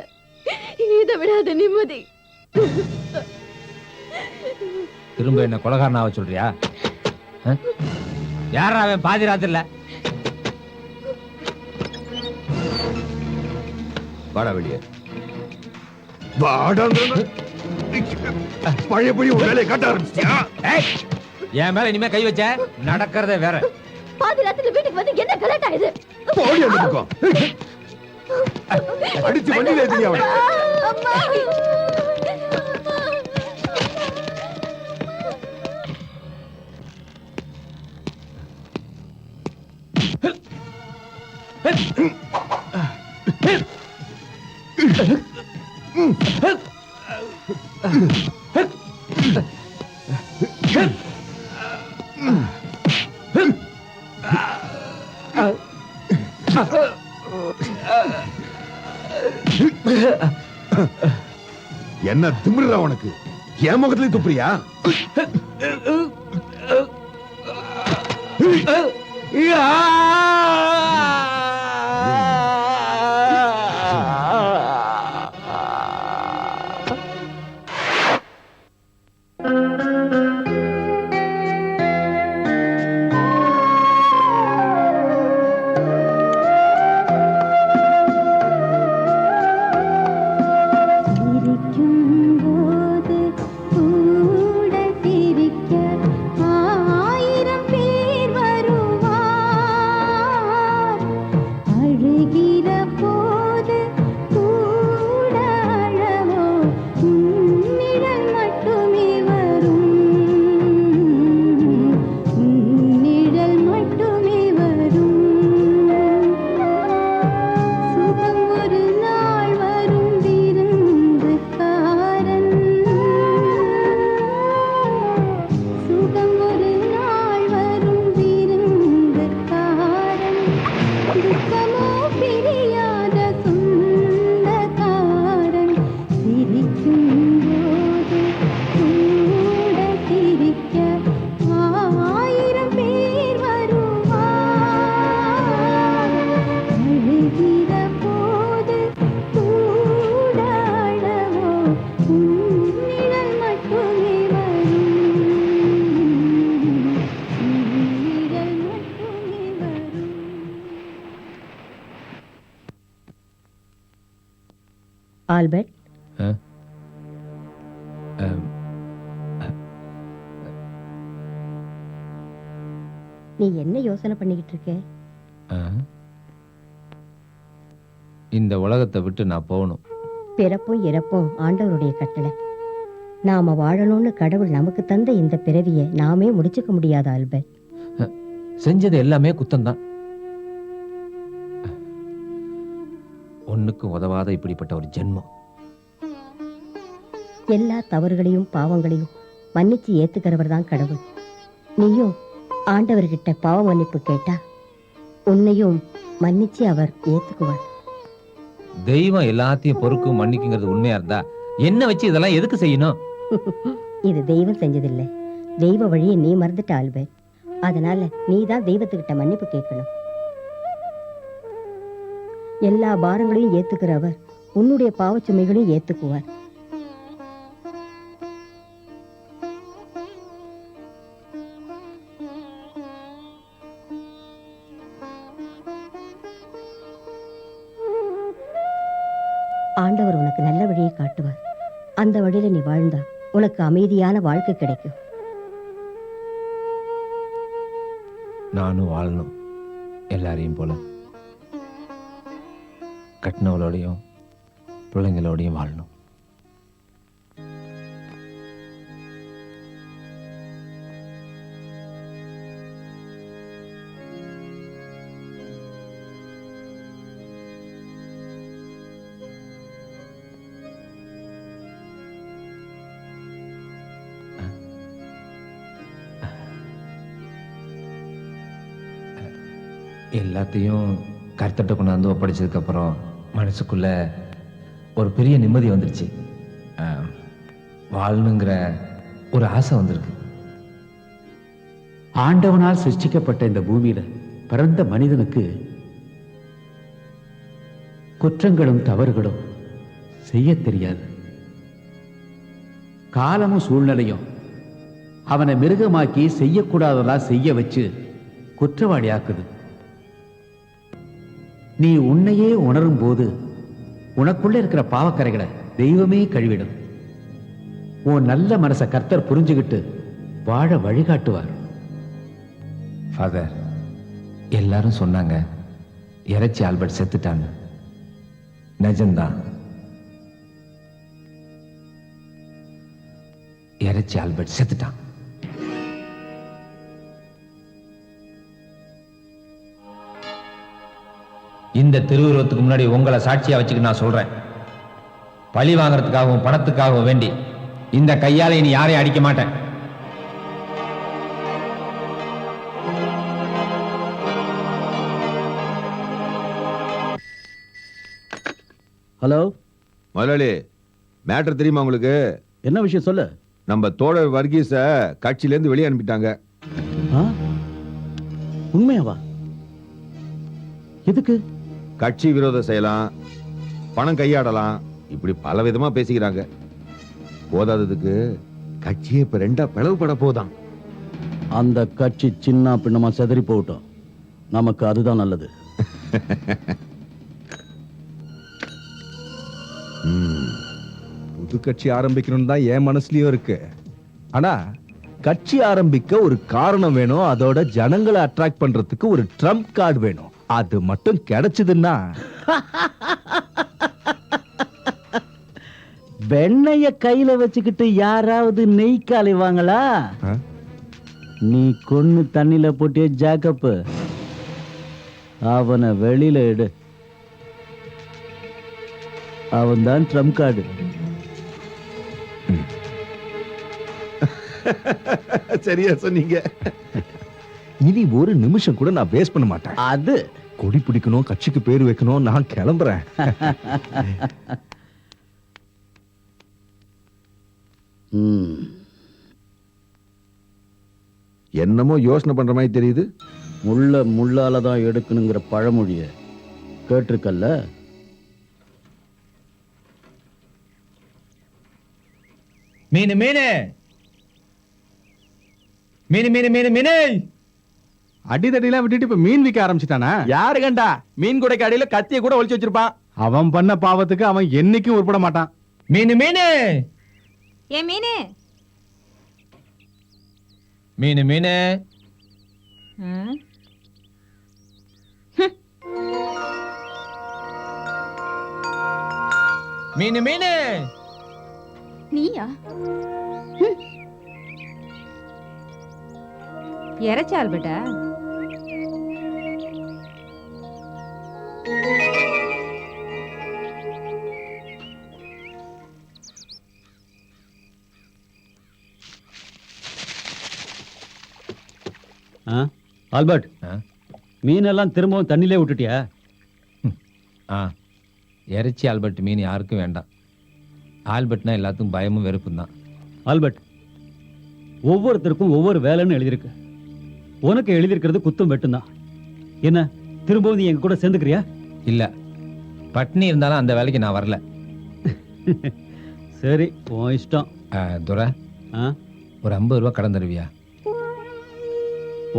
Speaker 9: இதை விடாத நிம்மதி.
Speaker 1: திரும்ப என்ன கொலகாரனாவ சொல்றியா? யாரா அவன் பாதி ராத்திரில?
Speaker 15: வாடா வெளியே வாடா. பழையபடி ஒரு வேலையை காட்ட ஆரம்பிச்சியா?
Speaker 1: என் மேல இனிமே கை வச்ச நடக்கிறதே வேற.
Speaker 9: பாதி ராத்திரில வீட்டுக்கு வந்து என்ன கலாட்டா இது?
Speaker 15: போடி அந்த பக்கம். அடிச்சு வண்டியில ஏத்தி அவனை.
Speaker 9: அம்மா.
Speaker 15: என்ன திமிர்றா உனக்கு? என் முகத்திலே துப்புறியா?
Speaker 20: ஆல்பர்ட், நீ என்ன யோசனை பண்ணிக்கிட்டு இருக்க?
Speaker 1: இந்த உலகத்தை விட்டு நான் போகணும்.
Speaker 20: பிறப்பும் இறப்பும் ஆண்டவருடைய கட்டளை. நாம வாழணும்னு கடவுள் நமக்கு தந்த இந்த பிறவியை நாமே முடிச்சுக்க முடியாத ஆல்பர்ட்.
Speaker 1: செஞ்சது எல்லாமே குத்தம்தான். ஒண்ணுக்கும் உதவாத இப்படிப்பட்ட ஒரு ஜென்மம்.
Speaker 20: எல்லா தவறுகளையும் பாவங்களையும் மன்னிச்சு ஏத்துக்கிறவர் தான் கடவுள். நீயும் ஆண்டவர்கிட்ட பாவ மன்னிப்பு கேட்டா உன்னையும் மன்னிச்சு அவர் ஏத்துக்குவார்.
Speaker 1: தெய்வம் எல்லாத்தையும் பொறுக்கும் மன்னிக்குங்கிறது உண்மையா இருந்தா என்ன வச்சு இதெல்லாம் எதுக்கு செய்யணும்?
Speaker 20: இது தெய்வம் செஞ்சதில்லை, தெய்வ வழியை நீ மறந்துட்ட ஆல்பர்ட். அதனால நீ தான் தெய்வத்துக்கிட்ட மன்னிப்பு கேட்கணும். எல்லா பாரங்களையும் ஏத்துக்கிற அவர் உன்னுடைய பாவச்சுமைகளையும் ஏத்துக்குவார். ஆண்டவர் உனக்கு நல்ல வழியை காட்டுவார். அந்த வழியில நீ வாழ்ந்தா உனக்கு அமைதியான வாழ்க்கை கிடைக்கும்.
Speaker 1: நானும் வாழணும் எல்லாரையும் போல. கட்டினவளோடையும் பிள்ளைங்களோடையும் வாழணும். எல்லாத்தையும் கருத்தட்ட கொண்டாந்து ஒப்படைச்சதுக்கு அப்புறம் மனசுக்குள்ள ஒரு பெரிய நிம்மதி வந்துருச்சு. வாழணுங்கிற ஒரு ஆசை வந்திருக்கு.
Speaker 13: ஆண்டவனால் சிருஷ்டிக்கப்பட்ட இந்த பூமியில பிறந்த மனிதனுக்கு குற்றங்களும் தவறுகளும் செய்ய தெரியாது. காலமும் சூழ்நிலையும் அவனை மிருகமாக்கி செய்யக்கூடாததெல்லாம் செய்ய வச்சு குற்றவாளி ஆக்குது. நீ உன்னையே உணரும் போது உனக்குள்ள இருக்கிற பாவக்கரைகளை தெய்வமே கழுவிடும். உன் நல்ல மனச கர்த்தர் புரிஞ்சுகிட்டு வாழ வழிகாட்டுவார்.
Speaker 1: ஃபாதர், எல்லாரும் சொன்னாங்க இறைச்சி ஆல்பர்ட் செத்துட்டான்னு. நிஜம்தான். இறைச்சி ஆல்பர்ட் செத்துட்டான். இந்த திருவுருவத்துக்கு முன்னாடி உங்களை சாட்சியா வச்சுக்க நான் சொல்றேன். பழி வாங்கறதுக்காகவும் பணத்துக்காகவும் வேண்டி இந்த கையால இனி யாரையும் அடிக்க மாட்டேன்.
Speaker 16: ஹலோ
Speaker 15: முதலாளி, மேட்டர் தெரியுமா உங்களுக்கு?
Speaker 16: என்ன விஷயம் சொல்லு.
Speaker 15: நம்ம தோழர் வர்கீஸ கட்சியில இருந்து வெளியே அனுப்பிட்டாங்க.
Speaker 16: உண்மையாவா? எதுக்கு?
Speaker 15: கட்சி விரோதம் செய்யலாம், பணம் கையாடலாம், இப்படி பல விதமா பேசிக்கிறாங்க. போதாததுக்கு கட்சியே இப்ப ரெண்டா பிளவுபட போதான்.
Speaker 16: அந்த கட்சி சின்ன பின்னமா செதறி போகட்டும், நமக்கு அதுதான் நல்லது.
Speaker 11: புது கட்சி ஆரம்பிக்கணும்னு தான் என் மனசுலயும் இருக்கு. ஆனா கட்சி ஆரம்பிக்க ஒரு காரணம் வேணும். அதோட ஜனங்களை அட்ராக்ட் பண்றதுக்கு ஒரு ட்ரம்ப் கார்டு வேணும். அது மட்டும் கிடைச்சதுன்னா
Speaker 16: வெண்ணைய கையில வச்சுக்கிட்டு யாராவது நெய் காலைவாங்களா? நீ கொன்னு தண்ணில போட்டிய ஜாக்கப்பு, அவனை வெளியில எடு. அவன் தான் ட்ரம்ப் கார்டு.
Speaker 11: சரியா சொன்னீங்க. இனி ஒரு நிமிஷம் கூட நான் வேஸ்ட் பண்ண மாட்டேன்.
Speaker 16: அது
Speaker 11: கொடி பிடிக்கணும், கட்சிக்கு பேர் வைக்கணும். நான் கிளம்புறேன்.
Speaker 15: என்னமோ யோசனை பண்ற மாதிரி தெரியுது.
Speaker 16: முள்ள முள்ளால தான் எடுக்கணுங்கிற பழமொழிய கேட்டிருக்கல்ல?
Speaker 6: மீனு மீனு மீனு மீனு மீனு மீனு.
Speaker 3: அடிதடிலாம் விட்டுட்டு இப்ப மீன் விற்க ஆரம்பிச்சிட்டானா?
Speaker 6: யாரு கண்டா? மீன் கூடைக்கு அடியில கத்திய கூட ஒளிச்சு வச்சிருப்பான்.
Speaker 3: அவன் பண்ண பாவத்துக்கு அவன் என்னைக்கும் உருப்பட மாட்டான்.
Speaker 6: மீனு மீனு
Speaker 5: ஏ மீனு
Speaker 6: மீனு மீனு. மீனு மீனு.
Speaker 18: நீயா?
Speaker 5: இறைச்சி ஆல்பர்ட்டா?
Speaker 2: ஆல்பர்ட், மீனெல்லாம் திரும்பவும் தண்ணிலே விட்டுட்டியா?
Speaker 1: இறைச்சி ஆல்பர்ட் மீன் யாருக்கும் வேண்டாம். ஆல்பர்ட்னா எல்லாத்துக்கும் பயமும் வெறுப்பும் தான்.
Speaker 2: ஆல்பர்ட், ஒவ்வொருத்தருக்கும் ஒவ்வொரு வேலைன்னு எழுதியிருக்கு. உனக்கு எழுதியிருக்கிறது குத்தும் வெட்டும் தான். என்ன திரும்பவும் நீ எங்க கூட சேர்ந்துக்கிறியா?
Speaker 1: இல்ல, பட்னி இருந்தாலும் அந்த வேலைக்கு நான் வரல.
Speaker 2: சரி, உன் இஷ்டம்.
Speaker 1: துரை, ஒரு 50 ரூபா கடன் தருவியா?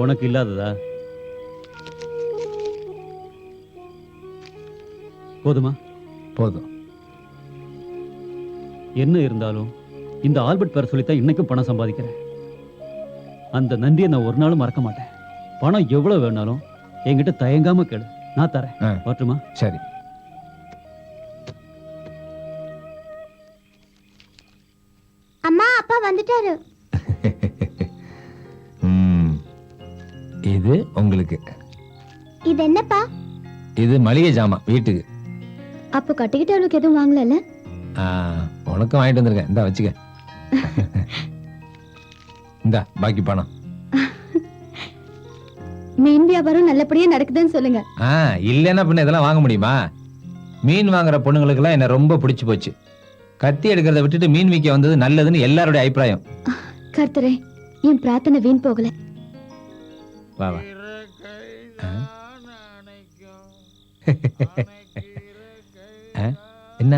Speaker 2: உனக்கு இல்லாததா? போதுமா?
Speaker 1: போதும்.
Speaker 2: என்ன இருந்தாலும் இந்த ஆல்பர்ட் பேர் சொல்லித்தான் இன்னைக்கும் பணம் சம்பாதிக்கிறேன். அந்த நன்றியை நான் ஒரு நாளும் மறக்க மாட்டேன். பணம் எவ்வளவு வேணாலும் என்கிட்ட தயங்காம கேளு, நான் தரேன். வரட்டுமா?
Speaker 1: சரி.
Speaker 18: அம்மா, அப்பா வந்துட்டாரு.
Speaker 1: இது உங்களுக்கு.
Speaker 18: இது என்னப்பா?
Speaker 1: இது மளிகை ஜாமான் வீட்டுக்கு.
Speaker 18: அப்போ கட்டிக்கிட்டவளுக்கு எதுவும் வாங்கல?
Speaker 1: உனக்கும் வாங்கிட்டு வந்திருக்கேன். இந்தா வச்சுக்க. இந்த பாக்கி பணம்.
Speaker 18: மீன் வியாபாரம் நல்லபடியா நடக்குதுன்னு சொல்லுங்க.
Speaker 1: இல்லைன்னா பின்ன இதெல்லாம் வாங்க முடியுமா? மீன் வாங்குற பொண்ணுங்களுக்கு எல்லாம் என்ன ரொம்ப பிடிச்சு போச்சு. கத்தி எடுக்கிறத விட்டுட்டு மீன் விற்க வந்தது நல்லதுன்னு எல்லாருடைய அபிப்பிராயம்.
Speaker 18: கர்த்தரே, என் பிரார்த்தனை வீண் போகல.
Speaker 1: வா வா. என்ன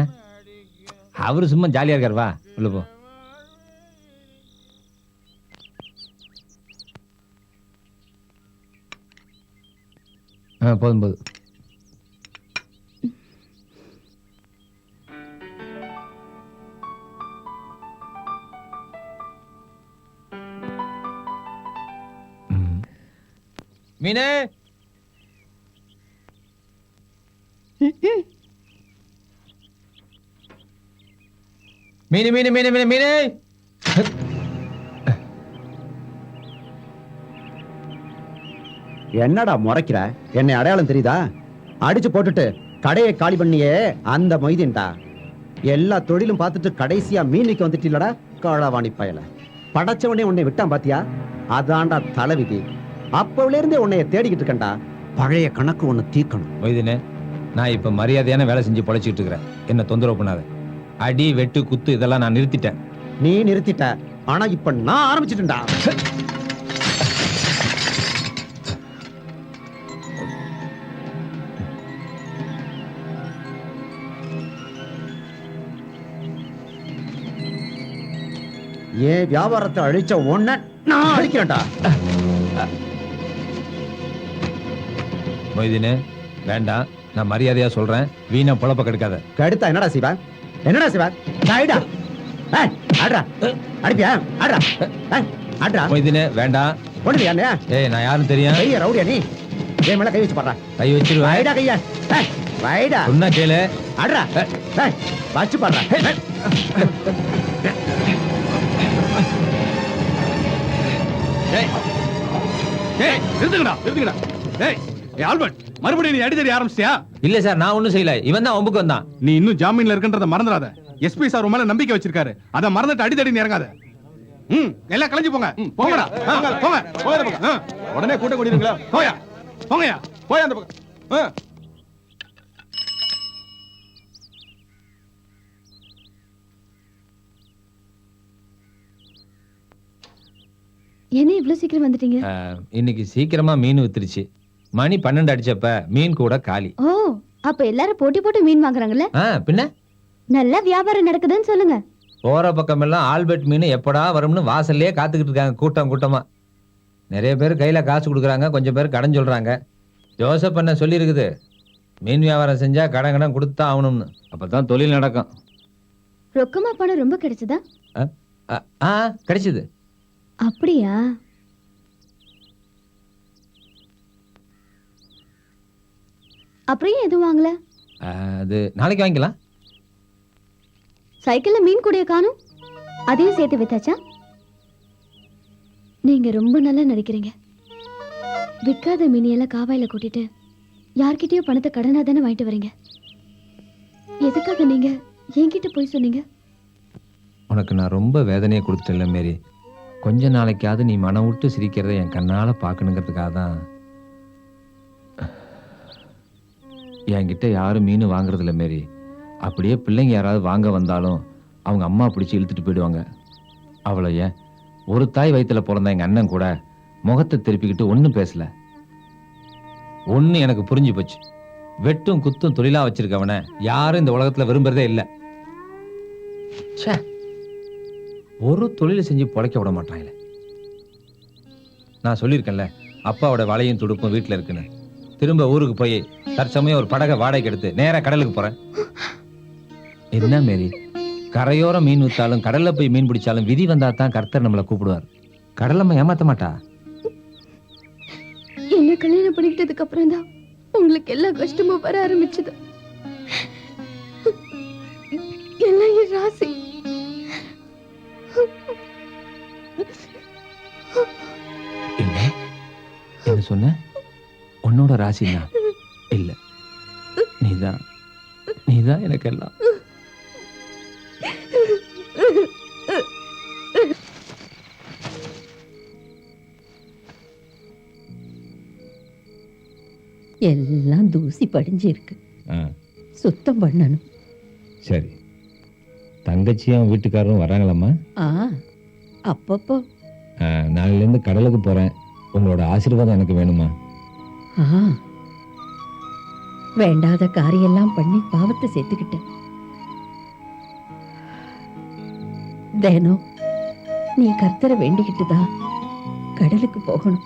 Speaker 1: அவரு சும்மா ஜாலியா இருக்காரு. வா உள்ள போ. போதும் போதும். மீனே, மீனு மீனு மீனு மீனு மீனே.
Speaker 21: என்னடா முறைக்கிற? என்னை அடையாளம் தெரியுதா? அடிச்சு போட்டுட்டு கடையை காலி பண்ணியே அந்த மொய்தீன்டா. எல்லா தொழிலும் பார்த்துட்டு கடைசியா மீனுக்கு வந்துட்டீங்களடா காளாவாணி பயல. படைச்சவனே உன்னை விட்டான் பாத்தியா? அதான்டா தலைவிதி. அப்பவுல இருந்தே உன்னைய தேடிக்கிட்டு இருக்கேன்டா. பழைய கணக்கு ஒண்ணு தீர்க்கணும்.
Speaker 1: மொய்தீனே, நான் இப்ப மரியாதையான வேலை செஞ்சு பொழைச்சிட்டு இருக்கிறேன். என்ன தொந்தரவு பண்ணாத. அடி வெட்டு குத்து இதெல்லாம் நான் நிறுத்திட்டேன்.
Speaker 21: நீ நிறுத்திட்ட, ஆனா இப்ப நான் ஆரம்பிச்சிட்டேன்டா. ஏன் வியாபாரத்தை அழிச்ச ஒன்ன நான் அழிக்கிறேன்டா.
Speaker 1: மொய்தீனே, வேண்டாம். நான் மரியாதையா சொல்றேன். வீணா பொழப்ப கெடுக்காத.
Speaker 21: கெடுத்தா என்னடா செய்வேன்? என்னடா செய்வேன்? ஆயிடா. ஆடுறா. அடிப்பியா? ஆடுறா. ஆடுறா.
Speaker 1: மொய்தீனே, வேண்டாம்.
Speaker 21: ஒண்ணுது யானே?
Speaker 1: ஏய், நான் யாரும் தெரியும்.
Speaker 21: கைய ரவுடியா நீ? என் மேல கை வச்சு பாடுறா.
Speaker 1: கை வச்சிருவேன்.
Speaker 21: வைடா கையா. வைடா.
Speaker 1: சொன்னா கேளு.
Speaker 21: ஆடுறா. வச்சு பாடுறா.
Speaker 3: ஆல்பர்ட், மறுபடியும் நீ அடிதடி ஆரம்பிச்சியா?
Speaker 1: இல்ல சார், நான் ஒண்ணும் செய்யல. இவன் தான் ஒம்புக்கு வந்தான்.
Speaker 3: நீ இன்னும் ஜாமீன்ல இருக்கன்றத மறந்துடாத. எஸ்பி சார் உன் மேல நம்பிக்கை வச்சிருக்காரு. அத மறந்துட்டு அடிதடி இறங்காத. எல்லாம் கலைஞ்சு போங்க. போங்கடா. போங்க. போங்க அந்த பக்கம். உடனே கூட்ட கூடிடுங்களா? போயா. போங்கயா. போய் அந்த பக்கம்.
Speaker 18: என்ன இவ்வளவு சீக்கிரம் வந்துட்டீங்க?
Speaker 1: இன்னைக்கு சீக்கிரமா மீன் வித்துருச்சு. மணி 12 அடிச்சப்ப மீன் கூட காலி.
Speaker 18: ஓ, அப்ப எல்லாரும் போட்டி போட்டு மீன் வாங்குறாங்கல்ல?
Speaker 1: பின்ன
Speaker 18: நல்ல வியாபாரம் நடக்குதுன்னு சொல்லுங்க.
Speaker 1: போற பக்கம் எல்லாம் ஆல்பர்ட் மீன் எப்படா வரும்னு வாசல்லே காத்துக்கிட்டு இருக்காங்க, கூட்டம் கூட்டமா. நிறைய பேர் கையில காசு கொடுக்குறாங்க, கொஞ்சம் பேர் கடன் சொல்றாங்க. ஜோசப் என்ன சொல்லி இருக்குது, மீன் வியாபாரம் செஞ்சா கடன் கொடுத்தா ஆகணும்னு. அப்பதான் தொழில் நடக்கும்.
Speaker 18: ரொக்கமா பணம் ரொம்ப கிடைச்சதா?
Speaker 1: கிடைச்சது.
Speaker 18: அப்படியா? அப்புறம் எதுவும் வாங்கல?
Speaker 1: அது நாளைக்கு வாங்கிக்கலாம்.
Speaker 18: சைக்கிள்ல மீன் கூடைய காணும், அதையும் சேர்த்து வித்தாச்சா? நீங்க ரொம்ப நல்லா நடிக்கிறீங்க. விற்காத மீனியெல்லாம் காவாயில கூட்டிட்டு யார்கிட்டயோ பணத்தை கடனா தானே வாங்கிட்டு வரீங்க. எதுக்காக நீங்க என்கிட்ட போய் சொன்னீங்க?
Speaker 1: உனக்கு நான் ரொம்ப வேதனையை கொடுத்துட்டேன்ல மேரி. கொஞ்ச நாளைக்காவது நீ மனம் விட்டு சிரிக்கிறத என் கண்ணால பார்க்கணுங்கிறதுக்காக தான். என்கிட்ட யாரும் மீன் வாங்குறதில்ல மேரி. அப்படியே பிள்ளைங்க யாராவது வாங்க வந்தாலும் அவங்க அம்மா பிடிச்சி இழுத்துட்டு போயிடுவாங்க. அவ்வளோ ஏன், ஒரு தாய் வயிற்றுல பிறந்த எங்கள் அண்ணன் கூட முகத்தை திருப்பிக்கிட்டு ஒன்றும் பேசல. ஒன்று எனக்கு புரிஞ்சு போச்சு, வெட்டும் குத்தும் தொழிலாக வச்சிருக்கவனை யாரும் இந்த உலகத்தில் விரும்புறதே இல்லை. ஒரு தொழிலை செஞ்சு பொழைக்க விட மாட்டாங்களே. நான் சொல்லியிருக்கேன்ல, அப்பாவோட வலையும் துடுப்பும் வீட்டில் இருக்குன்னு. திரும்ப ஊருக்கு போய் தற்சமயம் ஒரு படகை வாடகைக்கு எடுத்து நேரா கடலுக்கு போறேன். என்ன மேரி, கரையோரம் மீன் வித்தாலும் கடல்ல போய் மீன் பிடிச்சாலும் விதி வந்தா தான் கர்த்தர் நம்மளை கூப்பிடுவார். கடலம்மா ஏமாத்த மாட்டா.
Speaker 9: என்ன கல்யாணம் பண்ணிக்கிட்டதுக்கு அப்புறம் தான் உங்களுக்கு எல்லா கஷ்டமும் வர ஆரம்பிச்சது. எல்லாம் என் ராசி.
Speaker 1: என்ன சொன்ன? உன்னோட ராசினா? இல்ல, நீதான் எனக்கு எல்லாம்.
Speaker 20: எல்லாம் தூசி படிஞ்சு இருக்கு, சுத்தம் பண்ணணும்.
Speaker 1: சரி, தங்கச்சியும் வீட்டுக்காரரும் வராங்களாம்மா?
Speaker 20: அப்பப்போ.
Speaker 1: நாளையிலேருந்து கடலுக்கு போறேன். உங்களோட ஆசீர்வாதம் எனக்கு வேணுமா?
Speaker 20: வேண்டாத காரியெல்லாம் பண்ணி பாவத்தை சேர்த்துக்கிட்டேன். தினம் நீ கர்த்தரை வேண்டிக்கிட்டுதா கடலுக்கு போகணும்.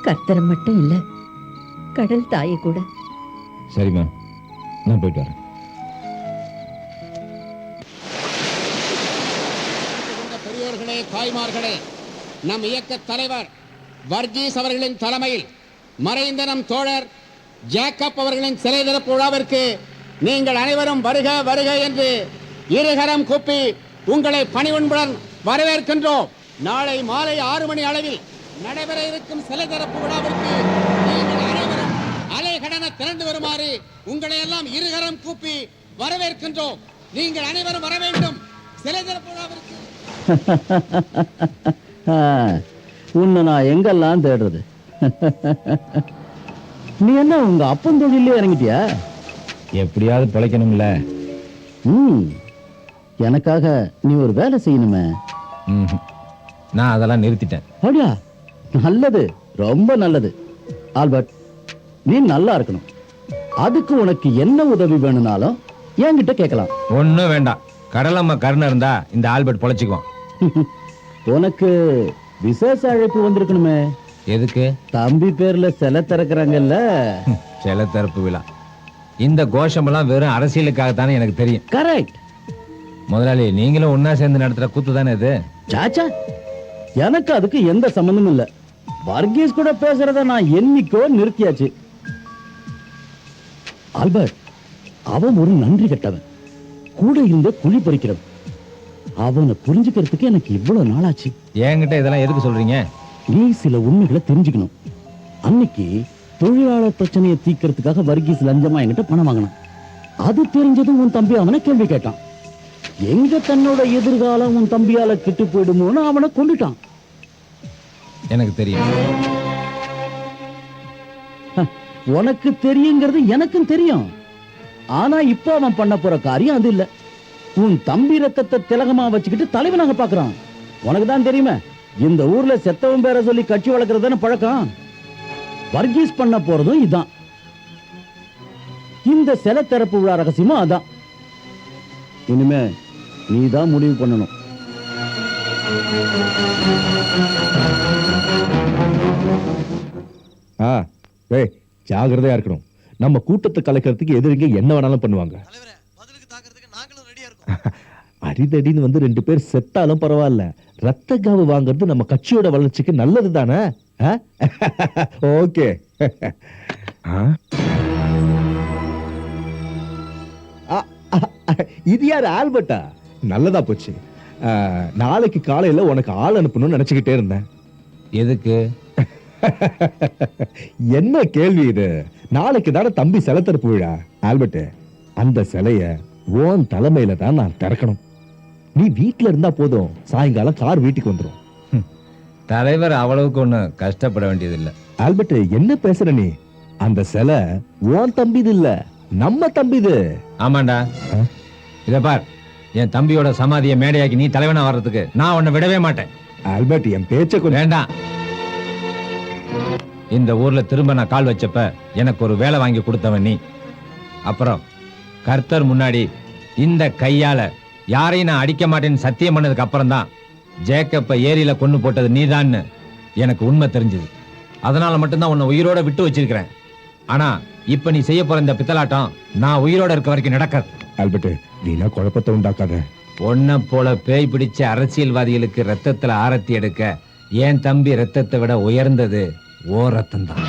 Speaker 20: கர்த்தரை மட்டும் இல்ல,
Speaker 5: கடல் தாயை கூட.
Speaker 1: சரிம்மா, நான் போயிட்டு வரேன்.
Speaker 12: பெரியோர்களே, தாய்மார்களே, நம் இயக்க தலைவர் வர்கீஸ் அவர்களின் தலைமையில் மறைந்த நம் தோழர் ஜேக்கப் அவர்களின் சிலை திறப்பு விழாவிற்கு நீங்கள் அனைவரும் வருக வருக என்று இருகரம் கூப்பி உங்களை பணிவன்புடன் வரவேற்கின்றோம். நாளை மாலை 6 மணி அளவில் நடைபெற இருக்கும் சிலை திறப்பு விழாவிற்கு நீங்கள் அனைவரும் அலைகடன திரண்டு வருமாறு உங்களை எல்லாம் இருகரம் கூப்பி வரவேற்கின்றோம். நீங்கள் அனைவரும் வர வேண்டும். சிலை திறப்பு விழாவிற்கு
Speaker 16: உன்னை நான் எங்கெல்லாம் தேடுறது? நீ என்ன உங்க அப்பன் தொழிலே இறங்கிட்டியா?
Speaker 1: எப்படியாவது பிழைக்கணும்ல.
Speaker 16: எனக்காக நீ ஒரு வேலை செய்யணுமே.
Speaker 1: நான் அதெல்லாம் நிறுத்திட்டேன்.
Speaker 16: அப்படியா? நல்லது, ரொம்ப நல்லது. ஆல்பர்ட், நீ நல்லா இருக்கணும். அதுக்கு உனக்கு என்ன உதவி வேணும்னாலும் என்கிட்ட கேட்கலாம்.
Speaker 1: ஒண்ணும் வேண்டாம். கடலம்மா கருணை இருந்தா இந்த ஆல்பர்ட் பொழைச்சிக்குவான்.
Speaker 16: உனக்கு விசேஷ அழைப்பு வந்திருக்கணுமே.
Speaker 1: எதுக்கு?
Speaker 16: தம்பி பேர்ல சிலை திறக்கிறாங்கல்ல.
Speaker 1: சிலை திறப்பு விழா. இந்த கோஷமெல்லாம் வெறும் அரசியலுக்காகத்தானே எனக்கு தெரியும்.
Speaker 16: கரெக்ட்.
Speaker 1: முதலாளி, நீங்களும் ஒன்னா சேர்ந்து நடத்துற கூத்து தானே இது?
Speaker 16: சாச்சா, எனக்கு அதுக்கு எந்த சம்பந்தமும் இல்ல. வர்கீஸ் கூட பேசுறத நான் என்னைக்கோ நிறுத்தியாச்சு. ஆல்பர்ட், அவன் ஒரு நன்றி கெட்டவன், கூட இருந்த குழி பறிக்கிறவன். அவனை புரிஞ்சுக்கிறதுக்கு எனக்கு இவ்வளவு நாளாச்சு.
Speaker 1: என்கிட்ட இதெல்லாம் எதுக்கு சொல்றீங்க?
Speaker 16: நீ சில உண்மைகளை தெரிஞ்சுக்கணும். அன்னைக்கு தொழிலாளர் பிரச்சனையை தீர்க்கறதுக்காக வர்கீஸ் லஞ்சமா என்கிட்ட பணம் வாங்கினான். அது தெரிஞ்சதும் உன் தம்பி அவனை கேள்வி கேட்டான். எங்க தன்னோட எதிர்காலம் உன் தம்பியால கெட்டு போயிடுமோன்னு அவனை கொண்டுட்டான்.
Speaker 1: எனக்கு தெரியும்.
Speaker 16: உனக்கு தெரியுங்கிறது எனக்கும் தெரியும். ஆனா இப்ப அவன் பண்ண போற காரியம் அது இல்ல. உன் தம்பி ரத்தத்தை திலகமா வச்சுக்கிட்டு தலைவனாக பாக்குறான். உனக்கு தான் தெரியுமே, இந்த ஊர்ல செத்தவன் பேரை சொல்லி கட்சி வளர்க்கறதுன்னு பழக்கம். வர்கீஸ் பண்ண போறதும் இதான். இந்த சிலை திறப்பு விழா ரகசியமும் அதான். இனிமே நீதான் முடிவு பண்ணணும்.
Speaker 11: ஜாகிரதையா இருக்கணும். நம்ம கூட்டத்தை கலைக்கிறதுக்கு எதிரிங்க என்ன வேணாலும் பண்ணுவாங்க. அடிதடின்னு வந்து 2 பேர் செத்தாலும் பரவாயில்ல, ரத்த காவு வாங்குறது நம்ம கட்சியோட வளர்ச்சிக்கு நல்லது தானே? ஓகே. இது யாரு? ஆல்பர்ட்டா? நல்லதா போச்சு. நாளைக்கு காலையில உனக்கு ஆள் அனுப்பணும்னு நினைச்சுக்கிட்டே இருந்தேன்.
Speaker 1: எதுக்கு?
Speaker 11: என்ன கேள்வி இது? நாளைக்கு தானே தம்பி சிலை திறப்பு விழா. ஆல்பர்ட், அந்த சிலைய உன் தலைமையில தான் நான் திறக்கணும். நீ வீட்டுல இருந்தா போதும், சாயங்காலம் கார் வீட்டுக்கு வந்துடும்.
Speaker 1: தலைவர் அவ்வளவுக்கு ஒண்ணு கஷ்டப்பட வேண்டியதில்லை.
Speaker 11: ஆல்பர்ட், என்ன பேசுற நீ? அந்த சிலை உன் தம்பிது இல்ல, நம்ம தம்பிது.
Speaker 1: ஆமாண்டா. இத பார், என் தம்பியோட சமாதியை மேடையாக்கி நீ தலைவனா வர்றதுக்கு நான் உன்னை விடவே மாட்டேன்.
Speaker 11: ஆல்பர்ட், என் பேச்ச
Speaker 1: வேண்டாம். இந்த ஊர்ல திரும்ப நான் கால் வச்சப்ப எனக்கு ஒரு வேலை வாங்கி கொடுத்தவன் நீ. அப்புறம் கர்த்தர் முன்னாடி இந்த கையால யாரையும் நான் அடிக்க மாட்டேன்னு சத்தியம் பண்ணதுக்கு அப்புறம் தான் ஜேக்கப்ப ஏரியில கொண்டு போட்டது நீதான்னு எனக்கு உண்மை தெரிஞ்சது. அதனால மட்டும்தான் உன்னை உயிரோட விட்டு வச்சிருக்கிறேன். ஆனா இப்ப நீ செய்ய போற இந்த பித்தலாட்டம் நான் உயிரோட இருக்க வரைக்கும் நடக்காது.
Speaker 11: ஆல்பர்ட், நீனா குழப்பத்தை உண்டாக்காத.
Speaker 1: ஒன்ன போல பேய் பிடிச்ச அரசியல்வாதிகளுக்கு ரத்தத்துல ஆரத்தி எடுக்க என் தம்பி ரத்தத்தை விட உயர்ந்தது ஓ ரத்தம் தான்.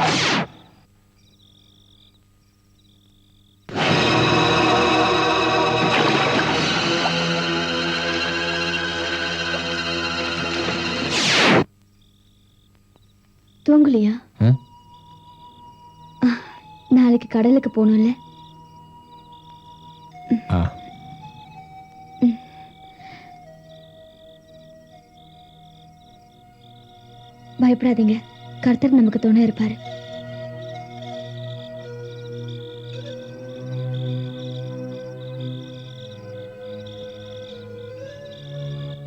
Speaker 18: தூங்கலையா? நாளைக்கு கடலுக்கு போகணும்ல? பயப்படாதீங்க, கர்த்தர் நமக்கு துணை இருப்பாரு.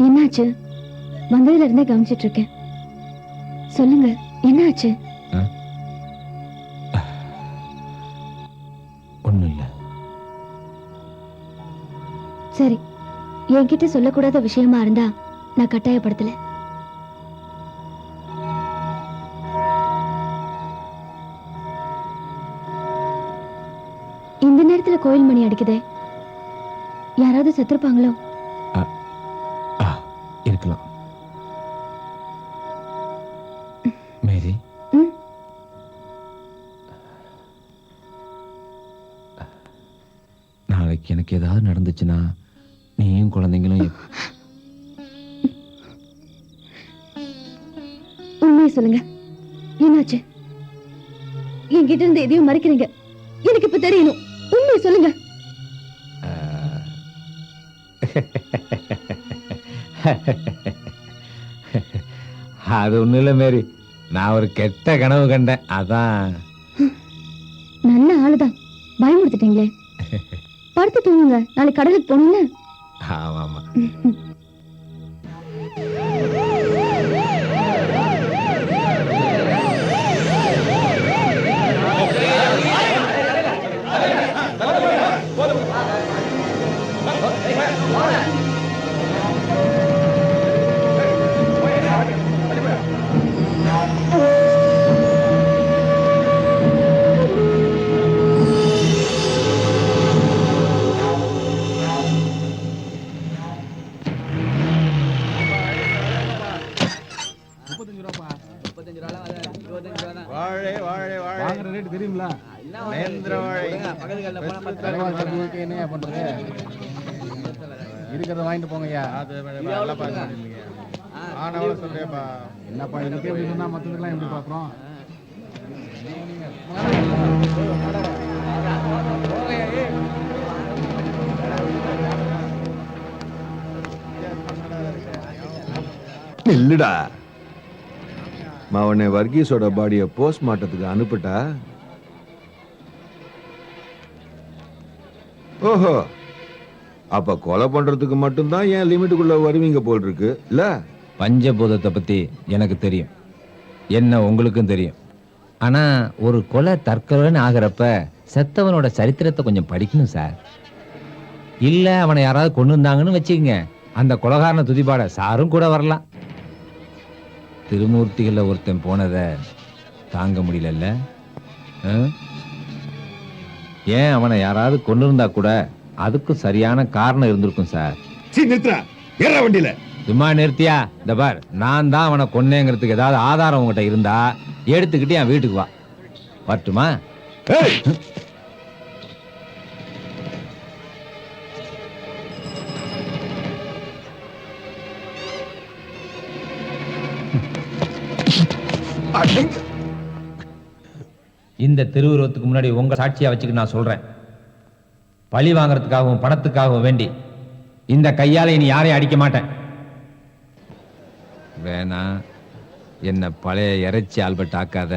Speaker 18: என்னாச்சு? வந்ததுல இருந்தே கவனிச்சிட்டு இருக்கேன். சொல்லுங்க, என்னாச்சு?
Speaker 1: ஒண்ணும் இல்ல.
Speaker 18: சரி, என்கிட்ட சொல்லக்கூடாத விஷயமா இருந்தா நான் கட்டாயப்படுத்தல. ஒருவேளை கோயில் மணி அடிக்குதே, யாராவது செத்துருப்பாங்களோ?
Speaker 1: இருக்கலாம். மேரி, நாளைக்கு எனக்கு ஏதாவது நடந்துச்சுன்னா நீயும் குழந்தைங்களும்
Speaker 17: உண்மையை சொல்லுங்க, என்னாச்சு? என்கிட்ட இருந்து எதையும் மறைக்கிறீங்க. எனக்கு இப்ப தெரியணும். உண்மையை சொல்லுங்க.
Speaker 1: அது ஒண்ணும் இல்ல மேரி, நான் ஒரு கெட்ட கனவு கண்டேன், அதான்.
Speaker 17: நல்ல ஆளுதான், பயமுறுத்திட்டீங்களே. படுத்து தூங்குங்க, நாளைக்கு கடலுக்கு போனீங்க.
Speaker 1: ஆமா ஆமா.
Speaker 6: வாழை வாழை வாழை
Speaker 3: வாங்குற ரேட் தெரியுங்களா?
Speaker 6: நேந்திர வாழை
Speaker 3: என்னையா பண்றது? இருக்கிறத வாங்கிட்டு போங்கய்யா. என்னப்பா இதுக்கே எப்படி சொன்னா மற்றதுக்கெல்லாம் எப்படி பார்க்குறோம்?
Speaker 15: இல்லடா மவனே, வர்கீஸோட பாடிய போஸ்ட்மார்ட்டத்துக்கு அனுப்பிட்டா? ஓஹோ, அப்ப கொலை பண்றதுக்கு மட்டும்தான் ஏன் லிமிட்டுக்குள்ள வருவீங்க போல் இருக்கு இல்ல?
Speaker 1: பஞ்சபூதத்தை பத்தி எனக்கு தெரியும், என்ன உங்களுக்கும் தெரியும். ஆனா ஒரு கொலை தற்கொலைன்னு ஆகிறப்ப செத்தவனோட சரித்திரத்தை கொஞ்சம் படிக்கணும் சார். இல்ல அவனை யாராவது கொண்டு வந்தாங்கன்னு வச்சுக்கங்க, அந்த கொலைகாரனை துதிபாட சாரும் கூட வரலாம். திருமூர்த்திகள்ல ஒருத்தன் போனதை தாங்க முடியல. ஏன் அவனை யாராவது கொண்டு இருந்தா கூட அதுக்கும் சரியான காரணம் இருந்திருக்கும் சார்.
Speaker 15: வண்டியில
Speaker 1: சும்மா நிறுத்தியா? இந்த பார், நான் தான் அவனை கொன்னேங்கிறதுக்கு ஏதாவது ஆதாரம் உங்ககிட்ட இருந்தா எடுத்துக்கிட்டு என் வீட்டுக்கு வா. வரட்டுமா? இந்த திருவுருவத்துக்கு முன்னாடி உங்க சாட்சியா வச்சுக்கிட்டு நான் சொல்றேன், பழி வாங்கறதுக்காகவும் பணத்துக்காகவும் வேண்டி இந்த கையால இனி யாரையும் அடிக்க மாட்டேன். வேணா என்ன பழைய இறைச்சி ஆல்பர்ட் ஆக்காத.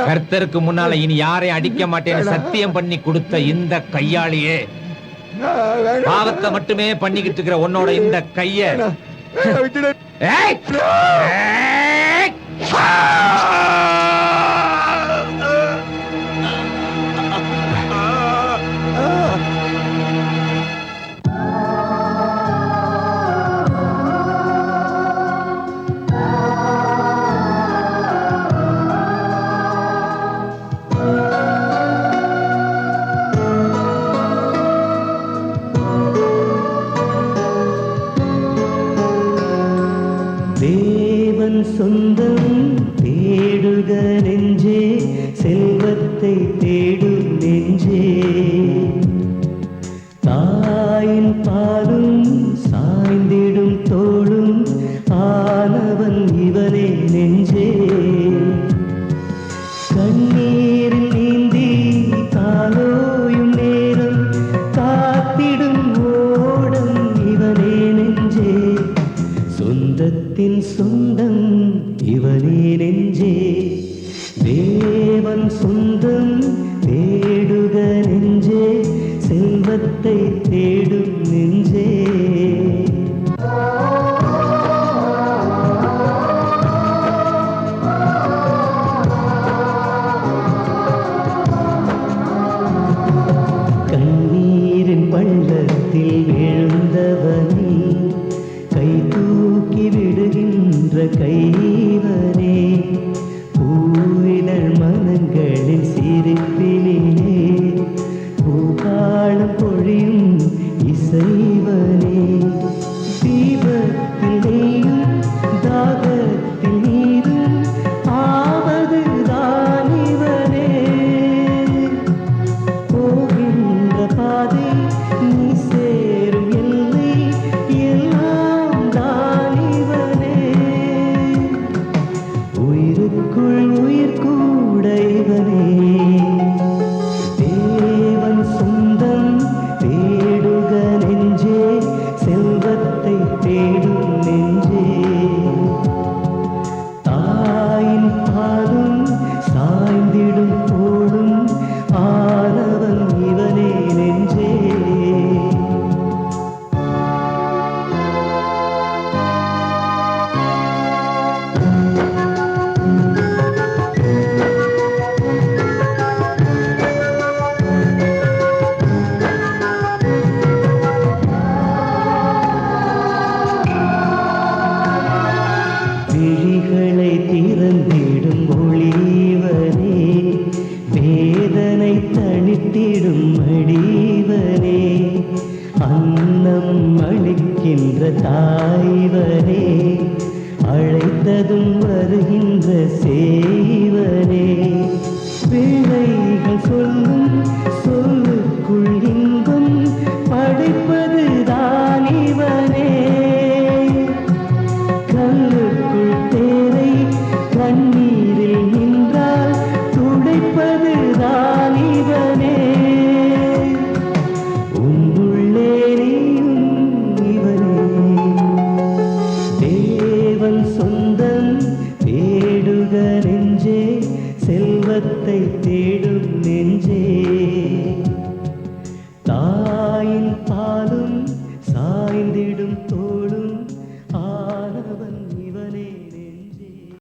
Speaker 10: கர்த்தருக்கு முன்னால இனி யாரையும் அடிக்க மாட்டேன்னு சத்தியம் பண்ணி கொடுத்த இந்த கையாளியே பாவத்தை மட்டுமே பண்ணிக்கிட்டு இருக்கிற உன்னோட இந்த கைய ஏய்! ஏய்!
Speaker 22: தேவன் சொந்தம் தேடுக நெஞ்சே, செல்வத்தை தேடும் நெஞ்சே, தாயின் பாலும் சாய்ந்திடும் தோளும் ஆனவன் இவனே நெஞ்சே, கண்ணீரில் நீந்தி காலோயும் நேரம் காத்திடும் ஓடம் இவனே நெஞ்சே, சொந்தத்தின் சொந்தம் இவனே நெஞ்சே, தேவன் சொந்தம் தேடுக நெஞ்சே, செல்வத்தை தேடும் நெஞ்சே. கண்ணீரின் பள்ளத்தில் விழுந்தவனே, கை தூக்கி விடுகின்ற கைவனே, பூவிதழ் மனங்களின் சிரிப்பினிலே பூகாலம் பொழியும் இசைவனே, தீபத்தில் நீயும் தாகத்தில் நீரும் ஆவது தானிவனே, போகின்ற பாதை நீ சேரும் எல்லை எல்லாம் தானிவனே, உயிருக்குள் உயிர் கூட இவனே, தேவன் சொந்தம் தேடுக நெஞ்சே, செல்வத்தை தேடும் நெஞ்சே, தாயின் பாலும் சாய்ந்திடும் தோளும் ஆனவன் இவனே நெஞ்சே. விழிகளை திறந்திடும் ஒளிவனே, வேதனை தணித்திடும் மடிவனே, அன்னம் அளிக்கின்ற தாய்வனே, அழைத்ததும் வருகின்ற சேவனே, பிள்ளைகள் சொல்லும் சொல்லுக்குள் இன்பம் படைப்பது தானிவனே, கல்லுக்குள் தேரை கண்ணீரில் நின்றால் துடைப்பது தானிவனே, உன்னுள்ளே நீயும் இவனே, தேவன் சொந்தம் தேடுக நெஞ்சே, செல்வத்தை